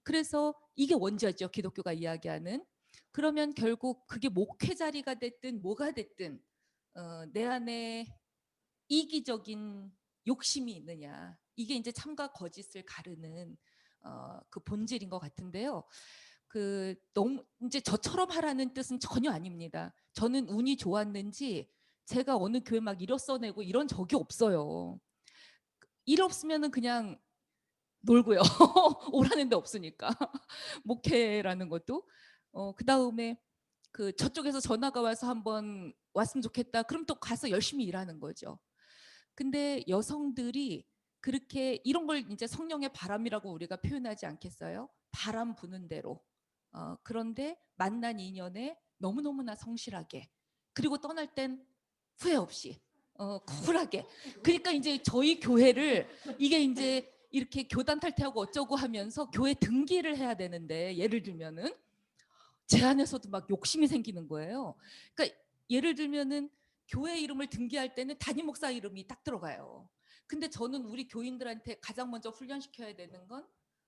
그래서 이게 원죄죠. 기독교가 이야기하는. 그러면 결국 그게 목회 자리가 됐든 뭐가 됐든 내 안에 이기적인 욕심이 있느냐. 이게 이제 참과 거짓을 가르는 그 본질인 것 같은데요. 그 너무 이제 저처럼 하라는 뜻은 전혀 아닙니다. 저는 운이 좋았는지 제가 어느 교회 막 일어서내고 이런 적이 없어요. 일 없으면은 그냥 놀고요. 오라는 데 없으니까. 목회라는 것도. 그다음에 그 저쪽에서 전화가 와서 한번 왔으면 좋겠다. 그럼 또 가서 열심히 일하는 거죠. 근데 여성들이 그렇게 이런 걸 이제 성령의 바람이라고 우리가 표현하지 않겠어요? 바람 부는 대로. 그런데 만난 인연에 너무너무나 성실하게 그리고 떠날 땐 후회 없이 쿨하게. 그러니까 이제 저희 교회를 이게 이제 이렇게 교단 탈퇴하고 어쩌고 하면서 교회 등기를 해야 되는데 예를 들면은 제 안에서도 막 욕심이 생기는 거예요. 그러니까 예를 들면은 교회 이름을 등기할 때는 담임 목사 이름이 딱 들어가요. 근데 저는 우리 교인들한테 가장 먼저 훈련시켜야 되는 건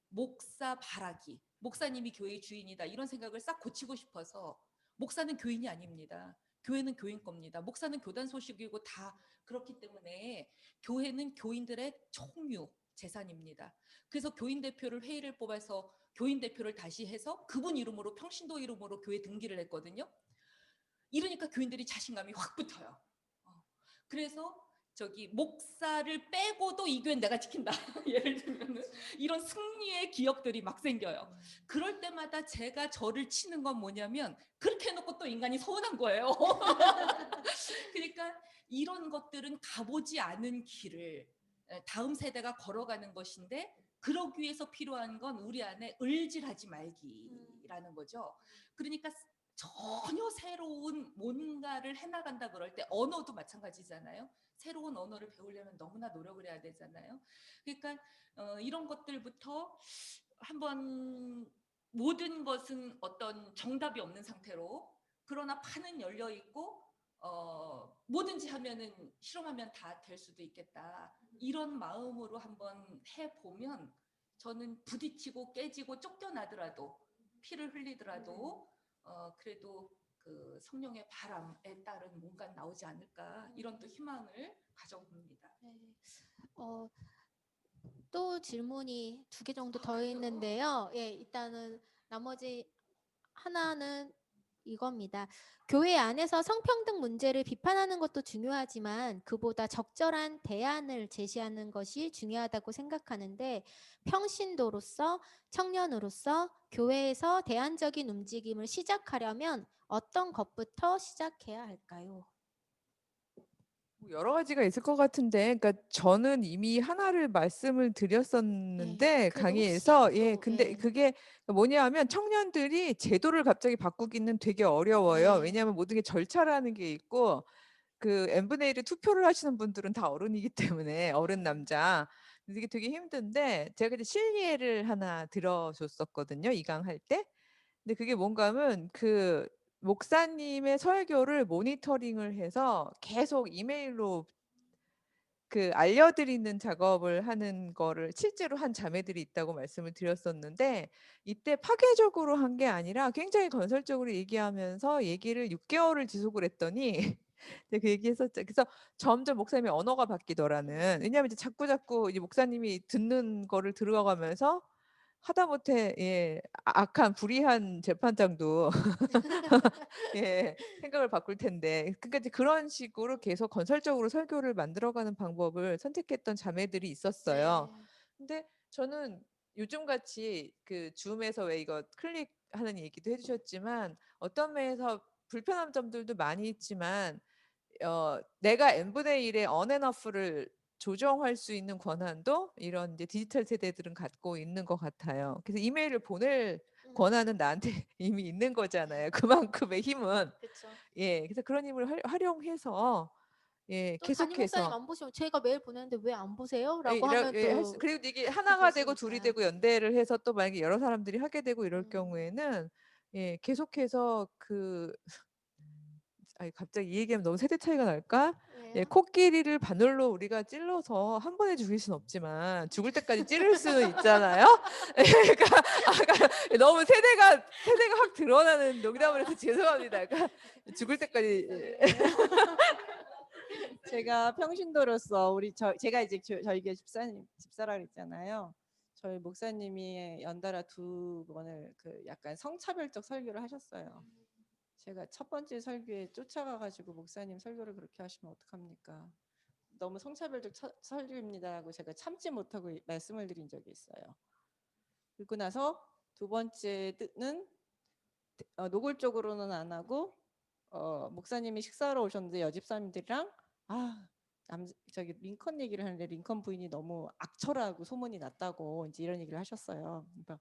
목사 바라기. 목사님이 교회의 주인이다. 이런 생각을 싹 고치고 싶어서 목사는 교인이 아닙니다. 교회는 교인 겁니다. 목사는 교단 소식이고 다 그렇기 때문에 교회는 교인들의 총유 재산입니다. 그래서 교인 대표를 회의를 뽑아서 교인 대표를 다시 해서 그분 이름으로 평신도 이름으로 교회 등기를 했거든요. 이러니까 교인들이 자신감이 확 붙어요. 그래서 저기 목사를 빼고도 이 교회는 내가 지킨다. 예를 들면은 이런 승리의 기억들이 막 생겨요. 그럴 때마다 제가 저를 치는 건 뭐냐면 그렇게 해놓고 또 인간이 서운한 거예요. 그러니까 이런 것들은 가보지 않은 길을 다음 세대가 걸어가는 것인데 그러기 위해서 필요한 건 우리 안에 을질하지 말기라는 거죠. 그러니까 전혀 새로운 뭔가를 해나간다 그럴 때 언어도 마찬가지잖아요. 새로운 언어를 배우려면 너무나 노력을 해야 되잖아요. 그러니까 이런 것들부터 한번 모든 것은 어떤 정답이 없는 상태로 그러나 판은 열려 있고 뭐든지 하면은 실험하면 다 될 수도 있겠다. 이런 마음으로 한번 해보면 저는 부딪히고 깨지고 쫓겨나더라도 피를 흘리더라도 그래도 그 성령의 바람에 따른 뭔가 나오지 않을까 이런 또 희망을 가져봅니다. 네. 또 질문이 2개 정도 더 있는데요. 예, 일단은 나머지 하나는 이겁니다. 교회 안에서 성평등 문제를 비판하는 것도 중요하지만 그보다 적절한 대안을 제시하는 것이 중요하다고 생각하는데 평신도로서 청년으로서 교회에서 대안적인 움직임을 시작하려면 어떤 것부터 시작해야 할까요? 뭐 여러 가지가 있을 것 같은데, 그러니까 저는 이미 하나를 말씀을 드렸었는데 그래도 혹시 강의에서 예, 또, 근데 예. 그게 뭐냐하면 청년들이 제도를 갑자기 바꾸기는 되게 어려워요. 네. 왜냐하면 모든 게 절차라는 게 있고 그 n분의 1의 투표를 하시는 분들은 다 어른이기 때문에 어른 남자 이게 되게 힘든데 제가 이제 실리에를 하나 들어줬었거든요. 이강할 때. 근데 그게 뭔가 하면 그 목사님의 설교를 모니터링을 해서 계속 이메일로 그 알려드리는 작업을 하는 거를 실제로 한 자매들이 있다고 말씀을 드렸었는데 이때 파괴적으로 한 게 아니라 굉장히 건설적으로 얘기하면서 얘기를 6개월을 지속을 했더니 그 얘기했었죠. 그래서 점점 목사님의 언어가 바뀌더라는. 왜냐하면 이제 자꾸 이제 목사님이 듣는 거를 들어가면서 하다못해 예, 악한 불의한 재판장도 예, 생각을 바꿀 텐데. 그러니까 이제 그런 식으로 계속 건설적으로 설교를 만들어가는 방법을 선택했던 자매들이 있었어요. 네. 근데 저는 요즘 같이 그 줌에서 왜 이거 클릭하는 얘기도 해주셨지만 어떤 면에서 불편한 점들도 많이 있지만 내가 n분의 1의 언앤어프를 조정할 수 있는 권한도 이런 이제 디지털 세대들은 갖고 있는 것 같아요. 그래서 이메일을 보낼 권한은 나한테 이미 있는 거잖아요. 그만큼의 힘은. 그렇죠. 예, 그래서 그런 힘을 활용해서 예, 또 담임 목사님 계속해서 안 보시면 제가 매일 보내는데 왜 안 보세요? 예, 라고 하면 또 그리고 이게 또 하나가 되고 둘이 보시니까. 되고 연대를 해서 또 만약에 여러 사람들이 하게 되고 이럴 음. 경우에는 예, 계속해서 그 아니 갑자기 이 얘기하면 너무 세대 차이가 날까? 예, 왜요? 코끼리를 바늘로 우리가 찔러서 한 번에 죽일 수는 없지만 죽을 때까지 찌를 수는 있잖아요. 예, 그러니까 너무 세대가 확 드러나는 농담을 해서 죄송합니다. 그러니까 죽을 때까지 제가 평신도로서 제가 이제 저희 교회 집사라 그랬잖아요. 저희 목사님이 연달아 2번을 그 약간 성차별적 설교를 하셨어요. 제가 첫 번째 설교에 쫓아가가지고 목사님 설교를 그렇게 하시면 어떡합니까? 너무 성차별적 설교입니다라고 제가 참지 못하고 말씀을 드린 적이 있어요. 그리고 나서 2번째는 노골적으로는 안 하고 목사님이 식사하러 오셨는데 여집사님들이랑 저기 링컨 얘기를 하는데 링컨 부인이 너무 악처라고 소문이 났다고 이제 이런 얘기를 하셨어요. 그러니까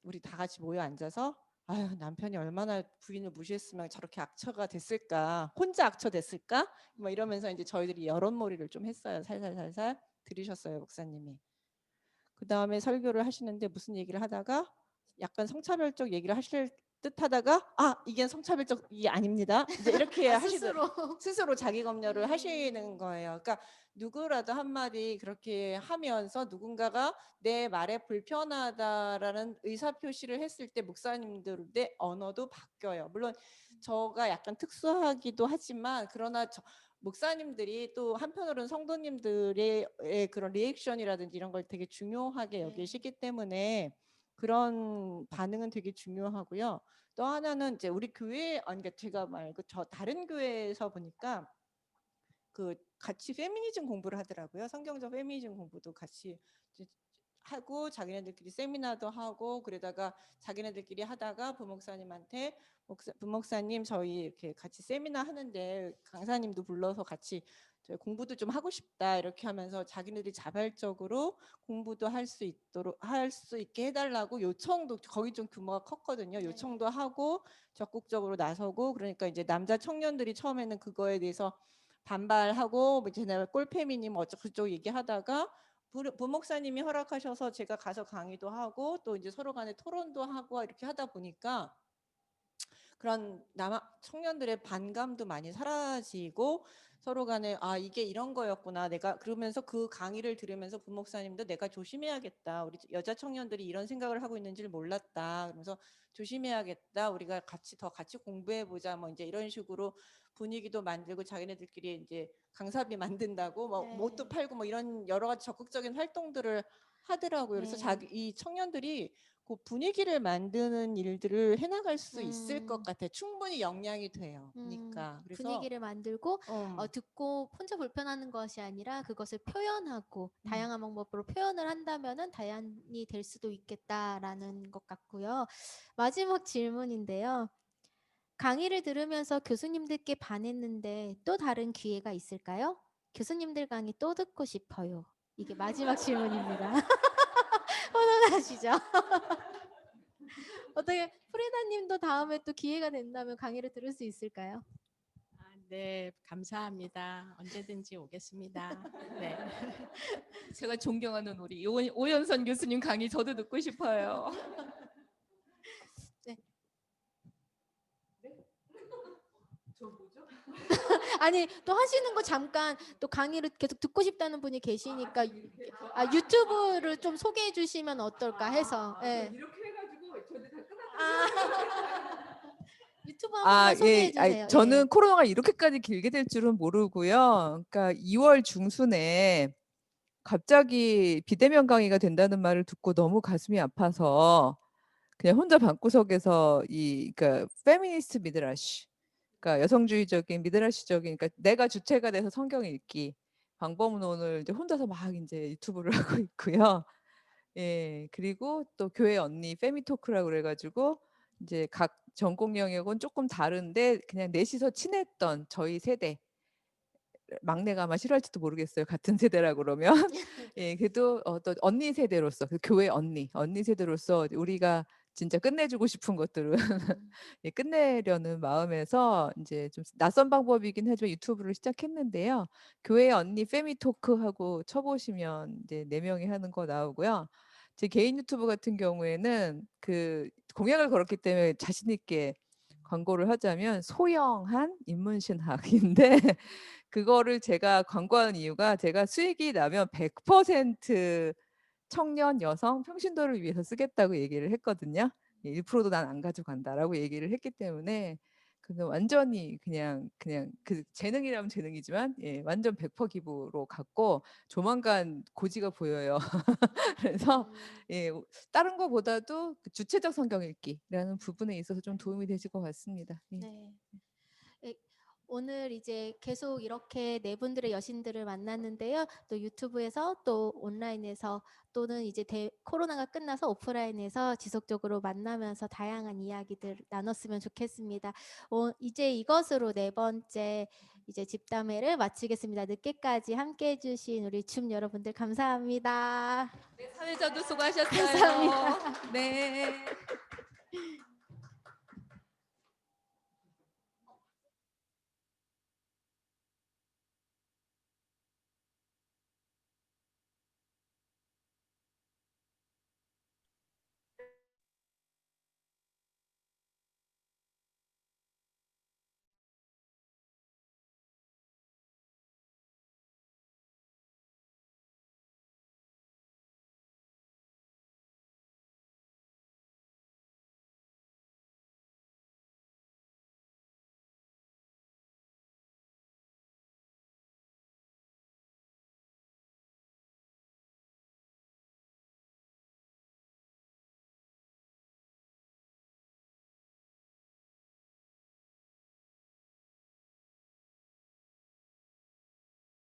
우리 다 같이 모여 앉아서 아유 남편이 얼마나 부인을 무시했으면 저렇게 악처가 됐을까, 혼자 악처 됐을까, 뭐 이러면서 이제 저희들이 여론몰이를 좀 했어요. 살살 들으셨어요 목사님이. 그 다음에 설교를 하시는데 무슨 얘기를 하다가 약간 성차별적 얘기를 하실 듯하다가 이게 성차별적이 아닙니다. 이제 이렇게 스스로 자기 검열을 하시는 거예요. 그러니까 누구라도 한마디 그렇게 하면서 누군가가 내 말에 불편하다라는 의사표시를 했을 때 목사님들의 언어도 바뀌어요. 물론 저가 약간 특수하기도 하지만 그러나 목사님들이 또 한편으로는 성도님들의 그런 리액션이라든지 이런 걸 되게 중요하게 여기시기 때문에 그런 반응은 되게 중요하고요. 또 하나는 이제 우리 교회 그러니까 제가 말고 저 다른 교회에서 보니까 그 같이 페미니즘 공부를 하더라고요. 성경적 페미니즘 공부도 같이 하고 자기네들끼리 세미나도 하고 그러다가 자기네들끼리 하다가 부목사님한테 부목사님 저희 이렇게 같이 세미나 하는데 강사님도 불러서 같이 저희 공부도 좀 하고 싶다 이렇게 하면서 자기네들이 자발적으로 공부도 할 수 있게 해달라고 요청도 거기 좀 규모가 컸거든요. 요청도 하고 적극적으로 나서고 그러니까 이제 남자 청년들이 처음에는 그거에 대해서 반발하고 뭐 이제 꼴페미님 어쩌고 저쩌고 얘기하다가 부목사님이 허락하셔서 제가 가서 강의도 하고 또 이제 서로 간에 토론도 하고 이렇게 하다 보니까 그런 청년들의 반감도 많이 사라지고 서로 간에 이게 이런 거였구나 내가 그러면서 그 강의를 들으면서 부목사님도 내가 조심해야겠다 우리 여자 청년들이 이런 생각을 하고 있는 줄 몰랐다 그러면서 조심해야겠다 우리가 더 같이 공부해 보자 뭐 이제 이런 식으로 분위기도 만들고 자기네들끼리 이제 강사비 만든다고 뭐 못도 팔고 뭐 이런 여러 가지 적극적인 활동들을 하더라고요. 그래서 이 청년들이 그 분위기를 만드는 일들을 해나갈 수 있을 것 같아요. 충분히 역량이 돼요. 그러니까 그래서 분위기를 만들고 듣고 혼자 불편하는 것이 아니라 그것을 표현하고 다양한 방법으로 표현을 한다면은 다양이 될 수도 있겠다라는 것 같고요. 마지막 질문인데요. 강의를 들으면서 교수님들께 반했는데 또 다른 기회가 있을까요? 교수님들 강의 또 듣고 싶어요. 이게 마지막 질문입니다. 훈훈하시죠? 어떻게 프리다님도 다음에 또 기회가 된다면 강의를 들을 수 있을까요? 네, 감사합니다. 언제든지 오겠습니다. 네. 제가 존경하는 우리 오연선 교수님 강의 저도 듣고 싶어요. 네. 아니 또 하시는 거 잠깐 또 강의를 계속 듣고 싶다는 분이 계시니까 유튜브를 좀 소개해 주시면 어떨까 해서. 네. 이렇게 해가지고 저희 다 끝났다. 유튜브 한 번만 소개해 주세요. 저는 코로나가 이렇게까지 길게 될 줄은 모르고요. 그러니까 2월 중순에 갑자기 비대면 강의가 된다는 말을 듣고 너무 가슴이 아파서 그냥 혼자 방구석에서 그러니까 페미니스트 미드라시, 그러니까 여성주의적인 미드라시적인, 그러니까 내가 주체가 돼서 성경 읽기 방법론을 이제 혼자서 막 이제 유튜브를 하고 있고요. 예, 그리고 또 교회 언니 페미토크라고 그래가지고 이제 각 전공 영역은 조금 다른데 그냥 넷이서 친했던 저희 세대, 막내가 아마 싫어할지도 모르겠어요. 같은 세대라 그러면. 예, 그래도 또 언니 세대로서 그 교회 언니 세대로서 우리가 진짜 끝내주고 싶은 것들은 예, 끝내려는 마음에서 이제 좀 낯선 방법이긴 하지만 유튜브를 시작했는데요. 교회 언니 페미토크하고 쳐보시면 이제 4명이 하는 거 나오고요. 제 개인 유튜브 같은 경우에는 그 공약을 걸었기 때문에 자신 있게 광고를 하자면 소형한 인문신학인데 그거를 제가 광고한 이유가 제가 수익이 나면 100% 청년 여성 평신도를 위해서 쓰겠다고 얘기를 했거든요. 1%도 난 안 가져간다라고 얘기를 했기 때문에 그거 완전히 그냥 그 재능이라면 재능이지만 예, 완전 100% 기부로 갔고 조만간 고지가 보여요. 그래서 예, 다른 거보다도 그 주체적 성경 읽기라는 부분에 있어서 좀 도움이 되실 것 같습니다. 예. 네. 예, 오늘 이제 계속 이렇게 네 분들의 여신들을 만났는데요. 또 유튜브에서 또 온라인에서 또는 이제 코로나가 끝나서 오프라인에서 지속적으로 만나면서 다양한 이야기들 나눴으면 좋겠습니다. 이제 이것으로 네 번째 이제 집담회를 마치겠습니다. 늦게까지 함께 해주신 우리 줌 여러분들 감사합니다. 네, 사회자도 수고하셨어요. 감사합니다. 네.